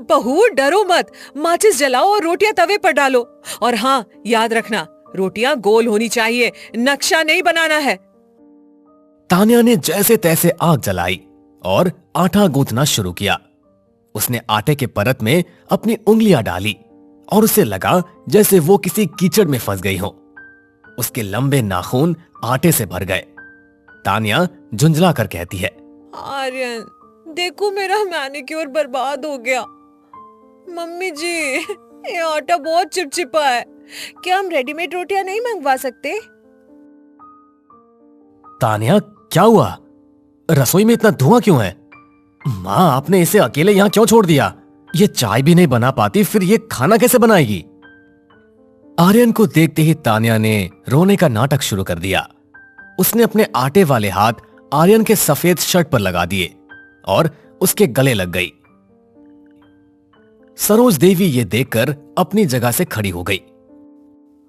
बहू, डरो मत। माचिस जलाओ और रोटियां तवे पर डालो। और हाँ, याद रखना, रोटियां गोल होनी चाहिए, नक्शा नहीं बनाना है। तान्या ने जैसे तैसे आग जलाई और आटा गूंथना शुरू किया। उसने आटे के परत में अपनी उंगलियां डाली और उसे लगा जैसे वो किसी कीचड़ में फंस गई हो। उसके लंबे नाखून आटे से भर गए। तान्या झुंझला कर कहती है, आर्यन, देखो मेरा मैनिक्योर बर्बाद हो गया। मम्मी जी, ये आटा बहुत चिपचिपा है। क्या हम रेडीमेड रोटियां नहीं मंगवा सकते? तान्या, क्या हुआ? रसोई में इतना धुआं क्यों है? माँ, आपने इसे अकेले यहाँ क्यों छोड़ दिया? ये चाय भी नहीं बना पाती, फिर ये खाना कैसे बनाएगी? आर्यन को देखते ही तान्या ने रोने का नाटक शुरू कर दिया। उसने अपने आटे वाले हाथ आर्यन के सफेद शर्ट पर लगा दिए और उसके गले लग गई। सरोज देवी ये देखकर अपनी जगह से खड़ी हो गई।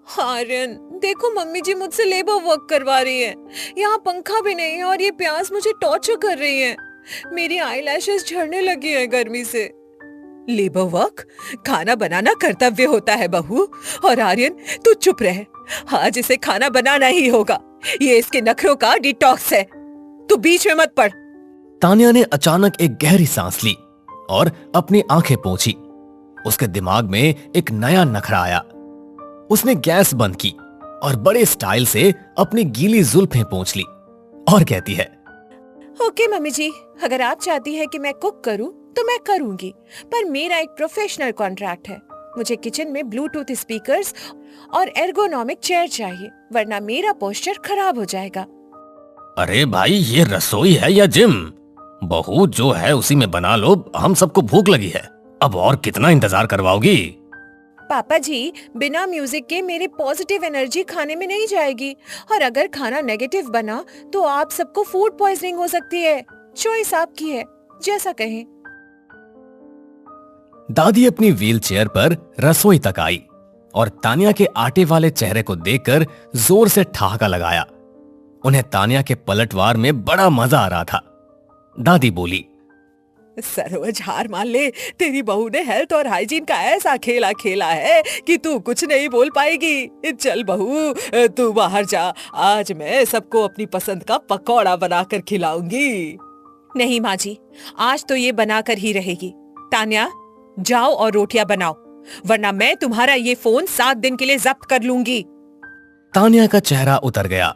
आर्यन, देखो मम्मी जी मुझसे लेबर वर्क करवा रही है। यहाँ पंखा भी नहीं है और ये प्यास मुझे टॉर्चर कर रही है। मेरी आईलैशेस झड़ने लगी है गर्मी से। Labour work? खाना बनाना कर्तव्य होता है बहू। और आर्यन, तू चुप रह। आज इसे खाना बनाना ही होगा। ये इसके नखरों का डिटॉक्स है। तू बीच में मत पड़। तान्या ने अचानक एक गहरी सांस ली और अपनी आंखें पोंछी। उसके दिमाग में एक नया नखरा आया। उसने गैस बंद की और बड़े स्टाइल से अपनी गीली जुल्फें पोंछ ली और कहती है, ओके मम्मी जी, अगर आप चाहती है कि मैं कुक करूं तो मैं करूंगी, पर मेरा एक प्रोफेशनल कॉन्ट्रैक्ट है। मुझे किचन में ब्लूटूथ स्पीकर्स और एर्गोनॉमिक चेयर चाहिए, वरना मेरा पोस्चर खराब हो जाएगा। अरे भाई, ये रसोई है या जिम? बहू जो है उसी में बना लो, हम सबको भूख लगी है। अब और कितना इंतजार करवाओगी? पापा जी, बिना म्यूजिक के मेरी पॉजिटिव एनर्जी खाने में नहीं जाएगी, और अगर खाना नेगेटिव बना तो आप सबको फूड पॉइजनिंग हो सकती है। चॉइस आपकी है, जैसा कहें। दादी अपनी व्हीलचेयर पर रसोई तक आई और तानिया के आटे वाले चेहरे को देखकर जोर से ठहाका लगाया। उन्हें तानिया के पलटवार में बड़ा मजा आ रहा था। दादी बोली, सरोज हार मान ले, तेरी बहू ने हेल्थ और हाइजीन का ऐसा खेला खेला है कि तू कुछ नहीं बोल पाएगी। चल बहू, तू बाहर जा, आज मैं सबको अपनी पसंद का पकौड़ा बनाकर खिलाऊंगी। नहीं माँ जी, आज तो ये बनाकर ही रहेगी। तान्या, जाओ और रोटियां बनाओ, वरना मैं तुम्हारा ये फोन 7 दिन के लिए जब्त कर लूंगी। तानिया का चेहरा उतर गया।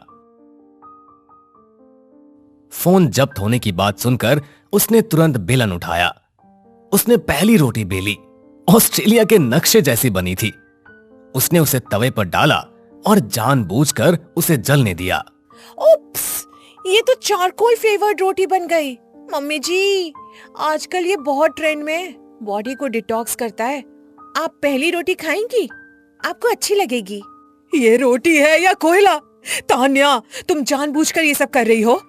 फोन जब्त होने की बात सुनकर उसने तुरंत बेलन उठाया। उसने पहली रोटी बेली, ऑस्ट्रेलिया के नक्शे जैसी बनी थी। उसने उसे तवे पर डाला और जानबूझकर उसे जलने दिया। ओप्स, ये तो चारकोल फ्लेवर्ड रोटी बन गई। मम्मी जी, आजकल ये बहुत ट्रेंड में है, बॉडी को डिटॉक्स करता है। आप पहली रोटी खाएंगी? आपको अच्छी लगेगी। ये रोटी है या कोयला? तान्या, तुम जानबूझकर ये सब कर रही हो?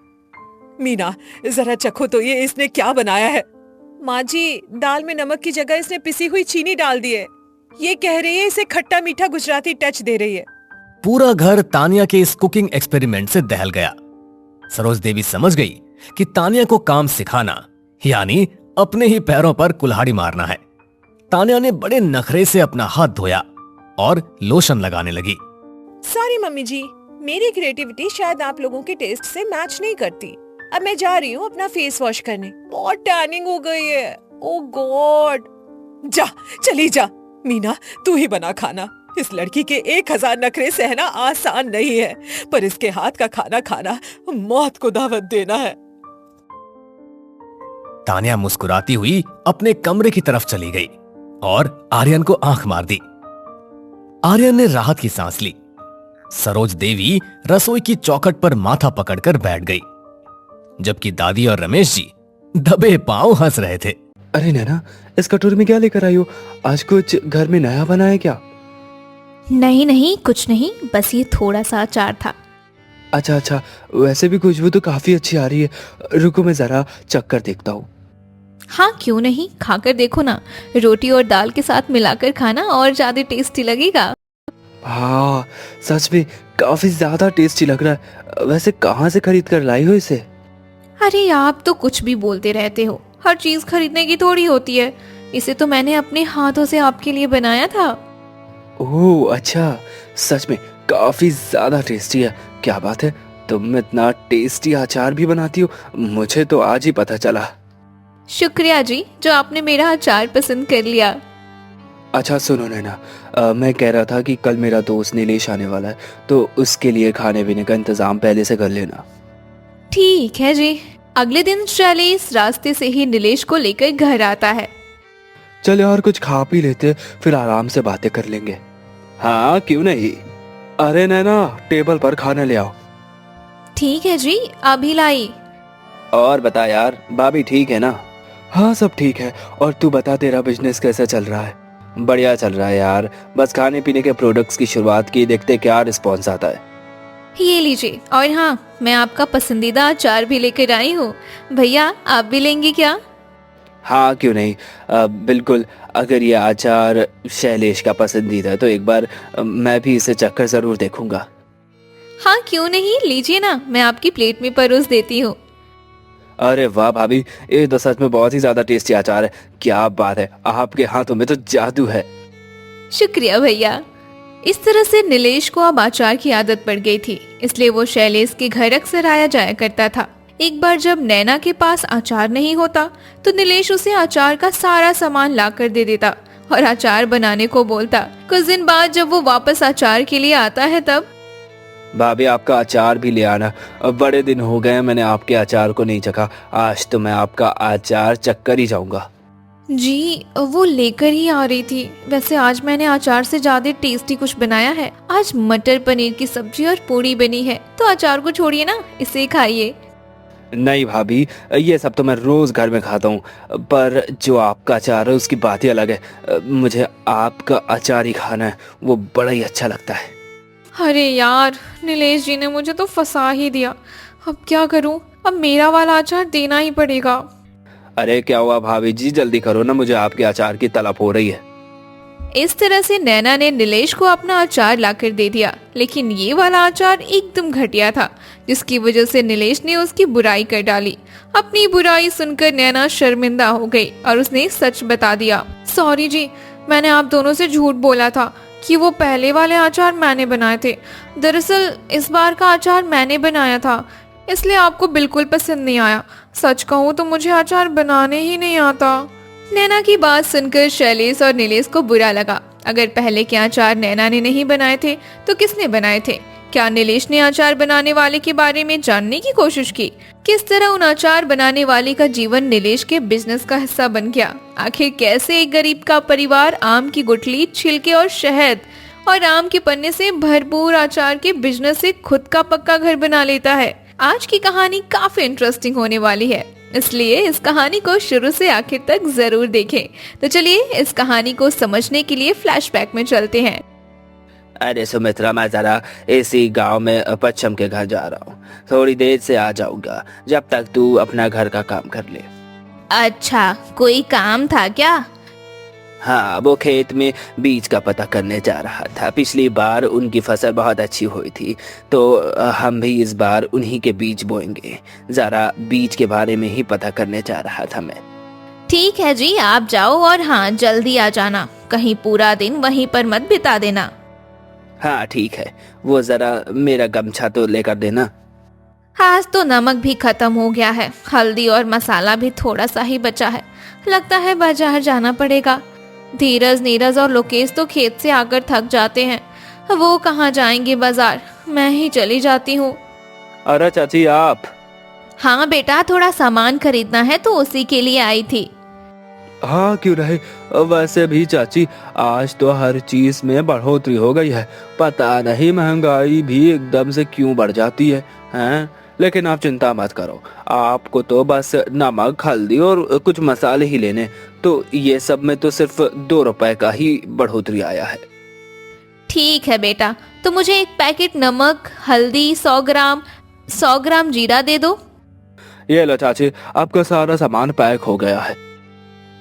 मीना, जरा चखो तो ये इसने क्या बनाया है। माँ जी, दाल में नमक की जगह इसने पिसी हुई चीनी डाल दी है। ये कह रही है इसे खट्टा मीठा गुजराती टच दे रही है। पूरा घर तानिया के इस कुकिंग एक्सपेरिमेंट से दहल गया। सरोज देवी समझ गई कि तानिया को काम सिखाना यानी अपने ही पैरों पर कुल्हाड़ी मारना है। तानिया ने बड़े नखरे से अपना हाथ धोया और लोशन लगाने लगी। सॉरी मम्मी जी, मेरी क्रिएटिविटी शायद आप लोगों के टेस्ट से मैच नहीं करती। अब मैं जा रही हूँ अपना फेस वॉश करने, बहुत टैनिंग हो गई है। ओह गॉड। जा, चली जा। मीना, तू ही बना खाना। इस लड़की के 1000 नखरे सहना आसान नहीं है, पर इसके हाथ का खाना खाना मौत को दावत देना है। तानिया मुस्कुराती हुई अपने कमरे की तरफ चली गई और आर्यन को आंख मार दी। आर्यन ने राहत की सांस ली। सरोज देवी रसोई की चौखट पर माथा पकड़कर बैठ गई, जबकि दादी और रमेश जी दबे पांव हंस रहे थे। अरे नैना, इस कटोरी में क्या लेकर आई हो? आज कुछ घर में नया बना है क्या? नहीं नहीं, कुछ नहीं, बस ये थोड़ा सा अचार था। अच्छा अच्छा, वैसे भी खुशबू तो काफी अच्छी आ रही है। रुको मैं जरा चख कर देखता हूँ। हाँ क्यों नहीं, खाकर देखो ना। रोटी और दाल के साथ मिलाकर खाना और ज्यादा टेस्टी लगेगा। हाँ, सच में काफी ज्यादा टेस्टी लग रहा है। वैसे कहाँ से खरीद कर लाई हो इसे? अरे आप तो कुछ भी बोलते रहते हो, हर चीज खरीदने की थोड़ी होती है। इसे तो मैंने अपने हाथों से आपके लिए बनाया था। ओह अच्छा, सच में काफी ज्यादा टेस्टी है। क्या बात है, तुम इतना टेस्टी अचार भी बनाती हो? मुझे तो आज ही पता चला। शुक्रिया जी, जो आपने मेरा अचार पसंद कर लिया। अच्छा सुनो नैना, मैं कह रहा था कि कल मेरा दोस्त नीलेश आने वाला है, तो उसके लिए खाने पीने का इंतजाम पहले से कर लेना। ठीक है जी। अगले दिन शैलेश रास्ते से ही नीलेश को लेकर घर आता है। चल यार, कुछ खा पी लेते, फिर आराम से बातें कर लेंगे। हाँ क्यों नहीं। अरे नैना, टेबल पर खाना ले आओ। ठीक है जी, अभी लाई। और बता यार, भाभी ठीक है ना? हाँ सब ठीक है। और तू बता, तेरा बिजनेस कैसा चल रहा है? बढ़िया चल रहा है यार, बस खाने पीने के प्रोडक्ट्स की शुरुआत की, देखते क्या रिस्पॉन्स आता है। ये लीजिए, और हाँ, मैं आपका पसंदीदा अचार भी लेकर आई हूँ। भैया आप भी लेंगे क्या? हाँ क्यों नहीं, बिल्कुल। अगर ये अचार शैलेश का पसंदीदा है तो एक बार मैं भी इसे चखकर जरूर देखूंगा। हाँ क्यों नहीं, लीजिए ना, मैं आपकी प्लेट में परोस देती हूँ। अरे वाह भाभी, ये तो सच में बहुत ही ज्यादा टेस्टी अचार है। क्या बात है, आपके हाथों में तो जादू है। शुक्रिया भैया। इस तरह से नीलेश को अब अचार की आदत पड़ गई थी, इसलिए वो शैलेश के घर अक्सर आया जाया करता था। एक बार जब नैना के पास अचार नहीं होता तो नीलेश उसे अचार का सारा सामान ला कर दे देता और अचार बनाने को बोलता। कुछ दिन बाद जब वो वापस अचार के लिए आता है तब भाभी आपका अचार भी ले आना। अब बड़े दिन हो गए मैंने आपके अचार को नहीं चखा, आज तो मैं आपका अचार चख कर ही जाऊंगा। जी वो लेकर ही आ रही थी। वैसे आज मैंने अचार से ज्यादा टेस्टी कुछ बनाया है। आज मटर पनीर की सब्जी और पूरी बनी है, तो अचार को छोड़िए ना, इसे खाइए। नहीं भाभी, ये सब तो मैं रोज घर में खाता हूँ, पर जो आपका अचार है उसकी बात ही अलग है। मुझे आपका अचार ही खाना है, वो बड़ा ही अच्छा लगता है। अरे यार, नीलेश जी ने मुझे तो फंसा ही दिया। अब क्या करूं? अब मेरा वाला अचार देना ही पड़ेगा। अरे क्या हुआ भाभी जी, जल्दी करो ना, मुझे आपके अचार की तलब हो रही है। इस तरह से नैना ने नीलेश को अपना अचार लाकर दे दिया, लेकिन ये वाला अचार एकदम घटिया था, जिसकी वजह से नीलेश ने उसकी बुराई कर डाली। अपनी बुराई सुनकर नैना शर्मिंदा हो गई और उसने सच बता दिया। सॉरी जी, मैंने आप दोनों से झूठ बोला था कि वो पहले वाले अचार मैंने बनाए थे। दरअसल इस बार का अचार मैंने बनाया था, इसलिए आपको बिल्कुल पसंद नहीं आया। सच कहूँ तो मुझे अचार बनाने ही नहीं आता। नैना की बात सुनकर शैलेश और नीलेश को बुरा लगा। अगर पहले के अचार नैना ने नहीं बनाए थे तो किसने बनाए थे? क्या नीलेश ने अचार बनाने वाले के बारे में जानने की कोशिश की? किस तरह उन अचार बनाने वाले का जीवन नीलेश के बिजनेस का हिस्सा बन गया? आखिर कैसे एक गरीब का परिवार आम की गुठली, छिलके और शहद और आम के पन्ने से भरपूर अचार के बिजनेस से खुद का पक्का घर बना लेता है? आज की कहानी काफी इंटरेस्टिंग होने वाली है, इसलिए इस कहानी को शुरू से आखिर तक जरूर देखें। तो चलिए इस कहानी को समझने के लिए फ्लैशबैक में चलते हैं। अरे सुमित्रा, मैं जरा इसी गांव में पच्छम के घर जा रहा हूँ, थोड़ी देर से आ जाऊंगा, जब तक तू अपना घर का काम कर ले। अच्छा, कोई काम था क्या? हाँ, वो खेत में बीज का पता करने जा रहा था। पिछली बार उनकी फसल बहुत अच्छी हुई थी, तो हम भी इस बार उन्हीं के बीज बोएंगे। जरा बीज के बारे में ही पता करने जा रहा था मैं। ठीक है जी, आप जाओ और हाँ, जल्दी आ जाना। कहीं पूरा दिन वहीं पर मत बिता देना। हाँ ठीक है, वो जरा मेरा गमछा तो लेकर देना। आज तो नमक भी खत्म हो गया है, हल्दी और मसाला भी थोड़ा सा ही बचा है। लगता है बाजार जाना पड़ेगा। धीरज, नीरज और लोकेश तो खेत से आकर थक जाते हैं, वो कहाँ जाएंगे बाजार, मैं ही चली जाती हूँ। अरे चाची आप? हाँ बेटा, थोड़ा सामान खरीदना है तो उसी के लिए आई थी। हाँ क्यों रहे, वैसे भी चाची आज तो हर चीज में बढ़ोतरी हो गई है। पता नहीं महंगाई भी एकदम से क्यों बढ़ जाती है, हैं? लेकिन आप चिंता मत करो, आपको तो बस नमक, हल्दी और कुछ मसाले ही लेने, तो ये सब में तो सिर्फ 2 रुपए का ही बढ़ोतरी आया है। ठीक है बेटा, तो मुझे एक पैकेट नमक, हल्दी, 100 ग्राम जीरा दे दो। ये लो चाची, आपका सारा सामान पैक हो गया है।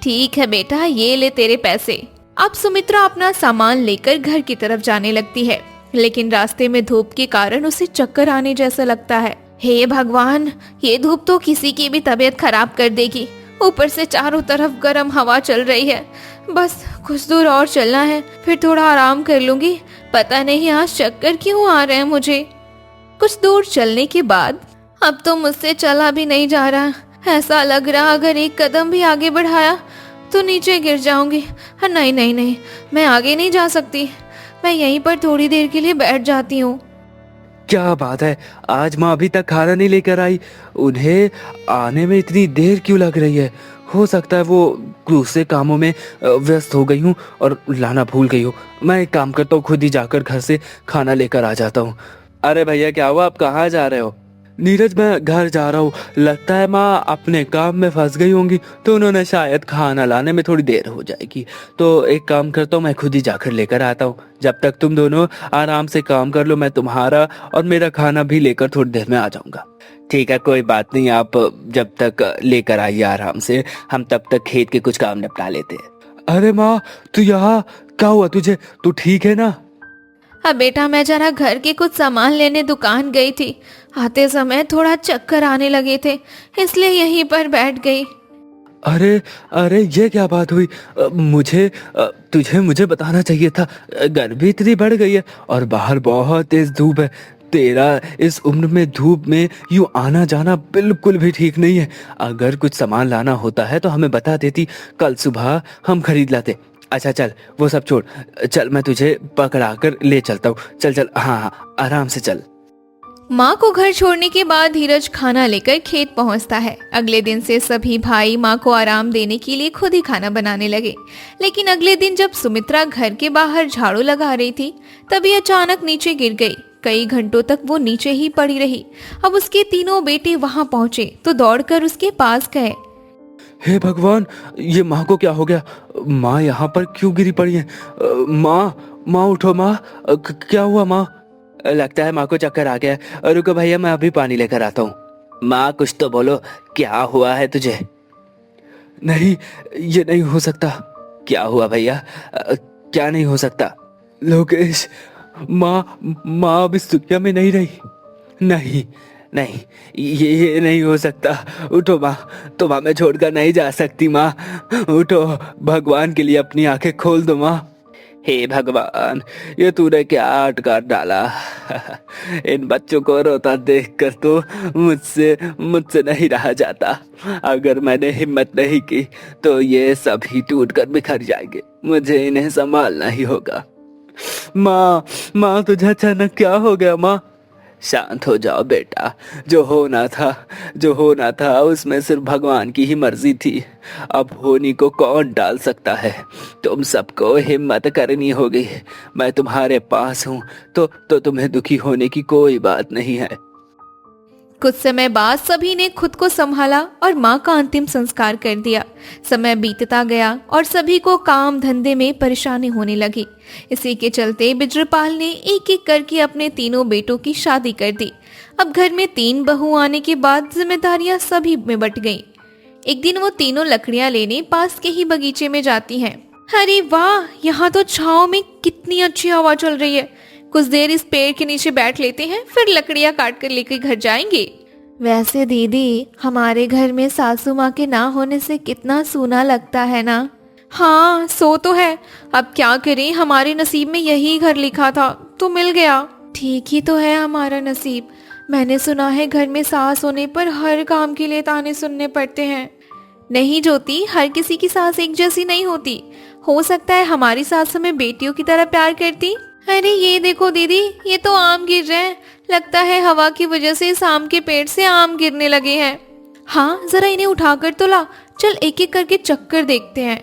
ठीक है बेटा, ये ले तेरे पैसे। अब सुमित्रा अपना सामान लेकर घर की तरफ जाने लगती है, लेकिन रास्ते में धूप के कारण उसे चक्कर आने जैसा लगता है। हे भगवान, ये धूप तो किसी की भी तबीयत खराब कर देगी। ऊपर से चारों तरफ गर्म हवा चल रही है। बस कुछ दूर और चलना है, फिर थोड़ा आराम कर लूंगी। पता नहीं आज चक्कर क्यों आ रहे हैं मुझे। कुछ दूर चलने के बाद अब तो मुझसे चला भी नहीं जा रहा। ऐसा लग रहा अगर एक कदम भी आगे बढ़ाया तो नीचे गिर जाऊंगी। नहीं नहीं नहीं, मैं आगे नहीं जा सकती। मैं यहीं पर थोड़ी देर के लिए बैठ जाती हूँ। क्या बात है, आज माँ अभी तक खाना नहीं लेकर आई? उन्हें आने में इतनी देर क्यों लग रही है? हो सकता है वो दूसरे कामों में व्यस्त हो गई हूँ और लाना भूल गई हूँ। मैं एक काम करता हूँ, खुद ही जाकर घर से खाना लेकर आ जाता हूँ। अरे भैया क्या हुआ, आप कहाँ जा रहे हो? नीरज, मैं घर जा रहा हूँ। लगता है माँ अपने काम में फंस गई होंगी, तो उन्होंने शायद खाना लाने में थोड़ी देर हो जाएगी। तो एक काम करता हूँ, मैं खुद ही जाकर लेकर आता हूँ। जब तक तुम दोनों आराम से काम कर लो, मैं तुम्हारा और मेरा खाना भी लेकर थोड़ी देर में आ जाऊंगा। ठीक है, कोई बात नहीं, आप जब तक लेकर आइए आराम से, हम तब तक खेत के कुछ काम निपटा लेते हैं। अरे माँ, तू यहाँ क्या हुआ तुझे? तू ठीक है ना? अब बेटा, मैं जरा घर के कुछ सामान लेने दुकान गई थी। आते समय थोड़ा चक्कर आने लगे थे, इसलिए यहीं पर बैठ गई। अरे अरे, ये क्या बात हुई? मुझे बताना चाहिए था। गर्मी इतनी बढ़ गई है और बाहर बहुत तेज धूप है। तेरा इस उम्र में धूप में यूं आना जाना बिल्कुल भी ठीक नहीं है। अगर कुछ सामान लाना होता है तो हमें बता देती, कल सुबह हम खरीद लाते। अच्छा चल, वो सब छोड़, चल मैं तुझे पकड़ा कर ले चलता हूँ। चल चल, हाँ हाँ, आराम से चल। माँ को घर छोड़ने के बाद धीरज खाना लेकर खेत पहुँचता है। अगले दिन से सभी भाई माँ को आराम देने के लिए खुद ही खाना बनाने लगे। लेकिन अगले दिन जब सुमित्रा घर के बाहर झाड़ू लगा रही थी, तभी अचानक नीचे गिर गई। कई घंटों तक वो नीचे ही पड़ी रही। अब उसके तीनों बेटे वहाँ पहुँचे तो दौड़कर उसके पास गए। हे भगवान, ये माँ को क्या हो गया? माँ यहाँ पर क्यों गिरी पड़ी है? माँ उठो माँ, क्या हुआ माँ? लगता है माँ को चक्कर आ गया है। रुको भैया, मैं अभी पानी लेकर आता हूँ। माँ कुछ तो बोलो, क्या हुआ है तुझे? नहीं, ये नहीं हो सकता। क्या हुआ भैया? क्या नहीं हो सकता? लोकेश, माँ अब इस दुनिया में नहीं रही। नहीं नहीं, ये नहीं हो सकता। उठो माँ, तुम हमें छोड़कर नहीं जा सकती माँ। उठो, भगवान के लिए अपनी आंखें खोल दो माँ। हे भगवान, ये तूने क्या अटका डाला? इन बच्चों को रोता देखकर तो मुझसे नहीं रहा जाता। अगर मैंने हिम्मत नहीं की तो ये सभी टूटकर बिखर जाएंगे। मुझे इन्हें संभालना ही होगा। माँ तुझे अचानक क्या हो गया माँ? शांत हो जाओ बेटा। जो होना था उसमें सिर्फ भगवान की ही मर्जी थी। अब होनी को कौन डाल सकता है? तुम सबको हिम्मत करनी होगी। मैं तुम्हारे पास हूँ तो तुम्हें दुखी होने की कोई बात नहीं है। कुछ समय बाद सभी ने खुद को संभाला और माँ का अंतिम संस्कार कर दिया। समय बीतता गया और सभी को काम धंधे में परेशानी होने लगी। इसी के चलते बिजरपाल ने एक एक करके अपने तीनों बेटों की शादी कर दी। अब घर में 3 बहू आने के बाद जिम्मेदारियां सभी में बंट गईं। एक दिन वो तीनों लकड़ियां लेने पास के ही बगीचे में जाती हैं। अरे वाह, यहाँ तो छाँव में कितनी अच्छी हवा चल रही है। कुछ देर इस पेड़ के नीचे बैठ लेते हैं, फिर लकड़ियां काट कर लेकर घर जाएंगे। वैसे दीदी, हमारे घर में सासू माँ के ना होने से कितना सूना लगता है ना। हाँ, सो तो है। अब क्या करें, हमारे नसीब में यही घर लिखा था तो मिल गया। ठीक ही तो है हमारा नसीब। मैंने सुना है घर में सास होने पर हर काम के लिए ताने सुनने पड़ते हैं। नहीं ज्योति, हर किसी की सास एक जैसी नहीं होती। हो सकता है हमारी सास हमें बेटियों की तरह प्यार करती। अरे ये देखो दीदी, ये तो आम गिर रहे हैं। लगता है हवा की वजह से इस आम के पेड़ से आम गिरने लगे हैं। हाँ, जरा इन्हें उठाकर तो ला। चल एक एक करके चक्कर देखते हैं।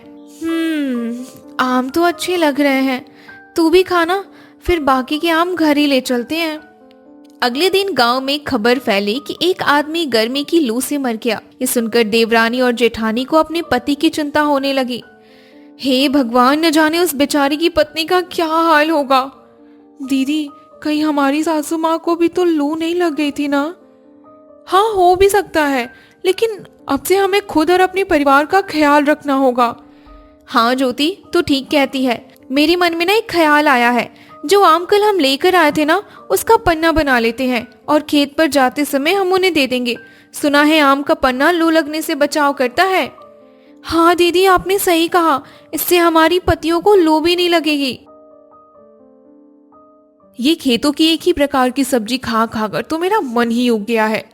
आम तो अच्छे लग रहे हैं। तू भी खाना, फिर बाकी के आम घर ही ले चलते हैं। अगले दिन गांव में खबर फैली कि एक आदमी गर्मी की लू से मर गया। ये सुनकर देवरानी और जेठानी को अपने पति की चिंता होने लगी। हे भगवान, न जाने उस बेचारी की पत्नी का क्या हाल होगा। दीदी, कहीं हमारी सासू माँ को भी तो लू नहीं लग गई थी ना? हाँ, हो भी सकता है, लेकिन अब से हमें खुद और अपने परिवार का ख्याल रखना होगा। हाँ ज्योति, तू ठीक कहती है। मेरे मन में ना एक ख्याल आया है। जो आम कल हम लेकर आए थे ना, उसका पन्ना बना लेते हैं और खेत पर जाते समय हम उन्हें दे देंगे। सुना है आम का पन्ना लू लगने से बचाव करता है। हाँ दीदी, आपने सही कहा। इससे हमारी पतियों को लू भी नहीं लगेगी। ये खेतों की एक ही प्रकार की सब्जी खा खाकर तो मेरा मन ही उग गया है।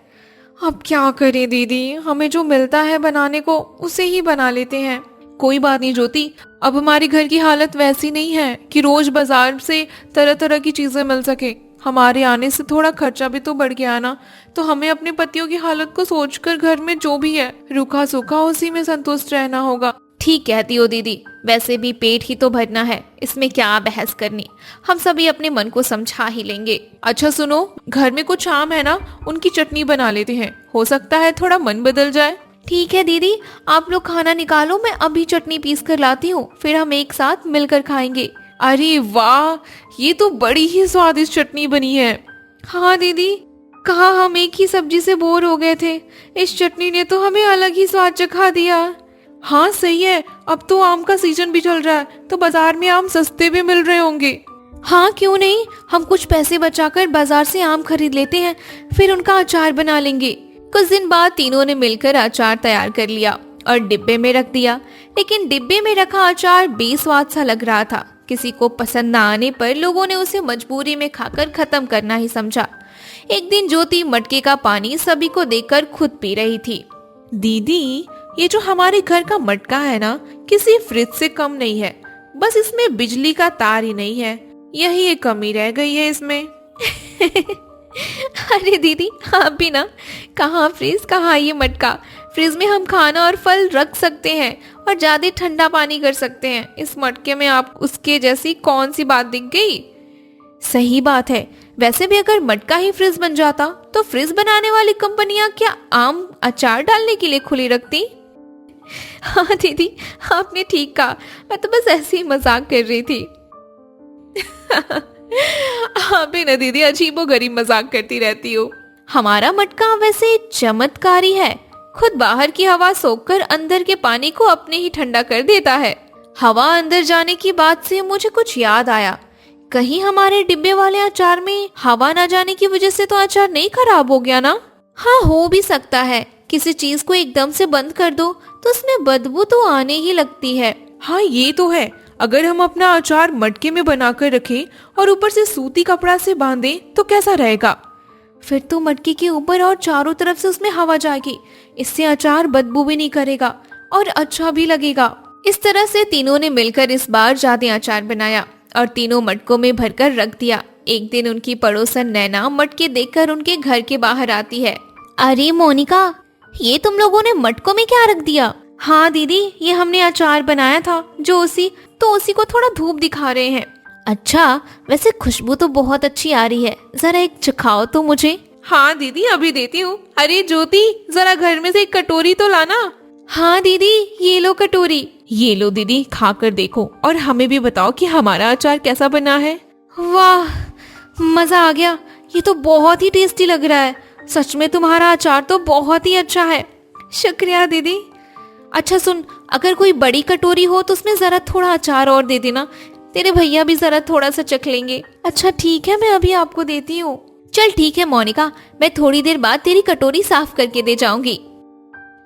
अब क्या करें दीदी, हमें जो मिलता है बनाने को उसे ही बना लेते हैं। कोई बात नहीं ज्योति, अब हमारे घर की हालत वैसी नहीं है कि रोज बाजार से तरह तरह की चीजें मिल सके। हमारे आने से थोड़ा खर्चा भी तो बढ़ गया ना, तो हमें अपने पतियों की हालत को सोचकर घर में जो भी है रूखा सूखा उसी में संतुष्ट रहना होगा। ठीक कहती हो दीदी, वैसे भी पेट ही तो भरना है, इसमें क्या बहस करनी। हम सभी अपने मन को समझा ही लेंगे। अच्छा सुनो, घर में कुछ आम है ना, उनकी चटनी बना लेते हैं। हो सकता है थोड़ा मन बदल जाए। ठीक है दीदी, आप लोग खाना निकालो, मैं अभी चटनी पीस कर लाती हूँ, फिर हम एक साथ मिलकर खाएंगे। अरे वाह, ये तो बड़ी ही स्वादिष्ट चटनी बनी है। हाँ दीदी, कहाँ हम एक ही सब्जी से बोर हो गए थे, इस चटनी ने तो हमें अलग ही स्वाद चखा दिया। हाँ सही है, अब तो आम का सीजन भी चल रहा है, तो बाजार में आम सस्ते भी मिल रहे होंगे। हाँ क्यों नहीं, हम कुछ पैसे बचाकर बाजार से आम खरीद लेते हैं, फिर उनका अचार बना लेंगे। कुछ दिन बाद तीनों ने मिलकर अचार तैयार कर लिया और डिब्बे में रख दिया। लेकिन डिब्बे में रखा अचार बेस्वाद सा लग रहा था। किसी को पसंद न आने पर लोगों ने उसे मजबूरी में खाकर खत्म करना ही समझा। एक दिन ज्योति मटके का पानी सभी को देकर खुद पी रही थी। दीदी, ये जो हमारे घर का मटका है ना, किसी फ्रिज से कम नहीं है, बस इसमें बिजली का तार ही नहीं है, यही एक कमी रह गई है इसमें। अरे दीदी आप भी ना, कहाँ फ्रिज कहाँ ये मटका। फ्रिज में हम खाना और फल रख सकते हैं और ज्यादा ठंडा पानी कर सकते हैं। इस मटके में आप उसके जैसी कौन सी बात दिख गई। सही बात है। वैसे भी अगर मटका ही फ्रिज बन जाता तो फ्रिज बनाने वाली कंपनियां क्या आम अचार डालने के लिए खुली रखती। हाँ दीदी आपने ठीक कहा, मैं तो बस ऐसे ही मजाक कर रही थी। आप भी ना दीदी अजीबोगरीब मजाक करती रहती हो। हमारा मटका वैसे चमत्कारी है, खुद बाहर की हवा सोखकर अंदर के पानी को अपने ही ठंडा कर देता है। हवा अंदर जाने की बात से मुझे कुछ याद आया, कहीं हमारे डिब्बे वाले अचार में हवा ना जाने की वजह से तो अचार नहीं खराब हो गया ना। हाँ हो भी सकता है, किसी चीज को एकदम से बंद कर दो तो उसमें बदबू तो आने ही लगती है। हाँ ये तो है, अगर हम अपना अचार मटके में बनाकर रखें और ऊपर से सूती कपड़ा से बांधें तो कैसा रहेगा। फिर तो मटके के ऊपर और चारों तरफ से उसमें हवा जाएगी, इससे अचार बदबू भी नहीं करेगा और अच्छा भी लगेगा। इस तरह से तीनों ने मिलकर इस बार ज्यादा अचार बनाया और तीनों मटकों में भरकर रख दिया। एक दिन उनकी पड़ोसन नैना मटके देखकर उनके घर के बाहर आती है। अरे मोनिका, ये तुम लोगों ने मटकों में क्या रख दिया? हाँ दीदी ये हमने अचार बनाया था, जो उसी को थोड़ा धूप दिखा रहे हैं। अच्छा, वैसे खुशबू तो बहुत अच्छी आ रही है, जरा एक चखाओ तो मुझे। हाँ दीदी अभी देती हूँ। अरे ज्योति जरा घर में से एक कटोरी तो लाना। हाँ दीदी ये लो कटोरी। ये लो दीदी खाकर देखो और हमें भी बताओ कि हमारा अचार कैसा बना है। वाह मजा आ गया, ये तो बहुत ही टेस्टी लग रहा है। सच में तुम्हारा अचार तो बहुत ही अच्छा है। शुक्रिया दीदी। अच्छा सुन, अगर कोई बड़ी कटोरी हो तो उसमें जरा थोड़ा अचार और दे देना, तेरे भैया भी जरा थोड़ा सा चख लेंगे। अच्छा ठीक है, मैं अभी आपको देती हूँ। चल ठीक है मोनिका, मैं थोड़ी देर बाद तेरी कटोरी साफ करके दे जाऊंगी।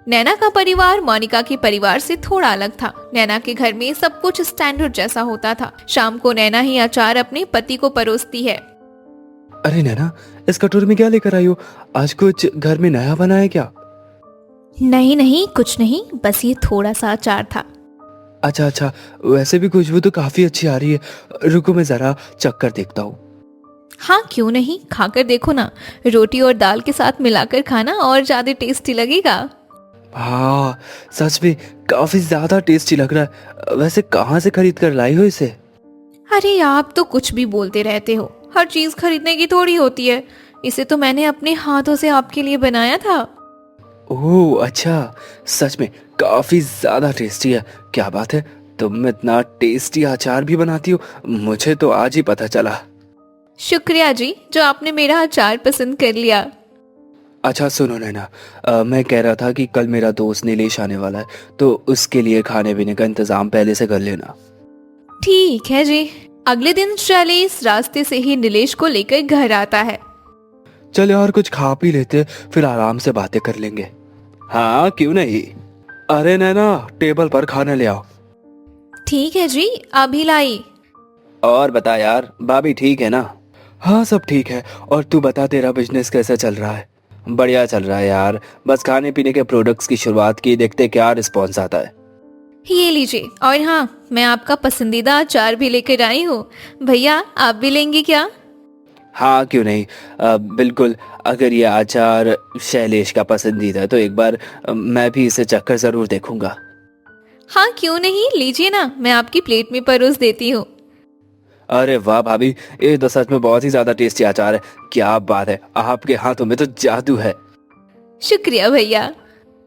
नैना का परिवार मोनिका के परिवार से थोड़ा अलग था। नैना के घर में सब कुछ स्टैंडर्ड जैसा होता था। शाम को नैना ही अचार अपने पति को परोसती है। अरे नैना, इस कटोरी में क्या लेकर आई हो? आज कुछ घर में नया बना है क्या? नहीं नहीं कुछ नहीं, बस ये थोड़ा सा अचार था। अच्छा, वैसे भी खुशबू तो काफी अच्छी आ रही है। रुको मैं जरा चख कर देखता हूँ। हाँ क्यों नहीं, खाकर देखो ना। रोटी और दाल के साथ मिलाकर खाना और ज्यादा टेस्टी लगेगा। हाँ सच में काफी ज्यादा टेस्टी लग रहा है। वैसे कहाँ से खरीद कर लाई हो इसे? अरे आप तो कुछ भी बोलते रहते हो, हर चीज खरीदने की थोड़ी होती है। इसे तो मैंने अपने हाथों से आपके लिए बनाया था। ओह अच्छा, सच में काफी ज्यादा टेस्टी है। क्या बात है, तुम इतना टेस्टी अचार भी बनाती हो, मुझे तो आज ही पता चला। शुक्रिया जी, जो आपने मेरा अचार पसंद कर लिया। अच्छा सुनो नैना, मैं कह रहा था कि कल मेरा दोस्त नीलेश आने वाला है, तो उसके लिए खाने पीने का इंतजाम पहले से कर लेना। ठीक है जी। अगले दिन शैलेश रास्ते से ही नीलेश को लेकर घर आता है। चल यार कुछ खा पी लेते, फिर आराम से बातें कर लेंगे। हाँ क्यों नहीं। अरे नैना, टेबल पर खाना ले आओ। ठीक है जी, अभी लाई। और बता यार, भाभी ठीक है ना? हाँ सब ठीक है। और तू बता, तेरा बिजनेस कैसा चल रहा है? बढ़िया चल रहा है यार, बस खाने पीने के प्रोडक्ट्स की शुरुआत की, देखते क्या रिस्पॉन्स आता है। ये लीजिए, और हाँ मैं आपका पसंदीदा अचार भी लेकर आई हूँ। भैया आप भी लेंगे क्या? हाँ क्यों नहीं, बिल्कुल। अगर ये अचार शैलेश का पसंदीदा है तो एक बार मैं भी इसे चखकर जरूर देखूंगा। हाँ क्यों नहीं, लीजिए ना, मैं आपकी प्लेट में परोस देती हूँ। अरे वाह भाभी, ये तो सच में बहुत ही ज्यादा टेस्टी अचार है। क्या बात है, आपके हाथों में तो जादू है। शुक्रिया भैया।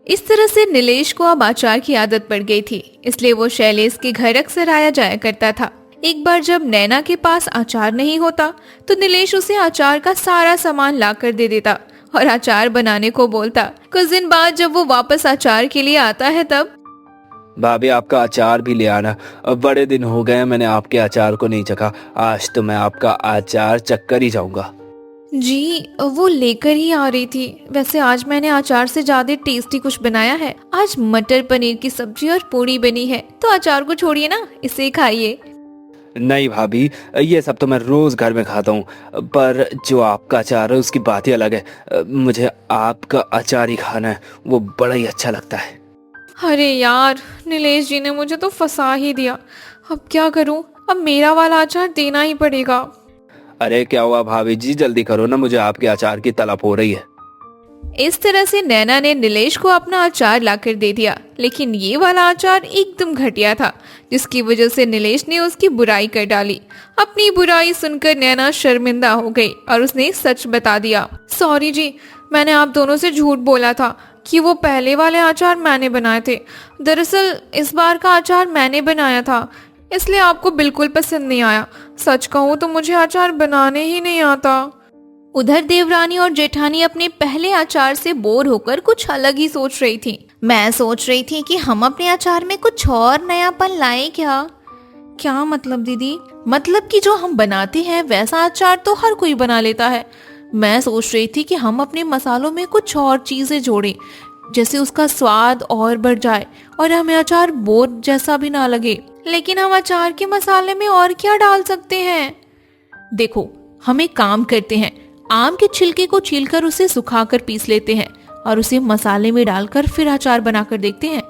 इस तरह से नीलेश को अब अचार की आदत पड़ गई थी, इसलिए वो शैलेश के घर अक्सर आया जाया करता था। एक बार जब नैना के पास अचार नहीं होता तो नीलेश उसे अचार का सारा सामान लाकर दे देता और अचार बनाने को बोलता। कुछ दिन बाद जब वो वापस अचार के लिए आता है तब, भाभी आपका अचार भी ले आना, अब बड़े दिन हो गए मैंने आपके अचार को नहीं चखा। आज तो मैं आपका अचार चख कर ही जाऊंगा। जी वो लेकर ही आ रही थी। वैसे आज मैंने अचार से ज्यादा टेस्टी कुछ बनाया है। आज मटर पनीर की सब्जी और पूरी बनी है, तो अचार को छोड़िए ना, इसे खाइए। नहीं भाभी, ये सब तो मैं रोज घर में खाता हूँ, पर जो आपका अचार है उसकी बात ही अलग है। मुझे आपका अचार ही खाना है, वो बड़ा ही अच्छा लगता है। अरे यार, नीलेश जी ने मुझे तो फंसा ही दिया। अब क्या करूं, अब मेरा वाला अचार देना ही पड़ेगा। अरे क्या हुआ भाभी जी, जल्दी करो ना, मुझे आपके अचार की तलब हो रही है। इस तरह से नैना ने नीलेश को अपना अचार लाकर दे दिया, लेकिन ये वाला अचार एकदम घटिया था, जिसकी वजह से नीलेश ने उसकी बुराई कर डाली। अपनी बुराई सुनकर नैना शर्मिंदा हो गई और उसने सच बता दिया। सॉरी जी, मैंने आप दोनों से झूठ बोला था कि वो पहले वाले अचार मैंने बनाए थे। दरअसल इस बार का अचार मैंने बनाया था, इसलिए आपको बिल्कुल पसंद नहीं आया। सच कहूँ तो मुझे अचार बनाने ही नहीं आता। उधर देवरानी और जेठानी अपने पहले अचार से बोर होकर कुछ अलग ही सोच रही थी। मैं सोच रही थी कि हम अपने अचार में कुछ और नयापन लाएं क्या। क्या मतलब दीदी? मतलब कि जो हम बनाते हैं वैसा अचार तो हर कोई बना लेता है। मैं सोच रही थी कि हम अपने मसालों में कुछ और चीजें जोड़ें, जैसे उसका स्वाद और बढ़ जाए और हमें अचार बोर जैसा भी ना लगे। लेकिन हम अचार के मसाले में और क्या डाल सकते हैं? देखो, हम एक काम करते हैं, आम के छिलके को छीलकर उसे सुखाकर पीस लेते हैं और उसे मसाले में डालकर फिर अचार बनाकर देखते हैं।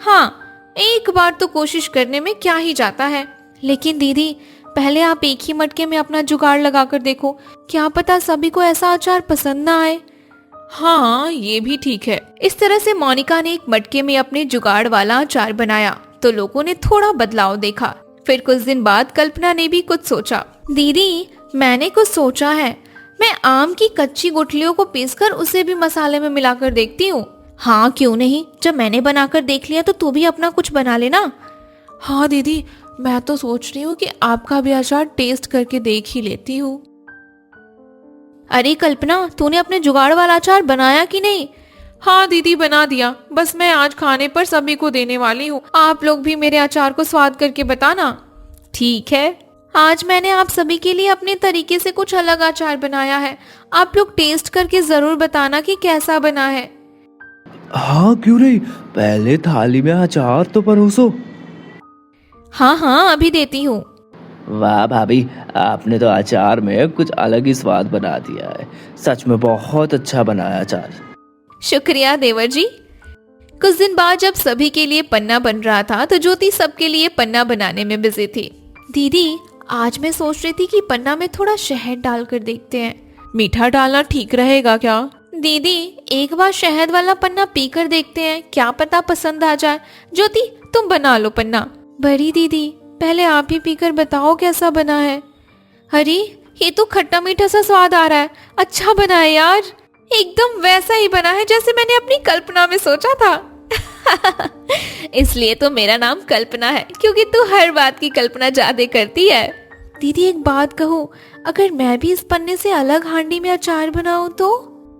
हाँ, एक बार तो कोशिश करने में क्या ही जाता है। लेकिन दीदी, पहले आप एक ही मटके में अपना जुगाड़ लगाकर देखो, क्या पता सभी को ऐसा अचार पसंद ना आए। हाँ, ये भी ठीक है। इस तरह से मोनिका ने एक मटके में अपने जुगाड़ वाला अचार बनाया तो लोगों ने थोड़ा बदलाव देखा। फिर कुछ दिन बाद कल्पना ने भी कुछ सोचा। दीदी, मैंने कुछ सोचा है, मैं आम की कच्ची गुठलियों को पीसकर उसे भी मसाले में मिलाकर देखती हूँ। हाँ, क्यों नहीं, जब मैंने बनाकर देख लिया तो तू भी अपना कुछ बना लेना। हाँ दीदी, मैं तो सोच रही हूँ कि आपका भी अचार टेस्ट करके देख ही लेती हूँ। अरे कल्पना, तूने अपने जुगाड़ वाला अचार बनाया कि नहीं? हाँ दीदी, बना दिया। बस मैं आज खाने पर सभी को देने वाली हूँ। आप लोग भी मेरे अचार को स्वाद करके बताना। ठीक है, आज मैंने आप सभी के लिए अपने तरीके से कुछ अलग अचार बनाया है। आप लोग टेस्ट करके जरूर बताना कि कैसा बना है। हाँ क्यों नहीं, पहले थाली में अचार तो परोसो। हाँ हाँ, अभी देती हूँ। वाह भाभी, आपने तो अचार में कुछ अलग ही स्वाद बना दिया है। सच में बहुत अच्छा बनाया अचार। शुक्रिया देवर जी। कुछ दिन बाद जब सभी के लिए पन्ना बन रहा था तो ज्योति सबके लिए पन्ना बनाने में बिजी थी। दीदी, आज मैं सोच रही थी कि पन्ना में थोड़ा शहद डालकर देखते हैं। मीठा डालना ठीक रहेगा क्या? दीदी, एक बार शहद वाला पन्ना पीकर देखते हैं, क्या पता पसंद आ जाए। ज्योति, तुम बना लो पन्ना। बड़ी दीदी, पहले आप ही पीकर बताओ कैसा बना है। अरे, ये तो खट्टा मीठा सा स्वाद आ रहा है। अच्छा बना है यार, एकदम वैसा ही बना है जैसे मैंने अपनी कल्पना में सोचा था। इसलिए तो मेरा नाम कल्पना है, क्योंकि तू हर बात की कल्पना ज्यादा करती है। दीदी, एक बात कहूँ, अगर मैं भी इस पन्ने से अलग हांडी में अचार बनाऊं तो?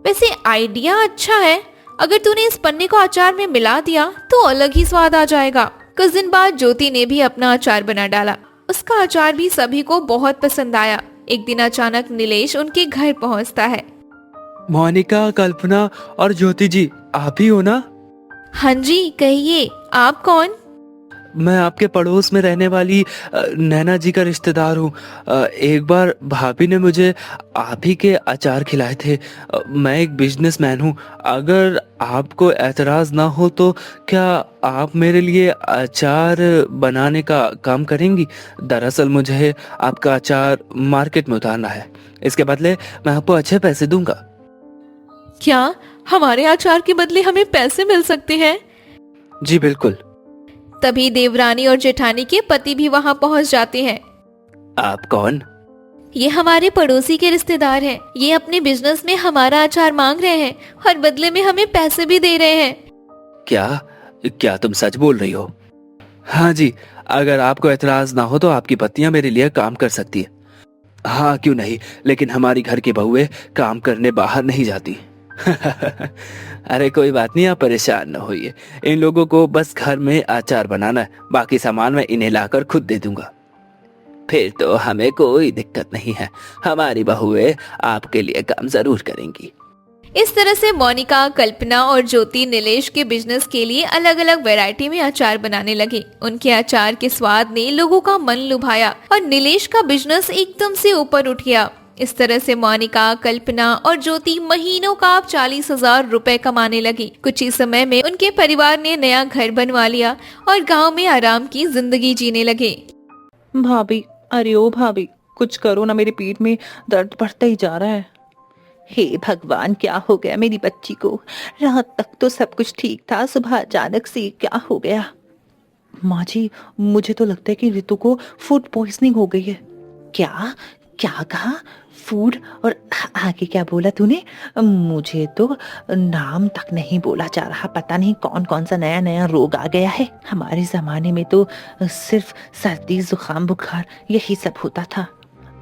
वैसे आइडिया अच्छा है, अगर तूने इस पन्ने को अचार में मिला दिया तो अलग ही स्वाद आ जाएगा। कुछ दिन बाद ज्योति ने भी अपना अचार बना डाला। उसका अचार भी सभी को बहुत पसंद आया। एक दिन अचानक नीलेश उनके घर पहुंचता है। मोनिका, कल्पना और ज्योति जी, आप ही हो ना? हाँ जी, कहिए, आप कौन? मैं आपके पड़ोस में रहने वाली नैना जी का रिश्तेदार हूँ। एक बार भाभी ने मुझे आप ही के अचार खिलाए थे। मैं एक बिजनेसमैन हूँ। अगर आपको एतराज ना हो तो क्या आप मेरे लिए अचार बनाने का काम करेंगी? दरअसल मुझे आपका अचार मार्केट में उतारना है। इसके बदले मैं आपको अच्छे पैसे दूंगा। क्या हमारे अचार के बदले हमें पैसे मिल सकते हैं? जी बिल्कुल। तभी देवरानी और जेठानी के पति भी वहाँ पहुँच जाते हैं। आप कौन? ये हमारे पड़ोसी के रिश्तेदार हैं। ये अपने बिजनेस में हमारा अचार मांग रहे हैं और बदले में हमें पैसे भी दे रहे हैं। क्या तुम सच बोल रही हो? हाँ जी, अगर आपको एतराज ना हो तो आपकी पत्नियां मेरे लिए काम कर सकती है। हाँ क्यों नहीं, लेकिन हमारी घर की बहुएं काम करने बाहर नहीं जाती। अरे कोई बात नहीं, आप परेशान न होइए। इन लोगों को बस घर में अचार बनाना है, बाकी सामान मैं इन्हें लाकर खुद दे दूंगा। फिर तो हमें कोई दिक्कत नहीं है, हमारी बहुएं आपके लिए काम जरूर करेंगी। इस तरह से मोनिका, कल्पना और ज्योति नीलेश के बिजनेस के लिए अलग अलग वैरायटी में अचार बनाने लगे। उनके अचार के स्वाद ने लोगों का मन लुभाया और नीलेश का बिजनेस एकदम से ऊपर उठ गया। इस तरह से मोनिका, कल्पना और ज्योति महीनों का 40,000 रुपए कमाने लगी। कुछ ही समय में उनके परिवार ने नया घर बनवा लिया और गांव में आराम की जिंदगी जीने लगे। भाभी, अरे ओ भाभी, कुछ करो ना, मेरे पेट में दर्द बढ़ता ही जा रहा है। हे भगवान, क्या हो गया मेरी बच्ची को? रात तक तो सब कुछ ठीक था, सुबह अचानक से क्या हो गया? माँ जी, मुझे तो लगता है कि रितु को फूड पॉइजनिंग हो गई है। क्या क्या कहा? फूड? और आगे क्या बोला तूने? मुझे तो नाम तक नहीं बोला जा रहा। पता नहीं कौन कौन सा नया नया रोग आ गया है। हमारे जमाने में तो सिर्फ सर्दी जुकाम बुखार यही सब होता था।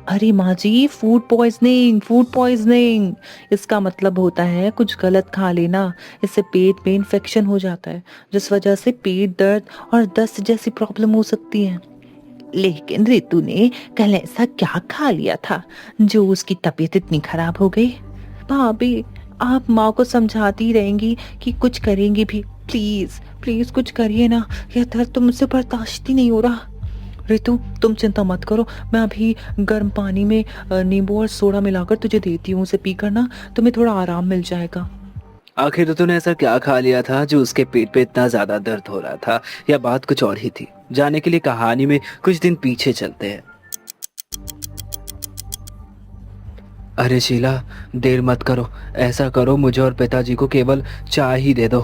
अरे माँ जी, फूड पॉइजनिंग, फूड पॉइजनिंग इसका मतलब होता है कुछ गलत खा लेना। इससे पेट में इन्फेक्शन हो जाता है, जिस वजह से पेट दर्द और दस्त जैसी प्रॉब्लम हो सकती है। लेकिन रितु ने कल ऐसा क्या खा लिया था जो उसकी तबीयत इतनी खराब हो गई? भाभी, आप माँ को समझाती रहेंगी कि कुछ करेंगी भी। प्लीज प्लीज कुछ करिए ना, यह दर्द तो मुझसे बर्दाश्त ही नहीं हो रहा। रितु, तुम चिंता मत करो, मैं अभी गर्म पानी में नींबू और सोडा मिलाकर तुझे देती हूँ, उसे पीकर ना तुम्हें थोड़ा आराम मिल जाएगा। आखिर तूने ऐसा क्या खा लिया था जो उसके पेट पे इतना ज्यादा दर्द हो रहा था, या बात कुछ और ही थी? जाने के लिए कहानी में कुछ दिन पीछे चलते हैं। अरे शीला, देर मत करो, ऐसा करो मुझे और पिताजी को केवल चाय ही दे दो।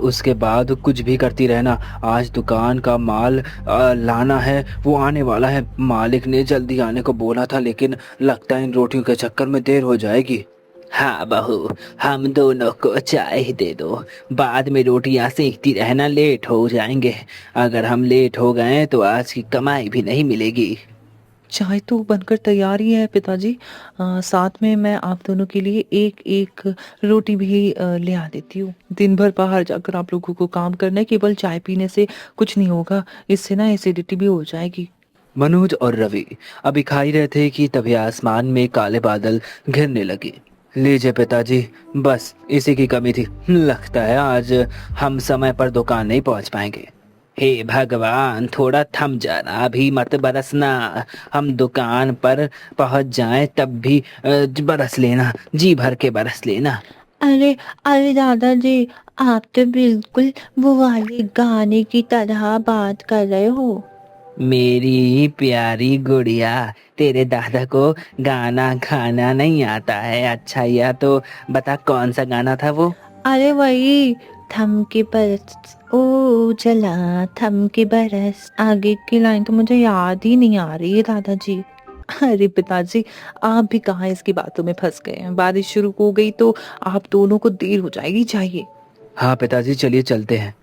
उसके बाद कुछ भी करती रहना। आज दुकान का माल लाना है, वो आने वाला है। मालिक ने जल्दी आने को बोला था, लेकिन लगता है इन रोटियों के चक्कर में देर हो जाएगी। हाँ बहू, हम दोनों को चाय ही दे दो, बाद में रोटियां सेकती रहना, लेट हो जाएंगे। अगर हम लेट हो गए तो आज की कमाई भी नहीं मिलेगी। चाय तो बनकर तैयार ही है पिताजी। साथ में मैं आप दोनों के लिए एक एक रोटी भी ले आ देती हूँ। दिन भर बाहर जाकर आप लोगों को काम करना है, केवल चाय पीने से कुछ नहीं होगा, इससे ना एसिडिटी भी हो जाएगी। मनोज और रवि अभी खा ही रहे थे कि तभी आसमान में काले बादल घिरने लगे। लीजिए पिताजी, बस इसी की कमी थी। लगता है आज हम समय पर दुकान नहीं पहुंच पाएंगे। हे भगवान, थोड़ा थम जाना, अभी मत बरसना। हम दुकान पर पहुंच जाएं तब भी बरस लेना, जी भर के बरस लेना। अरे अरे दादाजी, आप तो बिल्कुल वो वाले गाने की तरह बात कर रहे हो। मेरी प्यारी गुड़िया, तेरे दादा को गाना गाना नहीं आता है। अच्छा, या तो बता कौन सा गाना था वो? अरे वही, थम के बरस ओ जला, थम के बरस। आगे की लाइन तो मुझे याद ही नहीं आ रही है दादाजी। अरे पिताजी, आप भी कहाँ इसकी बातों में फंस गए हैं। बारिश शुरू हो गई तो आप दोनों को देर हो जाएगी, चाहिए। हाँ पिताजी, चलिए चलते हैं।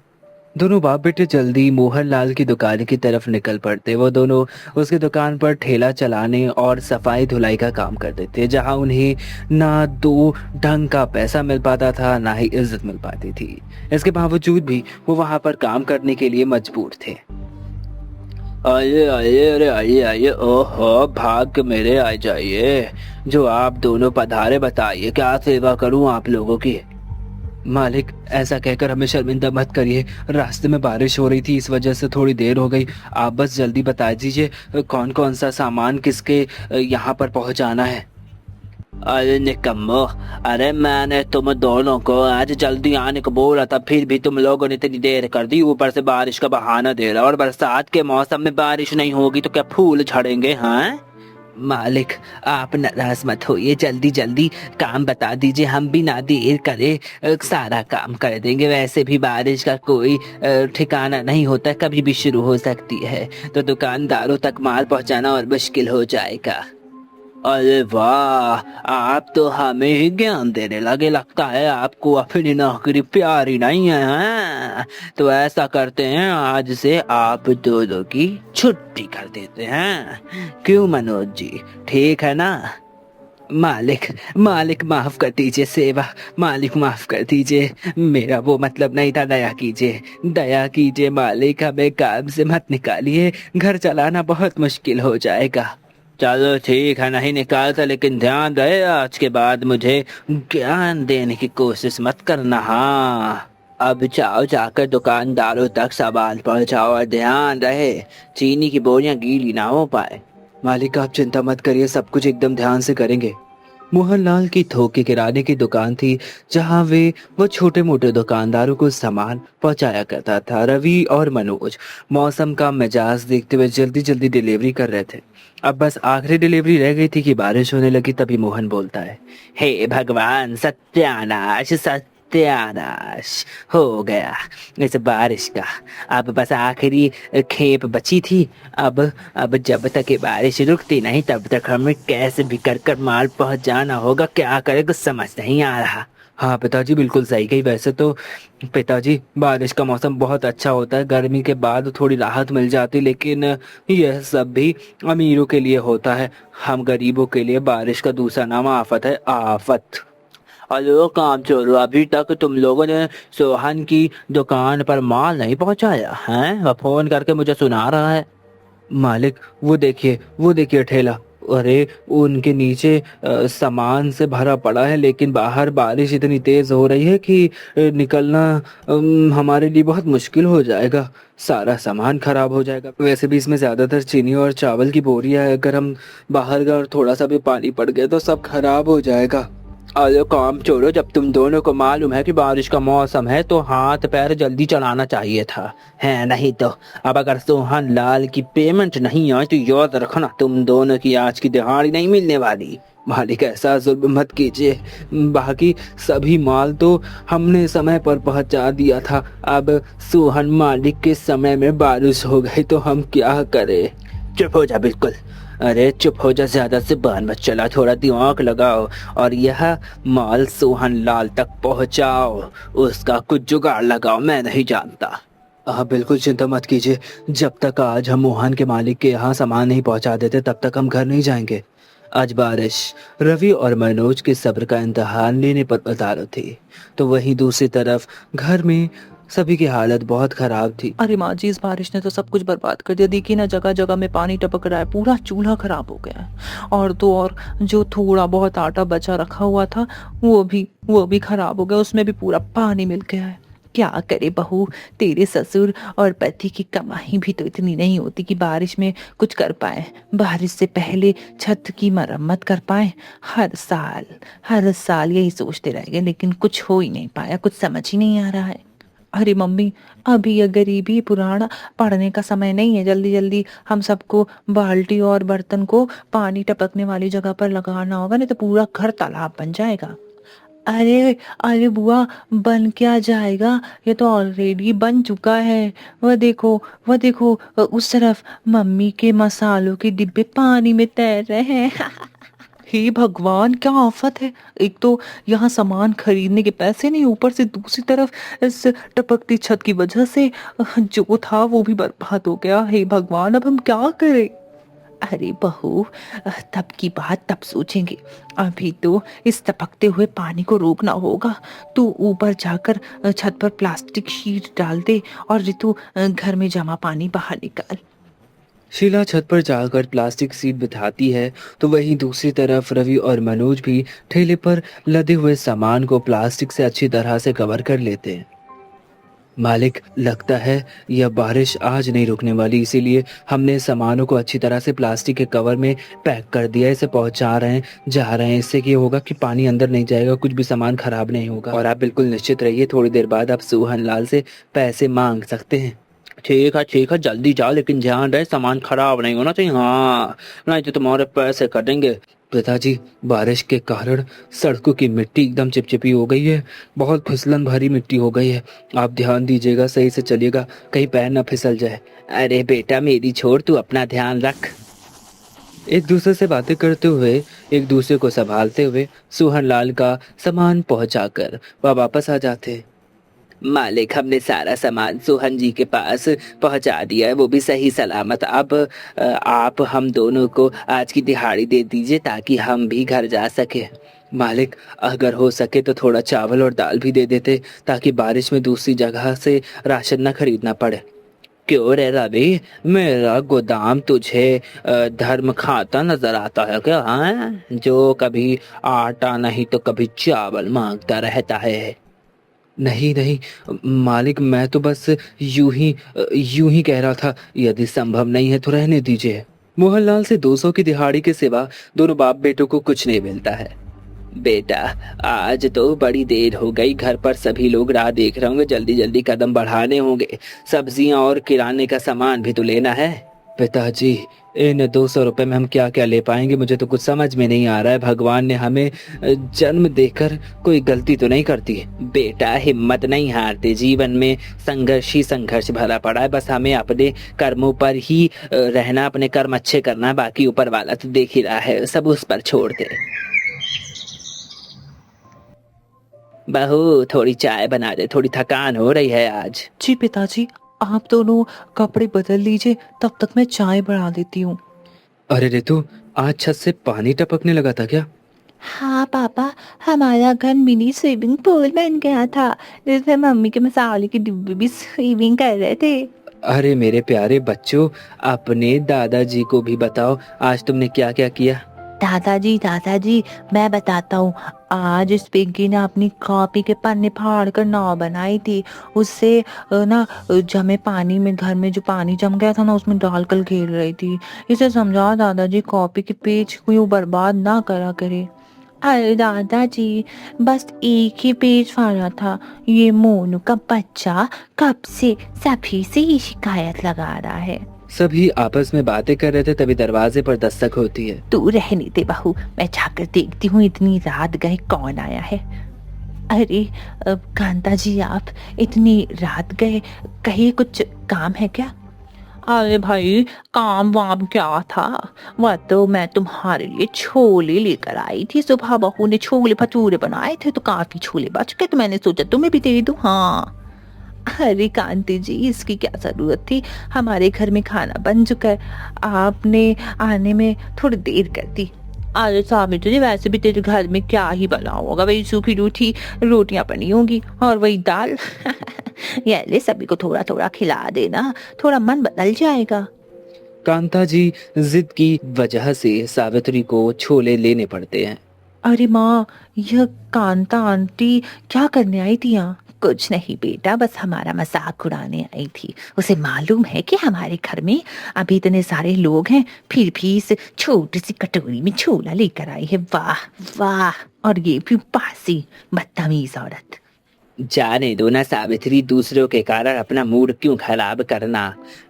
दोनों बाप बेटे जल्दी मोहन लाल की दुकान की तरफ निकल पड़ते। वो दोनों उसकी दुकान पर ठेला चलाने और सफाई धुलाई का काम करते थे, जहां उन्हें ना दो ढंग का पैसा मिल पाता था, ना ही इज्जत मिल पाती थी। इसके बावजूद भी वो वहां पर काम करने के लिए मजबूर थे। आइए आइए, अरे आइए आइए, ओहो भाग मेरे, आ जाइए। जो आप दोनों पधारे, बताइए क्या सेवा करूं आप लोगों की? मालिक, ऐसा कहकर हमें शर्मिंदा मत करिए। रास्ते में बारिश हो रही थी, इस वजह से थोड़ी देर हो गई। आप बस जल्दी बता दीजिए कौन कौन सा सामान किसके यहाँ पर पहुँचाना है। अरे निकम्मो, अरे मैंने तुम दोनों को आज जल्दी आने को बोला था, फिर भी तुम लोगों ने इतनी देर कर दी। ऊपर से बारिश का बहाना दे रहा, और बरसात के मौसम में बारिश नहीं होगी तो क्या फूल झड़ेंगे? हाँ मालिक, आप नाराज मत होइए, जल्दी जल्दी काम बता दीजिए, हम भी ना देर करे सारा काम कर देंगे। वैसे भी बारिश का कोई ठिकाना नहीं होता, कभी भी शुरू हो सकती है, तो दुकानदारों तक माल पहुंचाना और मुश्किल हो जाएगा। अरे वाह, आप तो हमें ही ज्ञान देने लगे। लगता है आपको अपनी नौकरी प्यारी नहीं है, हाँ? तो ऐसा करते हैं, आज से आप दोनों की छुट्टी कर देते हैं। क्यों मनोज जी, ठीक है ना? मालिक मालिक माफ कर दीजिए, सेवा मालिक माफ कर दीजिए, मेरा वो मतलब नहीं था। दया कीजिए, दया कीजिए मालिक, हमें काम से मत निकालिए, घर चलाना बहुत मुश्किल हो जाएगा। चलो ठीक है, नहीं निकालता, लेकिन ध्यान रहे आज के बाद मुझे ज्ञान देने की कोशिश मत करना। हाँ, अब जाओ, जाकर दुकानदारों तक सामान पहुंचाओ, और ध्यान रहे चीनी की बोरियां गीली ना हो पाए। मालिक आप चिंता मत करिए, सब कुछ एकदम ध्यान से करेंगे। मोहनलाल की थोक के किराने की दुकान थी, जहां वो छोटे मोटे दुकानदारों को सामान पहुंचाया करता था। रवि और मनोज मौसम का मिजाज देखते हुए जल्दी जल्दी डिलीवरी कर रहे थे। अब बस आखिरी डिलीवरी रह गई थी कि बारिश होने लगी। तभी मोहन बोलता है, हे भगवान, सत्यानाश सत्यानाश हो गया इस बारिश का। अब बस आखिरी खेप बची थी। अब जब तक ये बारिश रुकती नहीं तब तक हमें कैसे भी कर माल पहुंचाना होगा। क्या करें कुछ समझ नहीं आ रहा। हाँ पिताजी, बिल्कुल सही कही। वैसे तो पिताजी, बारिश का मौसम बहुत अच्छा होता है, गर्मी के बाद थोड़ी राहत मिल जाती, लेकिन यह सब भी अमीरों के लिए होता है। हम गरीबों के लिए बारिश का दूसरा नाम आफत है, आफत। हेलो काम चोरों, अभी तक तुम लोगों ने सोहन की दुकान पर माल नहीं पहुंचाया है? वह फोन करके मुझे सुना रहा है। मालिक, वो देखिए ठेला। अरे उनके नीचे सामान से भरा पड़ा है, लेकिन बाहर बारिश इतनी तेज हो रही है कि निकलना हमारे लिए बहुत मुश्किल हो जाएगा। सारा सामान खराब हो जाएगा। वैसे भी इसमें ज्यादातर चीनी और चावल की बोरियां है। अगर हम बाहर गए और थोड़ा सा भी पानी पड़ गया तो सब खराब हो जाएगा। अरे काम चोरो, जब तुम दोनों को मालूम है कि बारिश का मौसम है तो हाथ पैर जल्दी चलाना चाहिए था, है नहीं तो अब अगर सोहन लाल की पेमेंट नहीं आई तो याद रखना तुम दोनों की आज की दिहाड़ी नहीं मिलने वाली। मालिक, ऐसा जुल्म मत कीजिए। बाकी सभी माल तो हमने समय पर पहुंचा दिया था। अब सोहन मालिक के समय में बारिश हो गई तो हम क्या करें। चुप हो जा, बिल्कुल। अरे चुप हो जा, ज्यादा से बान मत चला, थोड़ा दिमाग लगाओ और यह माल सोहन लाल तक पहुंचाओ। उसका कुछ जुगाड़ लगाओ, मैं नहीं जानता। हाँ बिल्कुल, चिंता मत कीजिए। जब तक आज हम मोहन के मालिक के यहाँ सामान नहीं पहुंचा देते तब तक हम घर नहीं जाएंगे। आज बारिश रवि और मनोज के सब्र का इम्तिहान लेने पर उतारू थी, तो वहीं दूसरी तरफ घर में सभी की हालत बहुत खराब थी। अरे माँ जी, इस बारिश ने तो सब कुछ बर्बाद कर दिया। देखिए ना, जगह जगह में पानी टपक रहा है, पूरा चूल्हा खराब हो गया है। और तो और जो थोड़ा बहुत आटा बचा रखा हुआ था वो भी खराब हो गया, उसमें भी पूरा पानी मिल गया है। क्या करे बहू, तेरे ससुर और पति की कमाई भी तो इतनी नहीं होती कि बारिश में कुछ कर पाए, बारिश से पहले छत की मरम्मत कर पाए। हर साल यही सोचते रह गए, लेकिन कुछ हो ही नहीं पाया, कुछ समझ ही नहीं आ रहा है। अरे मम्मी, अभी ये गरीबी पुराना पढ़ने का समय नहीं है। जल्दी जल्दी हम सबको बाल्टी और बर्तन को पानी टपकने वाली जगह पर लगाना होगा, नहीं तो पूरा घर तालाब बन जाएगा। अरे अरे बुआ, बन क्या जाएगा, ये तो ऑलरेडी बन चुका है। वो देखो उस तरफ मम्मी के मसालों के डिब्बे पानी में तैर रहे हैं। हे भगवान, क्या आफत है। एक तो यहाँ सामान खरीदने के पैसे नहीं, ऊपर से दूसरी तरफ इस टपकती छत की वजह से जो था वो भी बर्बाद हो गया। हे भगवान, अब हम क्या करें। अरे बहू, तब की बात तब सोचेंगे, अभी तो इस टपकते हुए पानी को रोकना होगा। तू ऊपर जाकर छत पर प्लास्टिक शीट डाल दे और ऋतु घर में जमा पानी बाहर निकाल। शीला छत पर जाकर प्लास्टिक सीट बिठाती है, तो वहीं दूसरी तरफ रवि और मनोज भी ठेले पर लदे हुए सामान को प्लास्टिक से अच्छी तरह से कवर कर लेते हैं। मालिक, लगता है यह बारिश आज नहीं रुकने वाली, इसीलिए हमने सामानों को अच्छी तरह से प्लास्टिक के कवर में पैक कर दिया। इसे पहुंचा रहे हैं, जा रहे हैं। इससे ये होगा कि पानी अंदर नहीं जाएगा, कुछ भी सामान खराब नहीं होगा। और आप बिल्कुल निश्चित रहिए, थोड़ी देर बाद आप सोहन लाल से पैसे मांग सकते हैं। ठीक है, जल्दी जाओ, लेकिन ध्यान रहे सामान खराब नहीं होना चाहिए। हाँ, नहीं तो तुम्हारे पैसे कटेंगे। पिताजी, बारिश के कारण सड़कों की मिट्टी एकदम चिपचिपी हो गई है, बहुत फिसलन भरी मिट्टी हो गई है। आप ध्यान दीजिएगा, सही से चलिएगा, कहीं पैर ना फिसल जाए। अरे बेटा मेरी छोड़, तू अपना ध्यान रख। एक दूसरे से बातें करते हुए, एक दूसरे को संभालते हुए सोहन लाल का सामान पहुंचाकर वह वापस आ जाते। मालिक, हमने सारा सामान सोहन जी के पास पहुंचा दिया है, वो भी सही सलामत। अब आप हम दोनों को आज की दिहाड़ी दे दीजिए ताकि हम भी घर जा सके। मालिक, अगर हो सके तो थोड़ा चावल और दाल भी दे देते ताकि बारिश में दूसरी जगह से राशन न खरीदना पड़े। क्यों रे रवि, मेरा गोदाम तुझे धर्म खाता नजर आता है क्या? हाँ, जो कभी आटा नहीं तो कभी चावल मांगता रहता है। नहीं मालिक, मैं तो बस यूं ही कह रहा था। यदि संभव नहीं है तो रहने दीजिए। मोहनलाल से 200 की दिहाड़ी के सिवा दोनों बाप बेटों को कुछ नहीं मिलता है। बेटा, आज तो बड़ी देर हो गई, घर पर सभी लोग राह देख रहे होंगे, जल्दी जल्दी कदम बढ़ाने होंगे, सब्जियां और किराने का सामान भी तो लेना है। पिताजी, इन 200 रुपए में हम क्या क्या ले पाएंगे, मुझे तो कुछ समझ में नहीं आ रहा है। भगवान ने हमें जन्म देकर कोई गलती तो नहीं करती है। बेटा, हिम्मत नहीं हारते, जीवन में संघर्ष ही संघर्ष भरा पड़ा है, बस हमें अपने कर्मों पर ही रहना, अपने कर्म अच्छे करना, बाकी ऊपर वाला तो देख ही रहा है, सब उस पर छोड़ दे। बहू, थोड़ी चाय बना दे, थोड़ी थकान हो रही है आज। जी पिताजी, आप दोनों कपड़े बदल लीजिए, तब तक मैं चाय बढ़ा देती हूँ। अरे रितु, आज छत से पानी टपकने लगा था क्या? हाँ पापा, हमारा घर मिनी स्विमिंग पूल बन गया था, जिसमें मम्मी के मसाले के डिब्बे भी स्विमिंग कर रहे थे। अरे मेरे प्यारे बच्चों, अपने दादाजी को भी बताओ आज तुमने क्या क्या किया। दादाजी, मैं बताता हूँ। आज इस पिंकी ने अपनी कॉपी के पन्ने फाड़ कर नाव बनाई थी। उससे ना जमे पानी में, घर में जो पानी जम गया था ना, उसमें डालकर खेल रही थी। इसे समझाओ दादाजी, कॉपी के पेज को बर्बाद ना करा करे। अरे दादाजी, बस एक ही पेज फाड़ा था। ये मोनू का बच्चा कब से सभी से ही शिकायत लगा रहा है। सभी आपस में बातें कर रहे थे, तभी दरवाजे पर दस्तक होती है। तू रहने दे बहू, मैं जाकर देखती हूँ इतनी रात गए कौन आया है। अरे कांता जी, आप इतनी रात गए, कहीं कुछ काम है क्या? अरे भाई, काम वाम क्या था, वह तो मैं तुम्हारे लिए छोले लेकर आई थी। सुबह बहू ने छोले भटूरे बनाए थे, तो काफी छोले बच गए, तो मैंने सोचा तुम्हें भी दे दूं। हाँ, अरे कांति जी, इसकी क्या जरूरत थी, हमारे घर में खाना बन चुका है, आपने आने में थोड़ी देर कर दी। अरे सावित्री जी, वैसे भी तेरे घर में क्या ही बना होगा, वही सूखी रूठी रोटियां बनी होंगी और वही दाल। ये ले, सभी को थोड़ा थोड़ा खिला देना, थोड़ा मन बदल जाएगा। कांता जी जिद की वजह से सावित्री को छोले लेने पड़ते हैं। अरे माँ, यह कांता आंटी क्या करने आई थी यहाँ? कुछ नहीं बेटा, बस हमारा मजाक उड़ाने आई थी। उसे मालूम है कि हमारे घर में अभी इतने सारे लोग हैं, फिर भी इस छोटी सी कटोरी में छोला लेकर आई है। वाह वाह, और ये भी बासी बदतमीज औरत। जाने दो ना सावित्री, दूसरों के कारण अपना मूड क्यों खराब करना।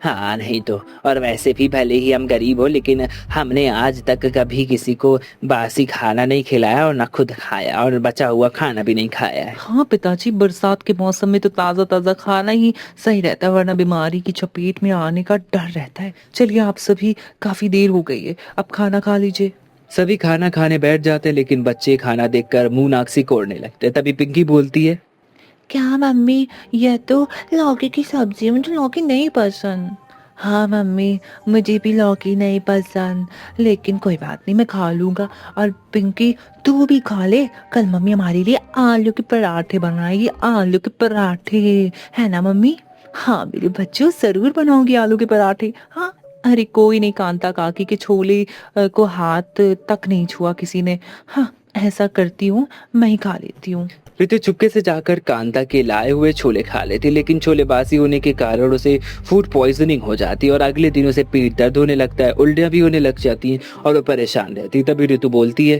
हाँ नहीं तो, और वैसे भी भले ही हम गरीब हो, लेकिन हमने आज तक कभी किसी को बासी खाना नहीं खिलाया और ना खुद खाया, और बचा हुआ खाना भी नहीं खाया है। हाँ पिताजी, बरसात के मौसम में तो ताज़ा ताज़ा खाना ही सही रहता है, वरना बीमारी की चपेट में आने का डर रहता है। चलिए, आप सभी, काफी देर हो गई है, अब खाना खा लीजिए। सभी खाना खाने बैठ जाते, लेकिन बच्चे खाना देखकर मुंह नाक सिकोड़ने लगते। तभी पिंकी बोलती है, क्या मम्मी, यह तो लौकी की सब्जी है, मुझे लौकी नहीं पसंद। हाँ मम्मी, मुझे भी लौकी नहीं पसंद, लेकिन कोई बात नहीं, मैं खा लूँगा। और पिंकी, तू भी खा ले, कल मम्मी हमारे लिए आलू के पराठे बनाएगी, आलू के पराठे, है ना मम्मी? हाँ मेरे बच्चों, जरूर बनाऊंगी आलू के पराठे। हाँ, अरे कोई नहीं, कांता काकी के छोले को हाथ तक नहीं छुआ किसी ने। हाँ, ऐसा करती हूँ, मैं ही खा लेती हूँ। रितु चुपके से जाकर कांता के लाए हुए छोले खा लेती, लेकिन छोले बासी होने के कारण उसे फूड पॉइजनिंग हो जाती है और अगले दिन उसे पेट दर्द होने लगता है, उल्टियां भी होने लग जाती हैं और वो परेशान रहती है। तभी रितु बोलती है,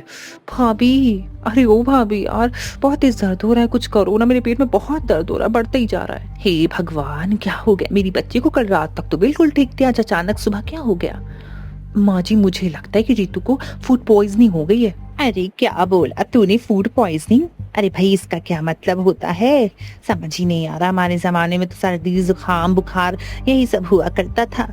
भाभी, अरे ओ भाभी यार, बहुत तेज दर्द हो रहा है, कुछ करो ना, मेरे पेट में बहुत दर्द हो रहा है, बढ़ता ही जा रहा है। हे भगवान, क्या हो गया मेरी बच्ची को? कल रात तक तो बिल्कुल ठीक थी, आज अचानक सुबह क्या हो गया? माँ जी, मुझे लगता है कि रितु को फूड पॉइजनिंग हो गई है। अरे क्या बोला तूने, फूड पॉइजनिंग? अरे भाई, इसका क्या मतलब होता है, समझ ही नहीं आ रहा। हमारे जमाने में तो सर्दी जुकाम बुखार यही सब हुआ करता था।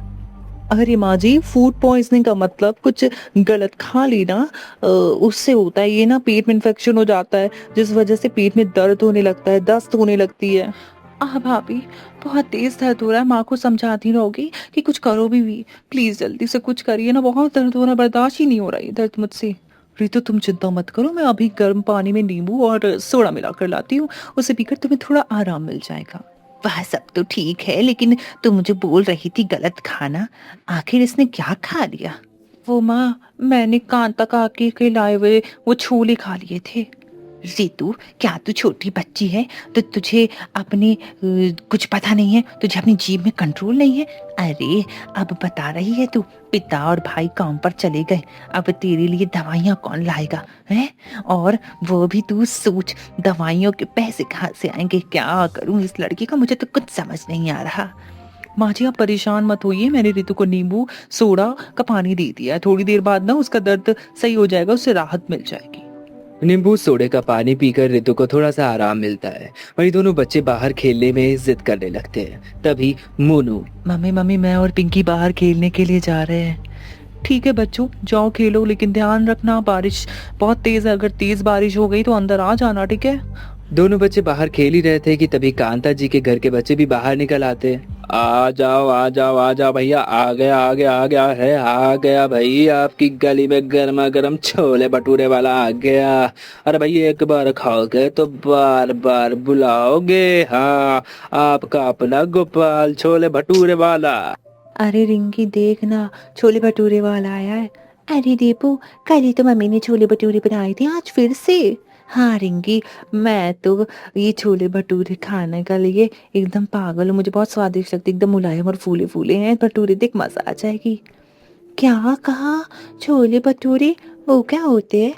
अरे माँ जी, फूड पॉइजनिंग का मतलब कुछ गलत खा लेना, उससे होता है ये ना, पेट में इन्फेक्शन हो जाता है, जिस वजह से पेट में दर्द होने लगता है, दस्त होने लगती है। भाभी, बहुत तेज दर्द हो रहा है, माँ को समझाती रहोगी कि कुछ करो भी प्लीज जल्दी से कुछ करिए ना, बहुत दर्द हो रहा है, बर्दाश्त ही नहीं हो रहा है दर्द मुझसे। रितु, तुम चिंता मत करो, मैं अभी गर्म पानी में नींबू और सोडा मिलाकर लाती हूँ, उसे पीकर तुम्हें थोड़ा आराम मिल जाएगा। वह सब तो ठीक है, लेकिन तुम मुझे बोल रही थी गलत खाना, आखिर इसने क्या खा लिया? वो माँ, मैंने कांता काकी के लाए हुए वो छोले खा लिए थे। रितु, क्या तू छोटी बच्ची है तो तुझे अपने कुछ पता नहीं है, तुझे अपनी जीभ में कंट्रोल नहीं है? अरे अब बता रही है तू, पिता और भाई काम पर चले गए, अब तेरे लिए दवाइयाँ कौन लाएगा है? और वो भी तू सोच, दवाइयों के पैसे कहाँ से आएंगे? क्या करूँ इस लड़की का, मुझे तो कुछ समझ नहीं आ रहा। माँ जी आप परेशान मत होइए, मैंने रितु को नींबू सोडा का पानी दे दिया है, थोड़ी देर बाद ना उसका दर्द सही हो जाएगा, उससे राहत मिल जाएगी। नींबू सोडे का पानी पीकर रितु को थोड़ा सा आराम मिलता है। वही दोनों बच्चे बाहर खेलने में जिद करने लगते हैं। तभी मोनू, मम्मी मैं और पिंकी बाहर खेलने के लिए जा रहे हैं। ठीक है बच्चों, जाओ खेलो, लेकिन ध्यान रखना बारिश बहुत तेज है, अगर तेज बारिश हो गई तो अंदर आ जाना, ठीक है? दोनों बच्चे बाहर खेल ही रहे थे कि तभी कांता जी के घर के बच्चे भी बाहर निकल आते हैं। आ जाओ भैया, आ गया है, आ गया भाई, आपकी गली में गर्मा गर्म छोले भटूरे वाला आ गया। अरे भाई एक बार खाओगे तो बार बार बुलाओगे। हाँ, आपका अपना गोपाल छोले भटूरे वाला। अरे रिंकी देख ना, छोले भटूरे वाला आया है। अरे दीपू, कल ही तो मम्मी ने छोले भटूरे बनाए थे, आज फिर से? हाँ रिंकी, मैं तो ये छोले भटूरे खाने के लिए एकदम पागल हूँ, मुझे बहुत स्वादिष्ट लगते, एकदम मुलायम और फूले फूले हैं भटूरे, देख मजा आ जाएगी। क्या कहा? छोले भटूरे वो क्या होते हैं?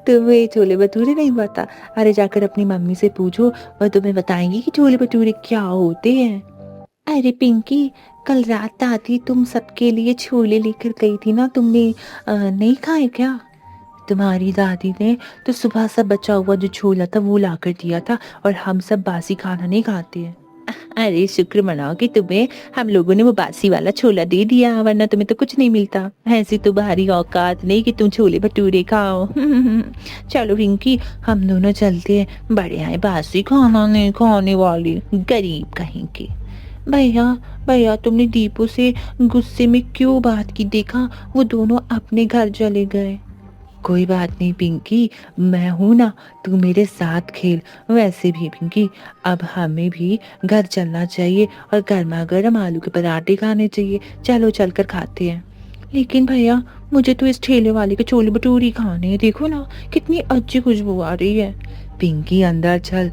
तुम्हें छोले भटूरे नहीं पता? अरे जाकर अपनी मम्मी से पूछो, वह तुम्हें बताएंगी कि छोले भटूरे क्या होते हैं। अरे पिंकी, कल रात आती तुम सबके लिए छोले लेकर गई थी ना, तुमने नहीं खाए क्या? तुम्हारी दादी ने तो सुबह सब बचा हुआ जो छोला था वो लाकर दिया था, और हम सब बासी खाना नहीं खाते हैं। अरे शुक्र मनाओ कि तुम्हें हम लोगों ने वो बासी वाला छोला दे दिया, वरना तुम्हें तो कुछ नहीं मिलता। ऐसी तुम्हारी औकात नहीं कि तुम छोले भटूरे खाओ। चलो रिंकी, हम दोनों चलते हैं, बड़े आए बासी खाना नहीं खाने वाली गरीब कहीं के। भैया तुमने दीपू से गुस्से में क्यों बात की? देखा वो दोनों अपने घर चले गए। कोई बात नहीं पिंकी, मैं हूं ना, तू मेरे साथ खेल। वैसे भी पिंकी, अब हमें भी घर चलना चाहिए और गर्मा गर्म आलू के पराठे खाने चाहिए। चलो चलकर खाते हैं। लेकिन भैया, मुझे तो इस ठेले वाले के छोले भटूरे खाने हैं, देखो ना कितनी अच्छी खुशबू आ रही है। पिंकी अंदर चल।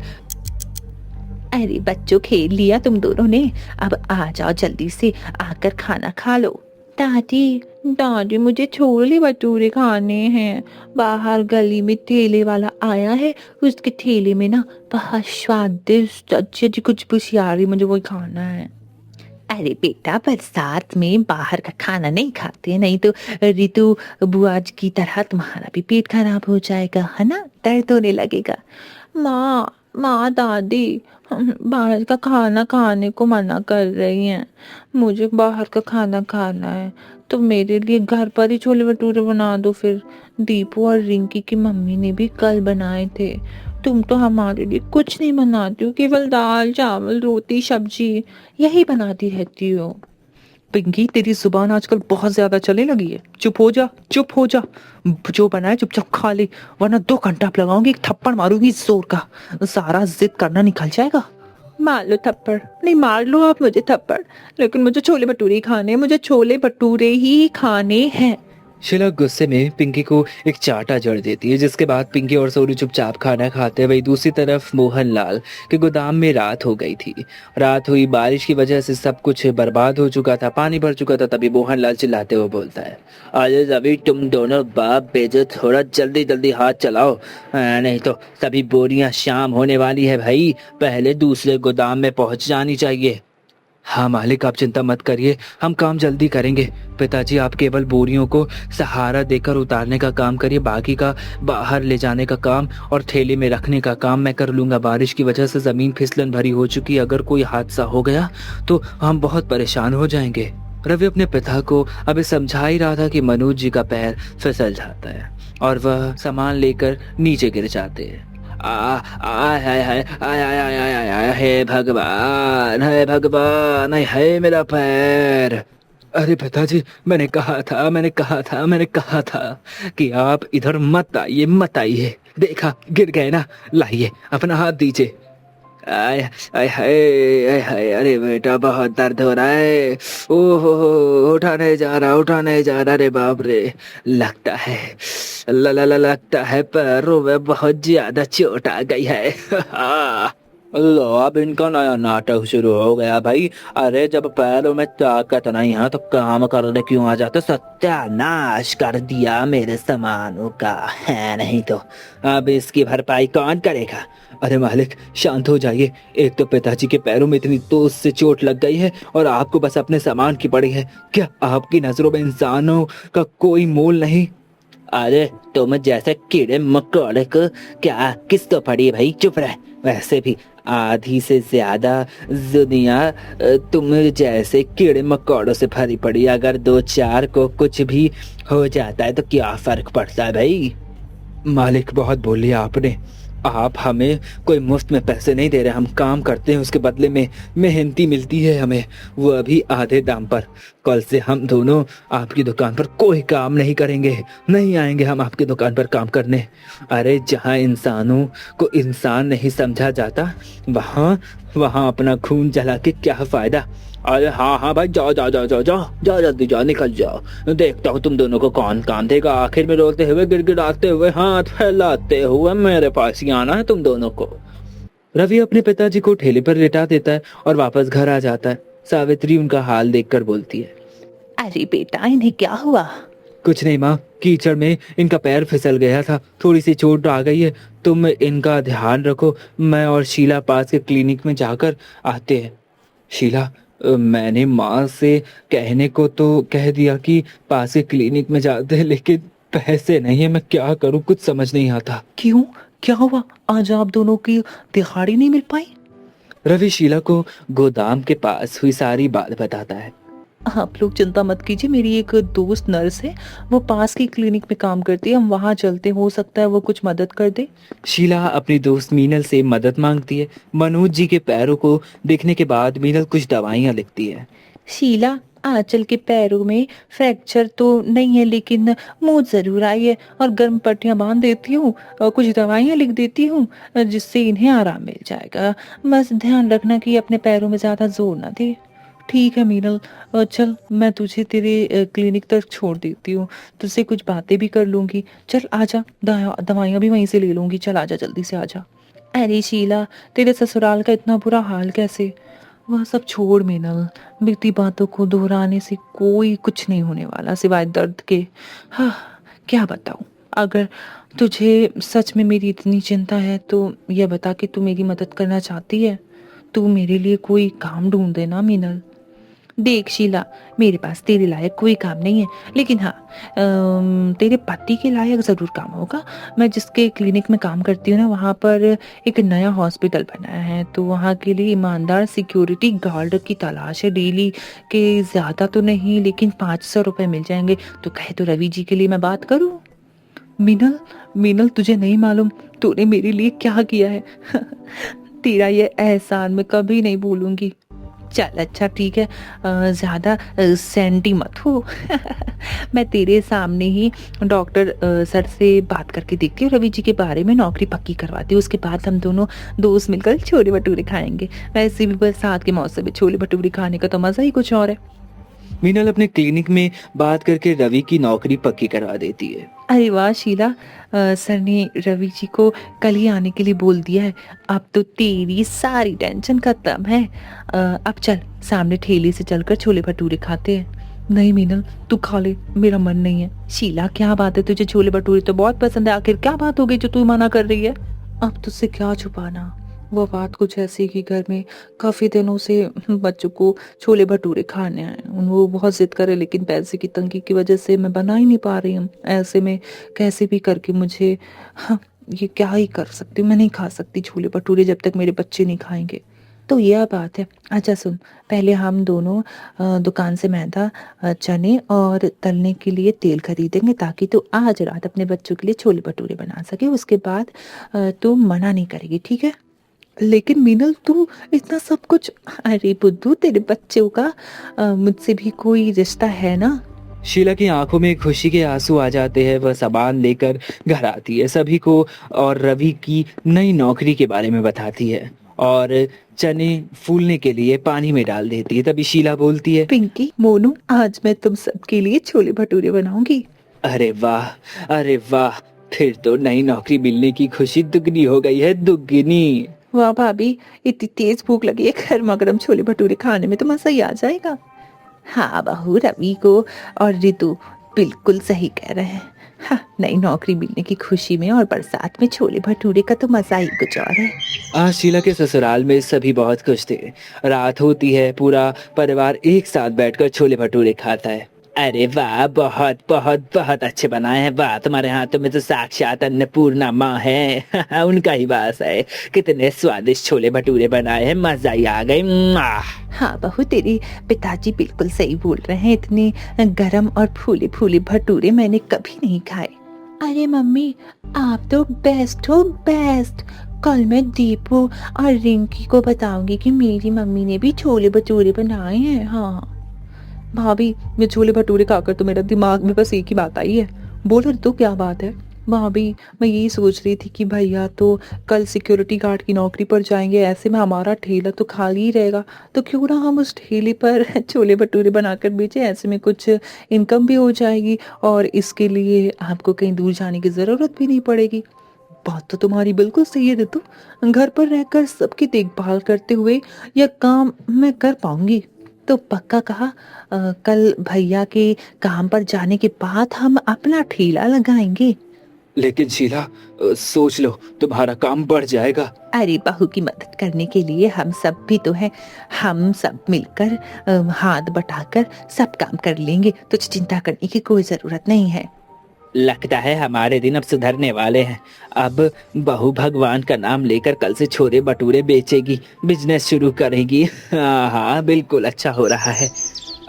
अरे बच्चों, खेल लिया तुम दोनों ने, अब आ जाओ जल्दी से, आकर खाना खा लो। दादी मुझे छोले भटूरे खाने हैं, बाहर गली में ठेले वाला आया है, उसके ठेले में ना बहुत स्वादिष्ट अच्छी अच्छी खुशबू आ रही, मुझे वही खाना है। अरे बेटा, बरसात में बाहर का खाना नहीं खाते, नहीं तो रितु बुआ की तरह तुम्हारा भी पेट खराब हो जाएगा, है ना, दर्द होने लगेगा। माँ दादी बाहर का खाना खाने को मना कर रही हैं, मुझे बाहर का खाना खाना है, तो मेरे लिए घर पर ही छोले भटूरे बना दो फिर। दीपू और रिंकी की मम्मी ने भी कल बनाए थे, तुम तो हमारे लिए कुछ नहीं बनाती हो, केवल दाल चावल रोटी सब्जी यही बनाती रहती हो। पिंकी, तेरी जुबान आजकल बहुत ज्यादा चलने लगी है, चुप हो जा। जो बनाए चुपचाप खा ले, वरना 2 घंटा लगाऊंगी, एक थप्पड़ मारूंगी जोर का, सारा जिद करना निकल जाएगा। मार लो थप्पड़, नहीं मार लो आप मुझे थप्पड़, लेकिन मुझे छोले भटूरे खाने हैं, मुझे छोले भटूरे ही खाने हैं। शीला गुस्से में पिंकी को एक चाटा जड़ देती है, जिसके बाद पिंकी और सोनू चुपचाप खाना खाते हैं। वही दूसरी तरफ मोहनलाल के गोदाम में रात हो गई थी। रात हुई, बारिश की वजह से सब कुछ बर्बाद हो चुका था, पानी भर चुका था। तभी मोहनलाल चिल्लाते हुए बोलता है, अरे अभी तुम दोनों बाप बेटे थोड़ा जल्दी जल्दी हाथ चलाओ, नहीं तो सभी बोरियां शाम होने वाली है भाई, पहले दूसरे गोदाम में पहुंच जानी चाहिए। हाँ मालिक, आप चिंता मत करिए, हम काम जल्दी करेंगे। पिताजी, आप केवल बोरियों को सहारा देकर उतारने का काम करिए, बाकी का बाहर ले जाने का काम और थैली में रखने का काम मैं कर लूँगा। बारिश की वजह से ज़मीन फिसलन भरी हो चुकी है, अगर कोई हादसा हो गया तो हम बहुत परेशान हो जाएंगे। रवि अपने पिता को अभी समझा ही रहा था कि मनोज जी का पैर फिसल जाता है और वह सामान लेकर नीचे गिर जाते हैं। हे भगवान, है मेरा पैर। अरे पिताजी, मैंने कहा था कि आप इधर मत आइए। देखा, गिर गए ना, लाइए अपना हाथ दीजिए। आय आय हाय आय हाय, अरे बेटा बहुत दर्द हो रहा है। ओहो, उठा नहीं जा रहा, उठा नहीं जा रहा रे बाप रे। लगता है लगता है पैरों में बहुत ज्यादा चोट आ गई है। लो, अब इनका नया नाटक शुरू हो गया भाई। अरे जब पैरों में ताकत नहीं है तो काम करने क्यों आ जाते। सत्यानाश कर दिया मेरे सामानों का है, नहीं तो अब इसकी भरपाई कौन करेगा। अरे मालिक शांत हो जाइए, एक तो पिताजी के पैरों में इतनी तेज से चोट लग गई है और आपको बस अपने सामान की पड़ी है। क्या आपकी नजरों में इंसानों का कोई मोल नहीं। अरे तुम जैसे कीड़े मकोड़े को क्या किस तो पड़ी है भाई, चुप रह। वैसे भी आधी से ज्यादा दुनिया तुम जैसे कीड़े मकोड़ों से भरी पड़ी। अगर दो चार को कुछ भी हो जाता है तो क्या फर्क पड़ता है भाई। मालिक बहुत बोल लिया आपने। आप हमें कोई मुफ्त में पैसे नहीं दे रहे, हम काम करते हैं उसके बदले में मेहनती मिलती है हमें, वो अभी आधे दाम पर। कल से हम दोनों आपकी दुकान पर कोई काम नहीं करेंगे, नहीं आएंगे हम आपकी दुकान पर काम करने। अरे जहाँ इंसानों को इंसान नहीं समझा जाता वहाँ अपना खून जला के क्या फायदा। अरे हाँ भाई, जाओ जाओ जाओ जाओ जाओ जाओ, जल्दी जाओ, निकल जाओ। देखता हूँ तुम दोनों को कौन काम देगा। आखिर में रोते हुए गिड़गिड़ाते हुए हाथ फैलाते हुए मेरे पास ही आना है तुम दोनों को। रवि अपने पिताजी को ठेले पर लेटा देता है और वापस घर आ जाता है। सावित्री उनका हाल देखकर बोलती है, अरे बेटा इन्हें क्या हुआ? कुछ नहीं माँ, कीचड़ में इनका पैर फिसल गया था, थोड़ी सी चोट आ गई है। तुम इनका ध्यान रखो, मैं और शीला पास के क्लिनिक में जाकर आते हैं। शीला, मैंने माँ से कहने को तो कह दिया कि पास के क्लिनिक में जाते हैं, लेकिन पैसे नहीं है, मैं क्या करूँ कुछ समझ नहीं आता। क्यों, क्या हुआ? आज आप दोनों की दिहाड़ी नहीं मिल पाई? रवि शीला को गोदाम के पास हुई सारी बात बताता है। आप लोग चिंता मत कीजिए, मेरी एक दोस्त नर्स है, वो पास की क्लिनिक में काम करती है, हम वहाँ चलते, हो सकता है वो कुछ मदद कर दे। शीला अपनी दोस्त मीनल से मदद मांगती है। मनोज जी के पैरों को देखने के बाद मीनल कुछ दवाइयाँ लिखती है। शीला, आंचल के पैरों में फ्रैक्चर तो नहीं है लेकिन मोच जरूर आई है और गर्म पट्टियां बांध देती हूँ और कुछ दवाइयाँ लिख देती हूँ जिससे इन्हें आराम मिल जाएगा। बस ध्यान रखना कि अपने पैरों में ज्यादा जोर ना दे। ठीक है मीनल, चल मैं तुझे तेरे क्लिनिक तक छोड़ देती हूँ, तुझसे कुछ बातें भी कर लूंगी। चल आजा, दवाइयाँ भी वहीं से ले लूंगी, चल आजा, जल्दी से आजा। अरे शीला, तेरे ससुराल का इतना बुरा हाल कैसे? वह सब छोड़ मीनल, बीती बातों को दोहराने से कोई कुछ नहीं होने वाला सिवाय दर्द के। हाँ, क्या बताऊँ। अगर तुझे सच में मेरी इतनी चिंता है तो यह बता कि तू मेरी मदद करना चाहती है। तू मेरे लिए कोई काम ढूंढ देना मीनल। देख शीला, मेरे पास तेरे लायक कोई काम नहीं है, लेकिन हाँ तेरे पति के लायक ज़रूर काम होगा। मैं जिसके क्लिनिक में काम करती हूँ ना, वहाँ पर एक नया हॉस्पिटल बनाया है, तो वहाँ के लिए ईमानदार सिक्योरिटी गार्ड की तलाश है। डेली के ज़्यादा तो नहीं, लेकिन 500 रुपये मिल जाएंगे। तो कहे तो रवि जी के लिए मैं बात करूँ। मीनल, तुझे नहीं मालूम तूने मेरे लिए क्या किया है। तेरा ये एहसान मैं कभी नहीं भूलूंगी। चल अच्छा ठीक है, ज़्यादा सेंटी मत हो। मैं तेरे सामने ही डॉक्टर सर से बात करके देखती हूँ, रवि जी के बारे में नौकरी पक्की करवाती हूँ। उसके बाद हम दोनों दोस्त मिलकर छोले भटूरे खाएंगे। वैसे भी बरसात के मौसम में छोले भटूरे खाने का तो मज़ा ही कुछ और है। मीनल अपने क्लिनिक में बात करके रवि की नौकरी पक्की करवा देती है। अरे वाह शीला, सर ने रवि जी को कल ही आने के लिए बोल दिया है। अब तो तेरी सारी टेंशन खत्म है। अब चल सामने ठेले से चलकर छोले भटूरे खाते हैं। नहीं मीनल, तू खा ले, मेरा मन नहीं है। शीला क्या बात है, तुझे छोले भटूरे तो बहुत पसंद है, आखिर क्या बात हो गई जो तू मना कर रही है? अब तुझसे क्या छुपाना, वो बात कुछ ऐसी कि घर में काफ़ी दिनों से बच्चों को छोले भटूरे खाने हैं। वो बहुत जिद करे, लेकिन पैसे की तंगी की वजह से मैं बना ही नहीं पा रही हूँ। ऐसे में कैसे भी करके मुझे, हाँ ये क्या ही कर सकती हूँ, मैं नहीं खा सकती छोले भटूरे जब तक मेरे बच्चे नहीं खाएंगे। तो यह बात है। अच्छा सुन, पहले हम दोनों दुकान से मैदा, चने और तलने के लिए तेल खरीदेंगे, ताकि तू आज रात अपने बच्चों के लिए छोले भटूरे बना सके। उसके बाद तू मना नहीं करेगी, ठीक है? लेकिन मीनल तू इतना सब कुछ, अरे बुद्धू, तेरे बच्चों का मुझसे भी कोई रिश्ता है ना। शीला की आंखों में खुशी के आंसू आ जाते हैं। वह सामान लेकर घर आती है, सभी को और रवि की नई नौकरी के बारे में बताती है और चने फूलने के लिए पानी में डाल देती है। तभी शीला बोलती है, पिंकी, मोनू, आज मैं तुम सबके लिए छोले भटूरे बनाऊंगी। अरे वाह, अरे वाह, फिर तो नई नौकरी मिलने की खुशी दुगनी हो गई है, दुगनी। वाह भाभी, इतनी तेज भूख लगी है, गर्मा गर्म छोले भटूरे खाने में तो मजा ही आ जाएगा। हाँ बहू, रवि को और रितु बिल्कुल सही कह रहे हैं। हाँ, नई नौकरी मिलने की खुशी में और बरसात में छोले भटूरे का तो मजा ही कुछ और है। आज शीला के ससुराल में सभी बहुत खुश थे। रात होती है, पूरा परिवार एक साथ बैठकर छोले भटूरे खाता है। अरे वाह, बहुत बहुत बहुत अच्छे बनाए हैं। वाह, तुम्हारे हाथों में तो साक्षात अन्नपूर्णा माँ है। उनका ही वास है। कितने स्वादिष्ट छोले भटूरे बनाए हैं, मजा ही आ गई। हाँ बहू, तेरी पिताजी बिल्कुल सही बोल रहे हैं। इतने गरम और फूले फूले भटूरे मैंने कभी नहीं खाए। अरे मम्मी, आप तो बेस्ट हो, बेस्ट। कल मैं दीपू और रिंकी को बताऊंगी कि मेरी मम्मी ने भी छोले भटूरे बनाए हैं। हाँ भाभी, मैं छोले भटूरे खाकर तो मेरा दिमाग में बस एक ही बात आई है। बोलो तो क्या बात है? भाभी, मैं यही सोच रही थी कि भैया तो कल सिक्योरिटी गार्ड की नौकरी पर जाएंगे, ऐसे में हमारा ठेला तो खाली ही रहेगा, तो क्यों ना हम उस ठेले पर छोले भटूरे बनाकर बेचें। ऐसे में कुछ इनकम भी हो जाएगी और इसके लिए आपको कहीं दूर जाने की ज़रूरत भी नहीं पड़ेगी। बात तो तुम्हारी बिल्कुल सही है रितु। घर पर रहकर सबकी देखभाल करते हुए यह काम मैं कर पाऊंगी। तो पक्का कहा, कल भैया के काम पर जाने के बाद हम अपना ठेला लगाएंगे। लेकिन शीला, सोच लो, तुम्हारा काम बढ़ जाएगा। अरे बहू की मदद करने के लिए हम सब भी तो हैं। हम सब मिलकर हाथ बटाकर सब काम कर लेंगे, तो चिंता करने की कोई जरूरत नहीं है। लगता है हमारे दिन अब सुधरने वाले हैं। अब बहू भगवान का नाम लेकर कल से छोले भटूरे बेचेगी, बिजनेस शुरू करेगी। हाँ हाँ, बिल्कुल अच्छा हो रहा है।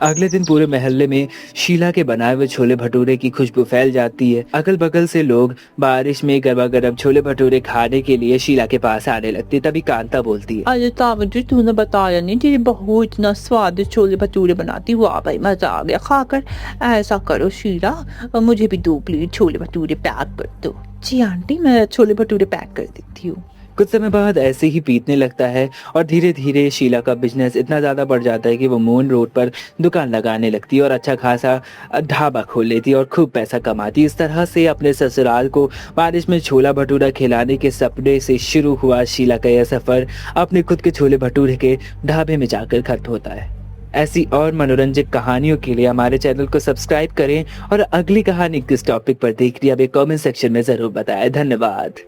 अगले दिन पूरे मोहल्ले में शीला के बनाए हुए छोले भटूरे की खुशबू फैल जाती है। अगल बगल से लोग बारिश में गरमा गरम छोले भटूरे खाने के लिए शीला के पास आने लगते। तभी कांता बोलती है, अरे ताऊ जी, तूने बताया नहीं, तेरी बहू इतना स्वादिष्ट छोले भटूरे बनाती। वाह भाई, मजा आ गया खाकर। ऐसा करो शीला, मुझे भी 2 प्लेट छोले भटूरे पैक कर दो। जी आंटी, मैं छोले भटूरे पैक कर देती हूँ। कुछ समय बाद ऐसे ही बीतने लगता है और धीरे धीरे शीला का बिजनेस इतना ज़्यादा बढ़ जाता है कि वो मून रोड पर दुकान लगाने लगती है और अच्छा खासा ढाबा खोल लेती है और खूब पैसा कमाती। इस तरह से अपने ससुराल को बारिश में छोला भटूरा खिलाने के सपने से शुरू हुआ शीला का यह सफ़र अपने खुद के छोले भटूरे के ढाबे में जाकर खत्म होता है। ऐसी और मनोरंजक कहानियों के लिए हमारे चैनल को सब्सक्राइब करें और अगली कहानी किस टॉपिक पर देख रही है, अब कमेंट सेक्शन में ज़रूर बताएं। धन्यवाद।